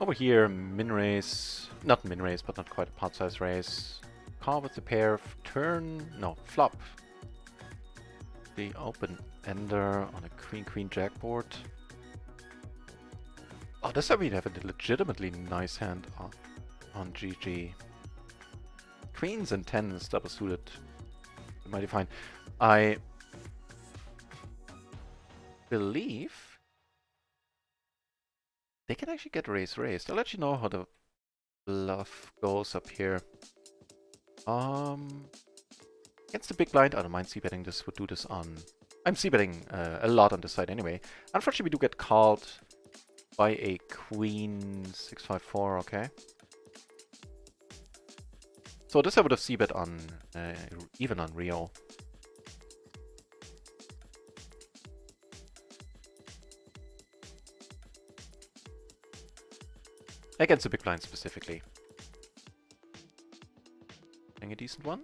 Over here, min raise, not min raise, but not quite a pot size raise. Call with the pair, turn, no, flop. The open ender on a queen jack board. Oh, this time we have a legitimately nice hand on GG. Queens and tens double suited. Mighty fine. I believe they can actually get raised. I'll let you know how the bluff goes up here. Against the big blind, I don't mind c-betting. This would do this on... I'm c-betting a lot on this side anyway. Unfortunately, we do get called by a queen 6-5-4, okay. So this I would have c-bet on, even on Rio. Against the big blind specifically. Playing a decent one.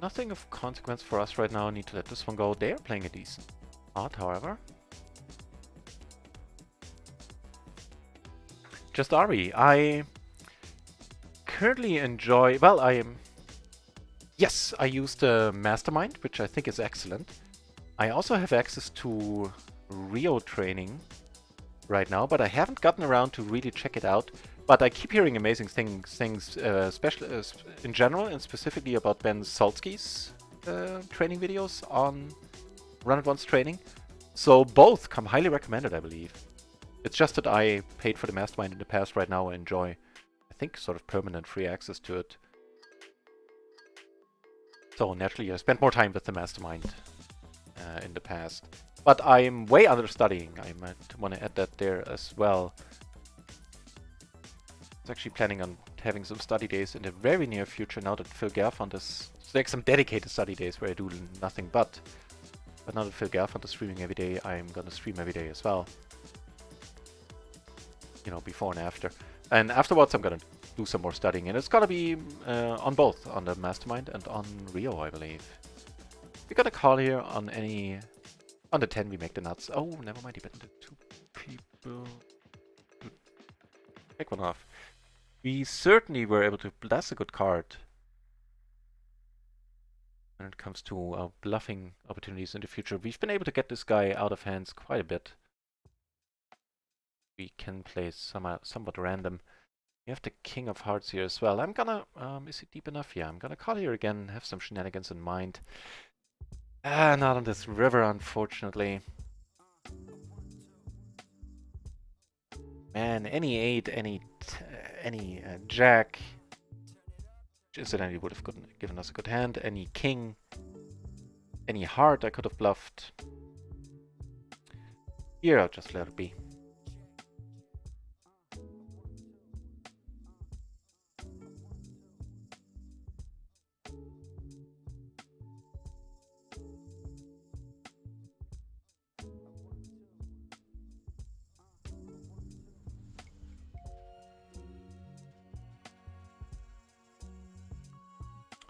Nothing of consequence for us right now. I need to let this one go. They are playing a decent card, however. Just Ari. I currently enjoy... Well, I am... Yes, I use the Mastermind, which I think is excellent. I also have access to Rio training right now, but I haven't gotten around to really check it out. But I keep hearing amazing things, especially in general and specifically about Ben Solsky's training videos on RunItOnce training. So both come highly recommended, I believe. It's just that I paid for the Mastermind in the past. Right now I enjoy, I think, sort of permanent free access to it. So naturally I spent more time with the Mastermind in the past. But I'm way understudying. I might want to add that there as well. I was actually planning on having some study days in the very near future now that Phil Garfont is... So like some dedicated study days where I do nothing but. But now that Phil Garfont is streaming every day, I'm gonna stream every day as well. You know, before and after. And afterwards I'm gonna do some more studying. And it's gonna be on both, on the Mastermind and on Rio, I believe. We got a call here on any... On the 10 we make the nuts. Oh, never mind, he bet the 2 people. Take one off. We certainly were able to... That's a good card. When it comes to bluffing opportunities in the future. We've been able to get this guy out of hands quite a bit. We can play somewhat random. We have the King of Hearts here as well. I'm gonna... is he deep enough? Yeah, I'm gonna call here again. Have some shenanigans in mind. Not on this river, unfortunately. Man, any 8, any Jack, which incidentally would have given us a good hand. Any King, any Heart I could have bluffed. Here, I'll just let it be.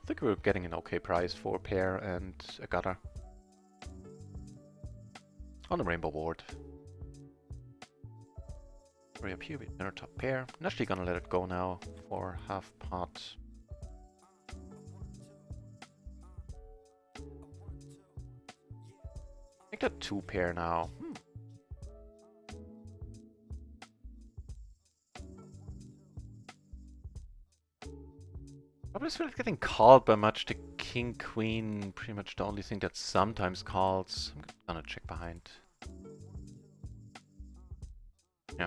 I think we're getting an okay price for a pair and a gutter. On the rainbow board. Right up here with another top pair. I'm actually gonna let it go now for half pot. Make that 2 pair now. Probably still getting called by much. The King, Queen, pretty much the only thing that sometimes calls. I'm gonna check behind. Yeah.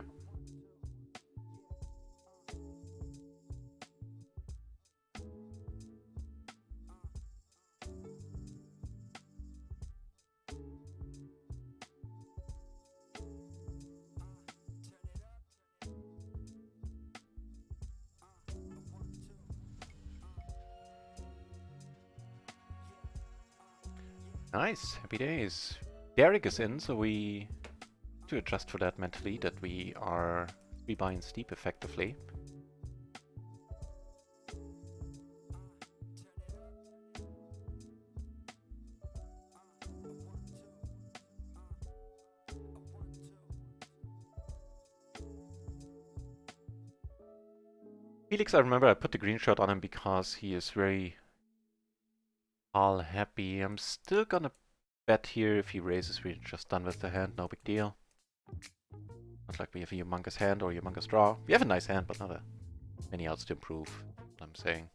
Nice, happy days. Derek is in, so we have to adjust for that mentally, that we are 3 buying steep effectively. Felix, I remember I put the green shirt on him because he is very all happy. I'm still gonna bet here if he raises, we're just done with the hand, no big deal. Not like we have a humongous hand or a humongous draw. We have a nice hand, but not many outs to improve, what I'm saying.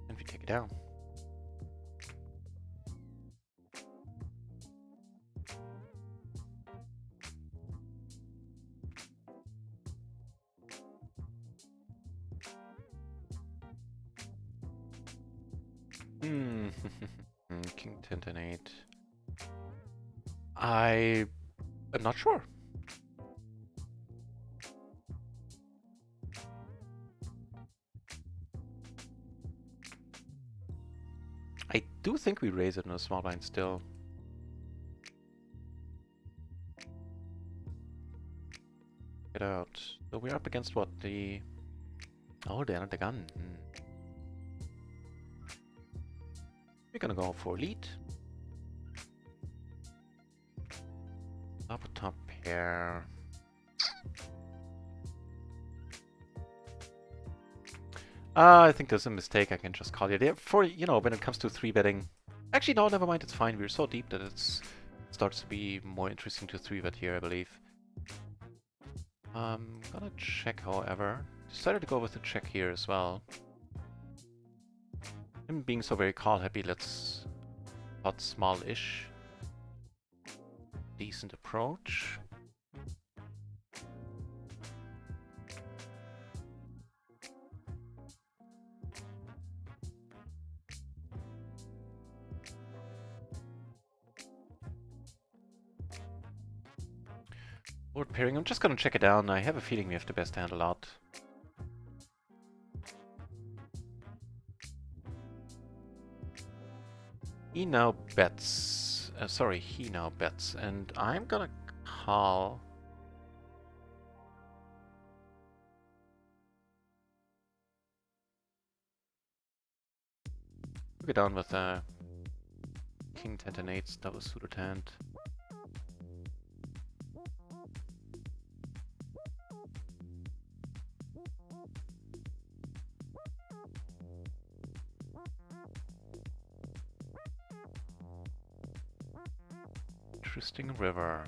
And we take it down. King 10 and 8. I am not sure. I do think we raise it in a small blind still. Get out. So we're up against what? The... Oh, they're not the gun. We're gonna go for lead. Upper top pair. I think there's a mistake. I can just call it. For, you know, when it comes to 3-betting. Actually, no, never mind. It's fine. We're so deep that it starts to be more interesting to 3-bet here, I believe. I'm gonna check, however. Decided to go with the check here as well. Him being so very call happy, let's pot small-ish. Decent approach. Board pairing, I'm just gonna check it down. I have a feeling we have the best hand a lot. He now bets. Sorry, he now bets. And I'm gonna call. We'll get down with King 10 and 8, double suited hand. Interesting river.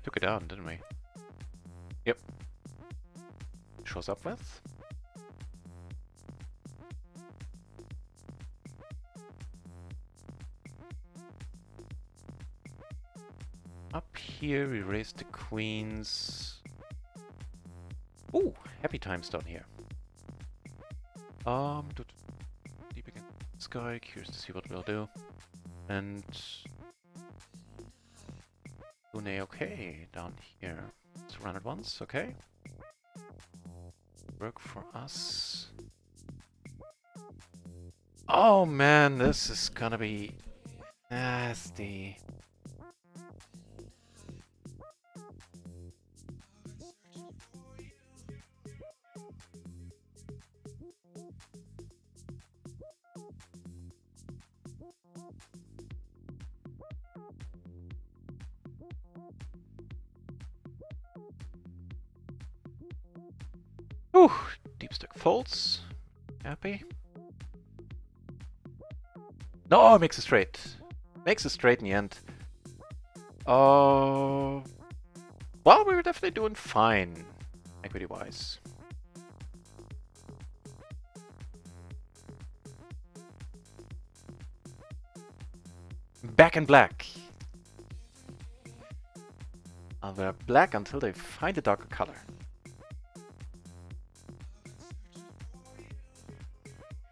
Took it down, didn't we? Yep. Shows up with. Up here we raise the queens. Ooh, happy times down here. Deep against the sky, curious to see what we'll do. And Lune, okay, down here. Let's run it once, okay. Work for us. Oh man, this is gonna be nasty. Whew, deep stack folds. Happy. No, makes it straight. Makes it straight in the end. Well, we were definitely doing fine, equity-wise. Back in black. I'll wear black until they find a darker color.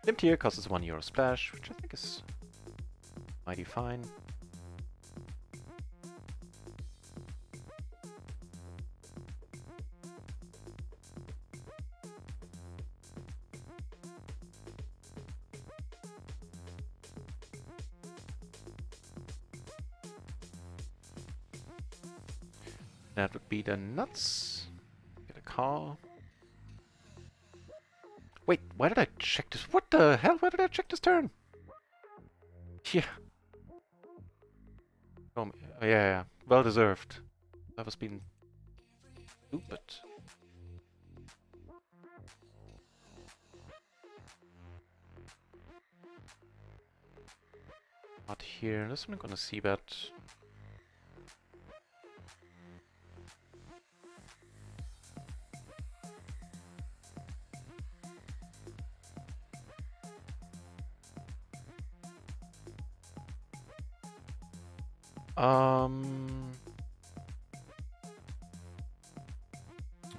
Limped here costs us €1 splash, which I think is mighty fine. That would be the nuts. Get a call. Wait, why did I check this? What the hell? Why did I check this turn? Yeah. Oh, yeah. Well deserved. That was being stupid. Not here. This one I'm gonna see that.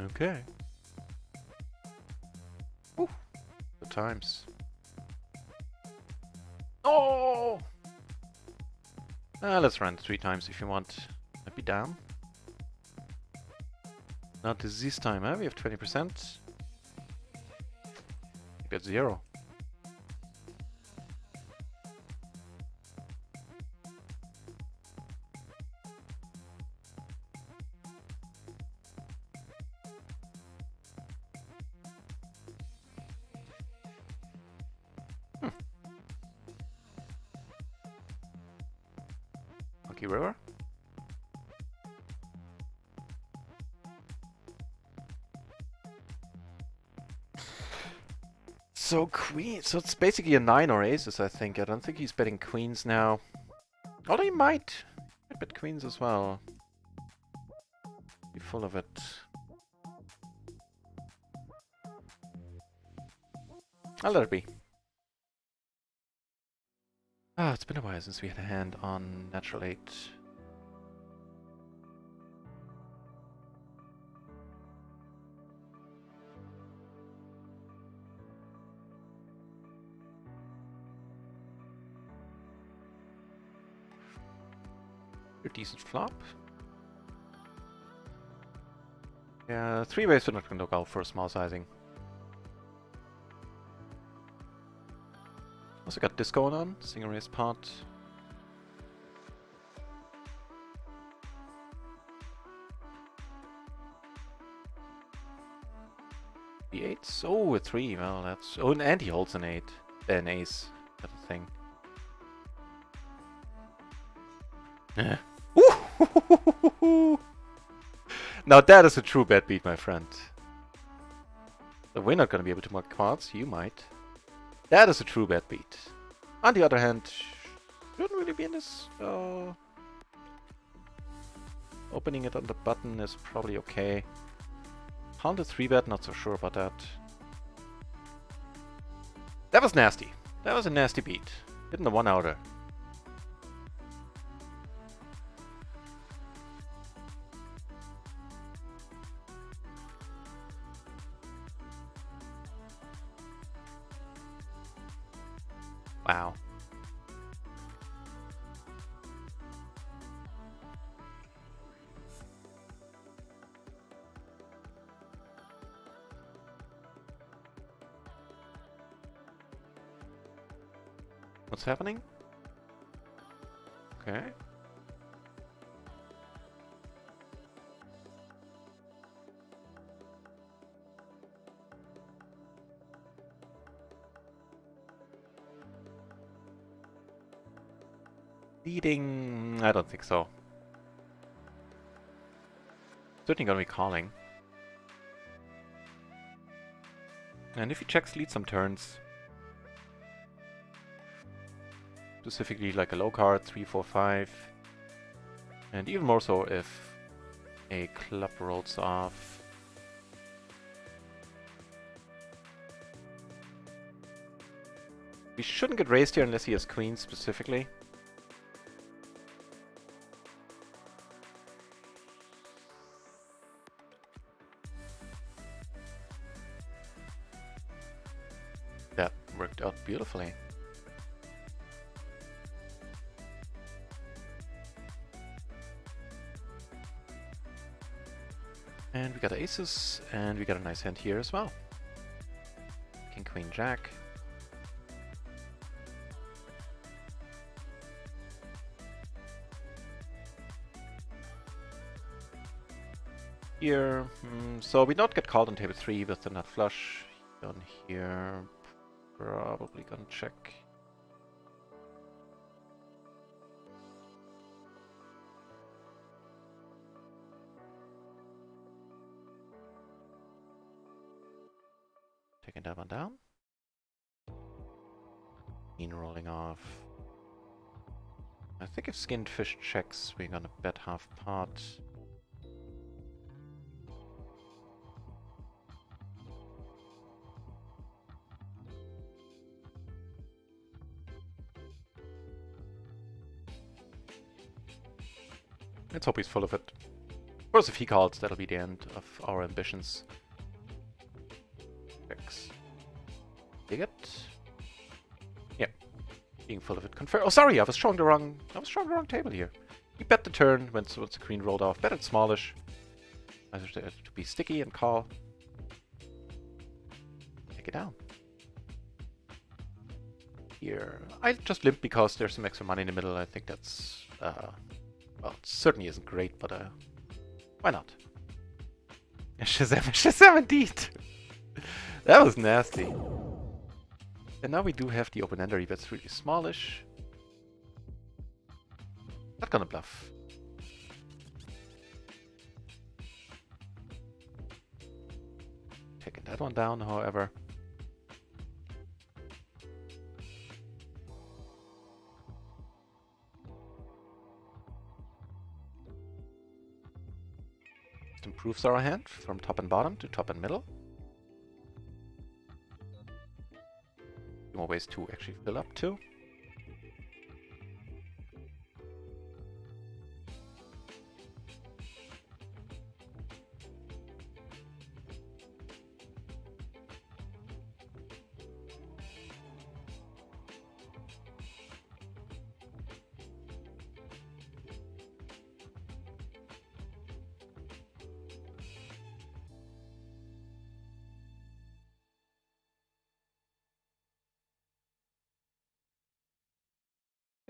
Okay. Woo. Good times. Oh! Let's run 3 times if you want. I'd be down. Not this time, huh? We have 20%. You got 0. Monkey River. So queen, so it's basically a 9 or aces, I think. I don't think he's betting queens now. Although he might bet queens as well. Be full of it. I'll let it be. Ah, it's been a while since we had a hand on natural 8. A decent flop. Yeah, 3 ways we're not gonna go for a small sizing. Also got this going on, single raise pot. The 8s? Oh, a 3, well that's... Oh, and he holds an 8. An ace, that's a thing. Now that is a true bad beat, my friend. So we're not gonna be able to mark quads, you might. That is a true bad beat. On the other hand, shouldn't really be in this. Opening it on the button is probably okay. Pound a 3-bet, not so sure about that. That was nasty. That was a nasty beat. Hitting the 1-outer. Wow. What's happening? Okay. Leading? I don't think so. Certainly gonna be calling. And if he checks lead some turns, specifically like a low card, 3, 4, 5, and even more so if a club rolls off. We shouldn't get raised here unless he has queens specifically. That worked out beautifully. And we got aces, and we got a nice hand here as well. King, queen, jack. here. So we don't get called on table 3 with the nut flush. Down here, probably gonna check. Taking that one down. Queen rolling off. I think if skinned fish checks, we're gonna bet half pot. Let's hope he's full of it. Of course, if he calls, that'll be the end of our ambitions. Checks. Dig it. Yep. Being full of it. Confirm. Oh, sorry, I was showing the wrong table here. We bet the turn once the queen rolled off. Bet it smallish. I should to be sticky and call. Take it down. Here. I just limp because there's some extra money in the middle. I think that's well, it certainly isn't great, but why not? Shazam indeed! That was nasty. And now we do have the open-ender, that's really smallish. Not gonna bluff. Taking that one down, however. It improves our hand from top and bottom to top and middle. More ways to actually fill up too.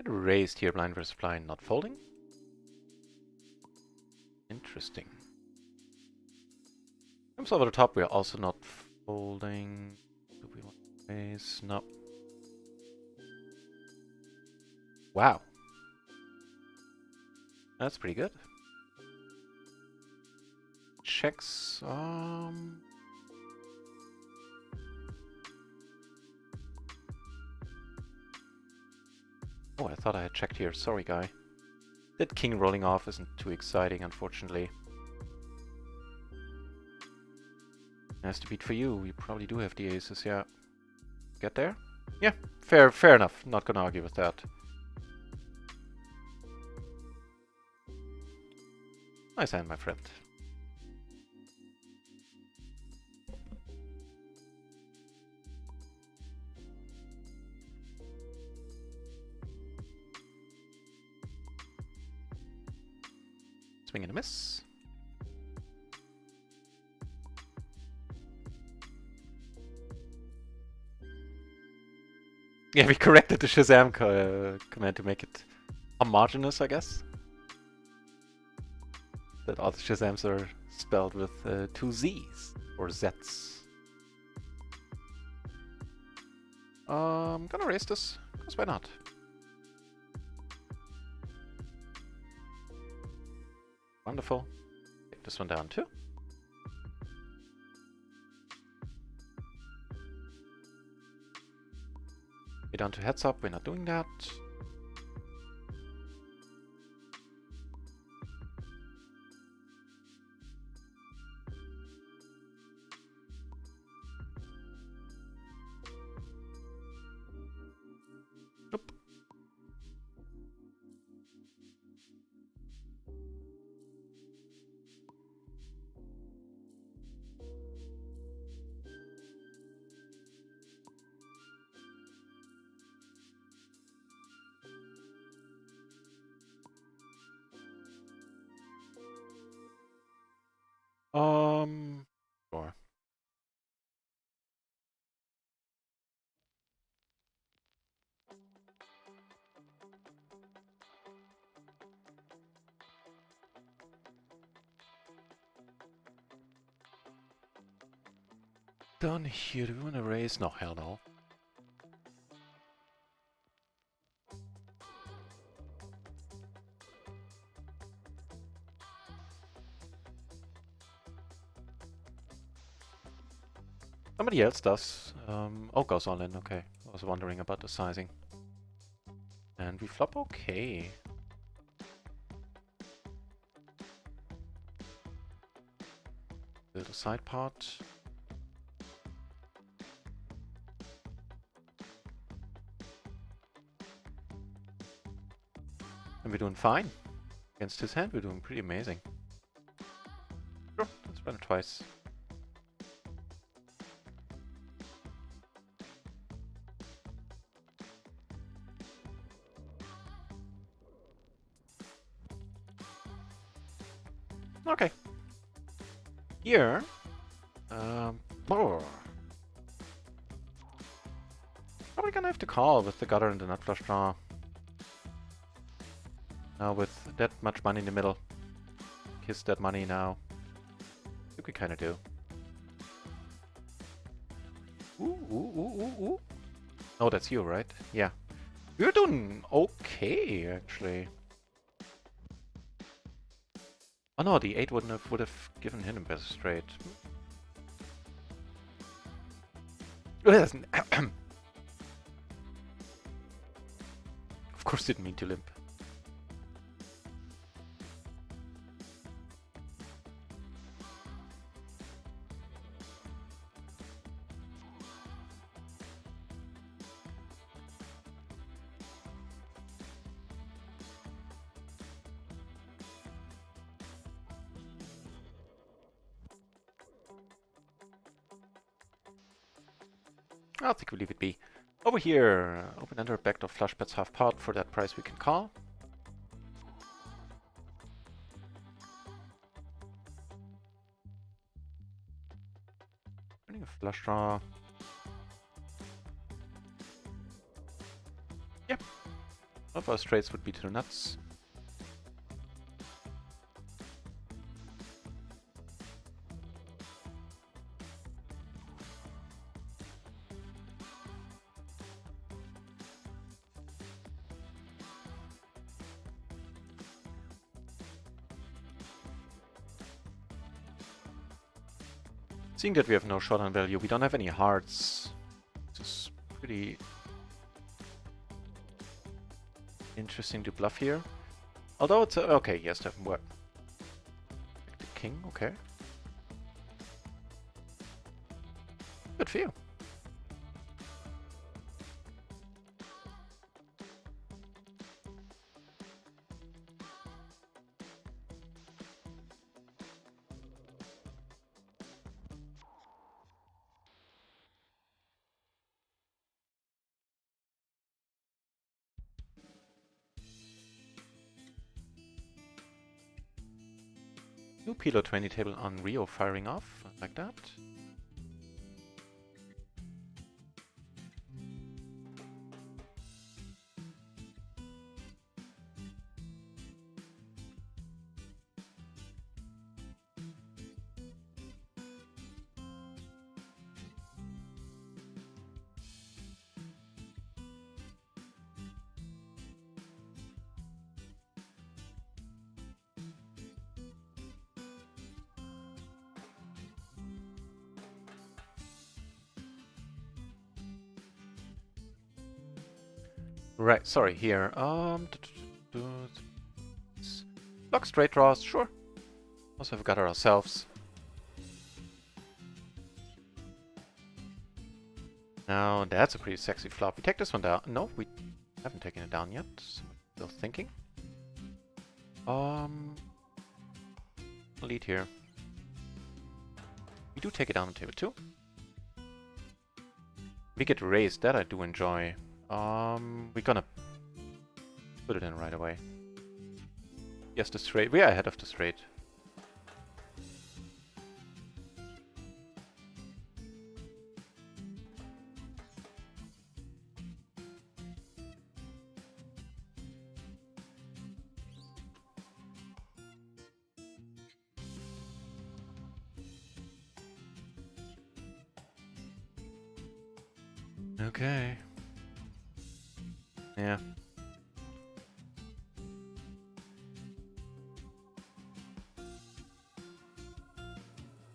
Raised here, blind versus blind, not folding. Interesting. Comes over the top, we are also not folding. Do we want to raise? No. Wow. That's pretty good. Checks. Oh, I thought I had checked here. Sorry, guy. That king rolling off isn't too exciting, unfortunately. Nice to beat for you. You probably do have the aces, yeah. Get there? Yeah, fair enough. Not gonna argue with that. Nice hand, my friend. Swing and a miss. Yeah, we corrected the Shazam command to make it homogeneous, I guess. That all the Shazams are spelled with 2 Z's or Z's. I'm gonna raise this, because why not? Wonderful. Take this one down too. We're down to heads up, we're not doing that. Nope. done here? Do we want to raise? No, hell no. Somebody else does. Oh, goes all in. Okay. I was wondering about the sizing. And we flop okay. Build a side part. And we're doing fine. Against his hand, we're doing pretty amazing. Sure, let's run it twice. Okay. Here. Probably gonna have to call with the gutter and the nut flush draw. Now with that much money in the middle. Kiss that money now. I think we kinda do. Ooh. Oh, that's you, right? Yeah. You're doing okay, actually. Oh no, the 8 would have given him a better straight. Of course didn't mean to limp. I think we leave it be. Over here, open-ender, backdoor flush bets half pot. For that price we can call. Running a flush draw. Yep. One of our straights would be to the nuts. Seeing that we have no showdown value, we don't have any hearts. This is pretty interesting to bluff here. Although it's okay, yes, doesn't work. The king, okay. Good for you. New PLO 20 table on Rio firing off, like that. Right, sorry, here. Block straight draws, sure. Also have got ourselves. Now that's a pretty sexy flop. We take this one down. No, we haven't taken it down yet. Still thinking. Lead here. We do take it down on table 2. We get raised, that I do enjoy. We're gonna put it in right away. Yes, the straight. We are ahead of the straight. Okay. Yeah.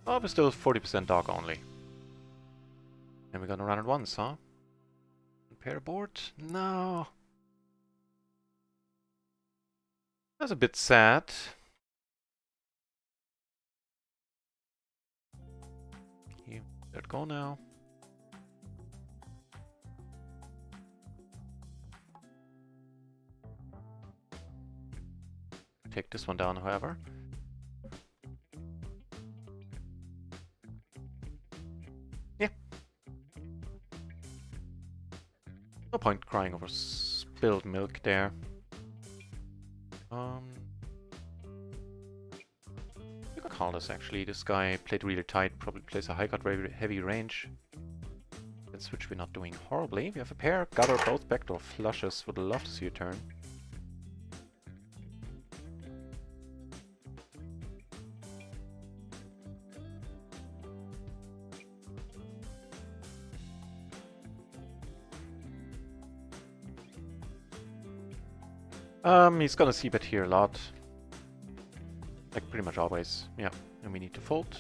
Oh, we're still 40% dog only. And we're gonna run it once, huh? Pair board? No. That's a bit sad. Here, let it go now. Take this one down, however. Yeah. No point crying over spilled milk there. You can call this actually. This guy played really tight, probably plays a high cut, very heavy range. That's which we're not doing horribly. We have a pair, gutter, both backdoor flushes. Would love to see a turn. He's gonna c-bet here a lot. Like pretty much always. Yeah, and we need to fold.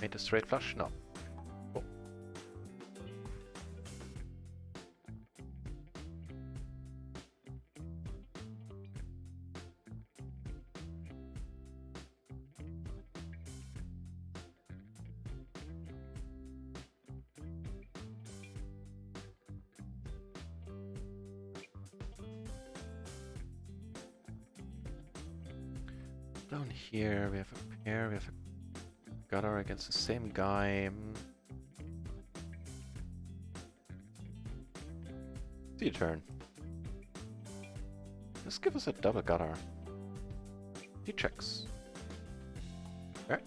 Made a straight flush? No. Oh. Down here we have a pair, we have a gutter against the same guy. See a turn. Just give us a double gutter. He checks. Alright.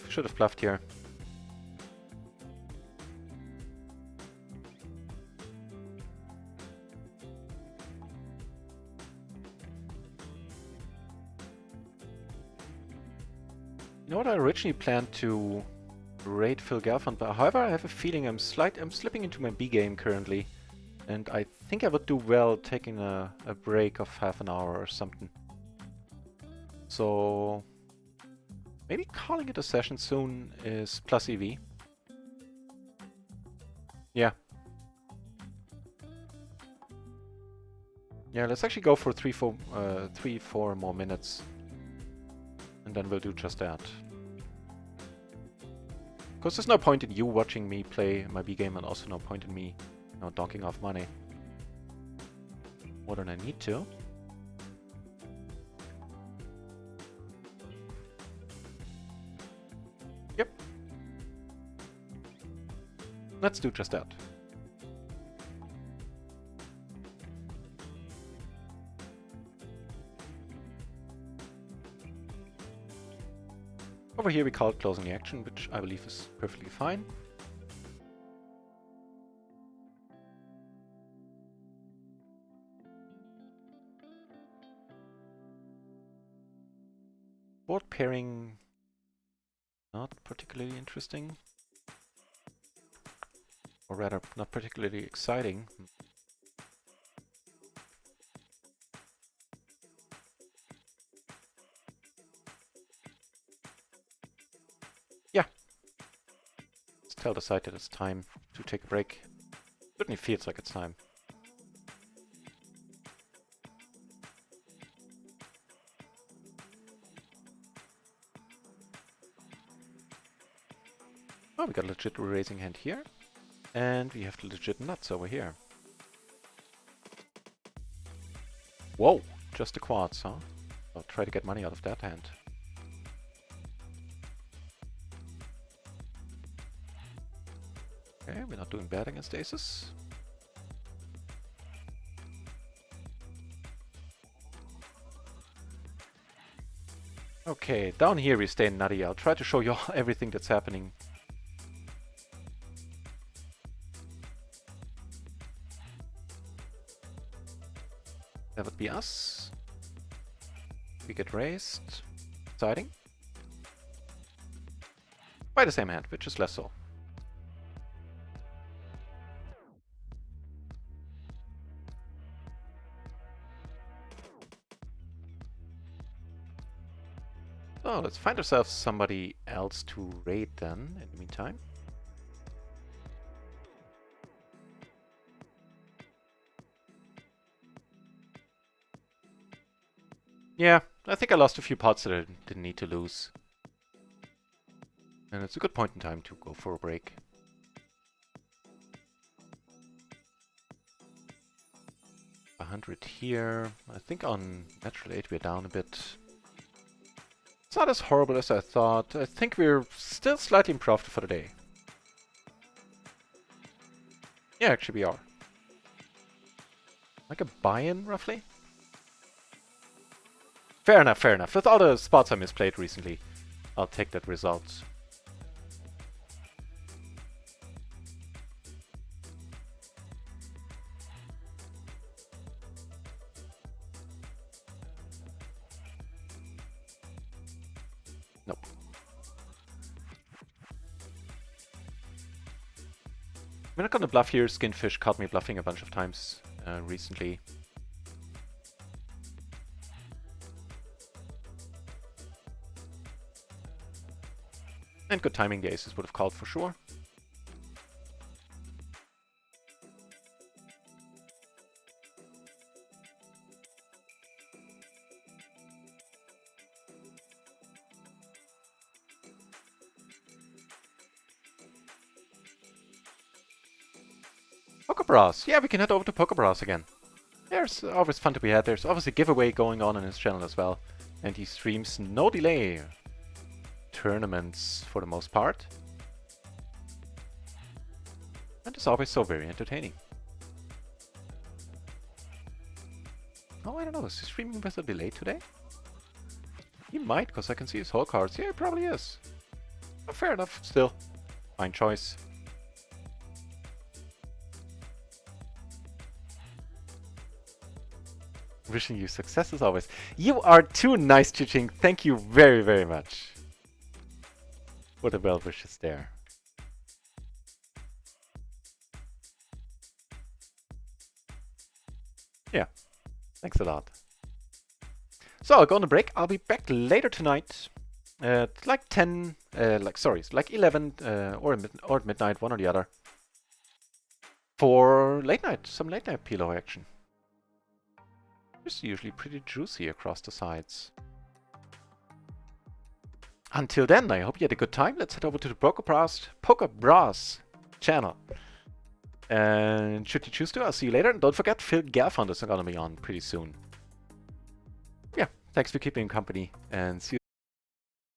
Should have bluffed here. You know what? I originally planned to raid Phil Galfond, but however, I have a feeling I'm slipping into my B game currently, and I think I would do well taking a break of half an hour or something. So maybe calling it a session soon is plus EV. Yeah. Yeah, let's actually go for 3-4 more minutes. And then we'll do just that. Because there's no point in you watching me play my B game, and also no point in me, you know, donking off money more than I need to. Yep. Let's do just that. Over here we call it closing the action, which I believe is perfectly fine. Board pairing, not particularly interesting. Or rather, not particularly exciting. Yeah. Let's tell the side that it's time to take a break. Certainly feels like it's time. Oh, we got a legit raising hand here. And we have the legit nuts over here. Whoa! Just the quads, huh? I'll try to get money out of that hand. Okay, we're not doing bad against aces. Okay, down here we stay nutty. I'll try to show you everything that's happening. That would be us. We get raised. Exciting. By the same hand, which is less so. So let's find ourselves somebody else to raid then, in the meantime. Yeah, I think I lost a few pots that I didn't need to lose. And it's a good point in time to go for a break. $100 here. I think on natural 8 we're down a bit. It's not as horrible as I thought. I think we're still slightly in profit for the day. Yeah, actually we are. Like a buy-in, roughly? Fair enough, fair enough. With all the spots I misplayed recently, I'll take that result. Nope. We're not gonna bluff here. Skinfish caught me bluffing a bunch of times recently. And good timing, the aces would have called for sure. Poker Bros. Yeah, we can head over to Poker Bros again. There's always fun to be had. There's obviously a giveaway going on his channel as well. And he streams no delay tournaments for the most part. And it's always so very entertaining. Oh, I don't know. Is he streaming with a delay today? He might, because I can see his whole cards. Yeah, he probably is. But fair enough. Still, fine choice. Wishing you success as always. You are too nice, Chiching. Thank you very, very much for the well wishes there. Yeah, thanks a lot. So I'll go on a break. I'll be back later tonight at like 10, like 11 or at midnight, one or the other, for late night, some late night PLO action. It's usually pretty juicy across the sides. Until then, I hope you had a good time. Let's head over to the Poker Bros channel. And should you choose to, I'll see you later. And don't forget, Phil Gelfond is going to be on pretty soon. Yeah, thanks for keeping company, and see you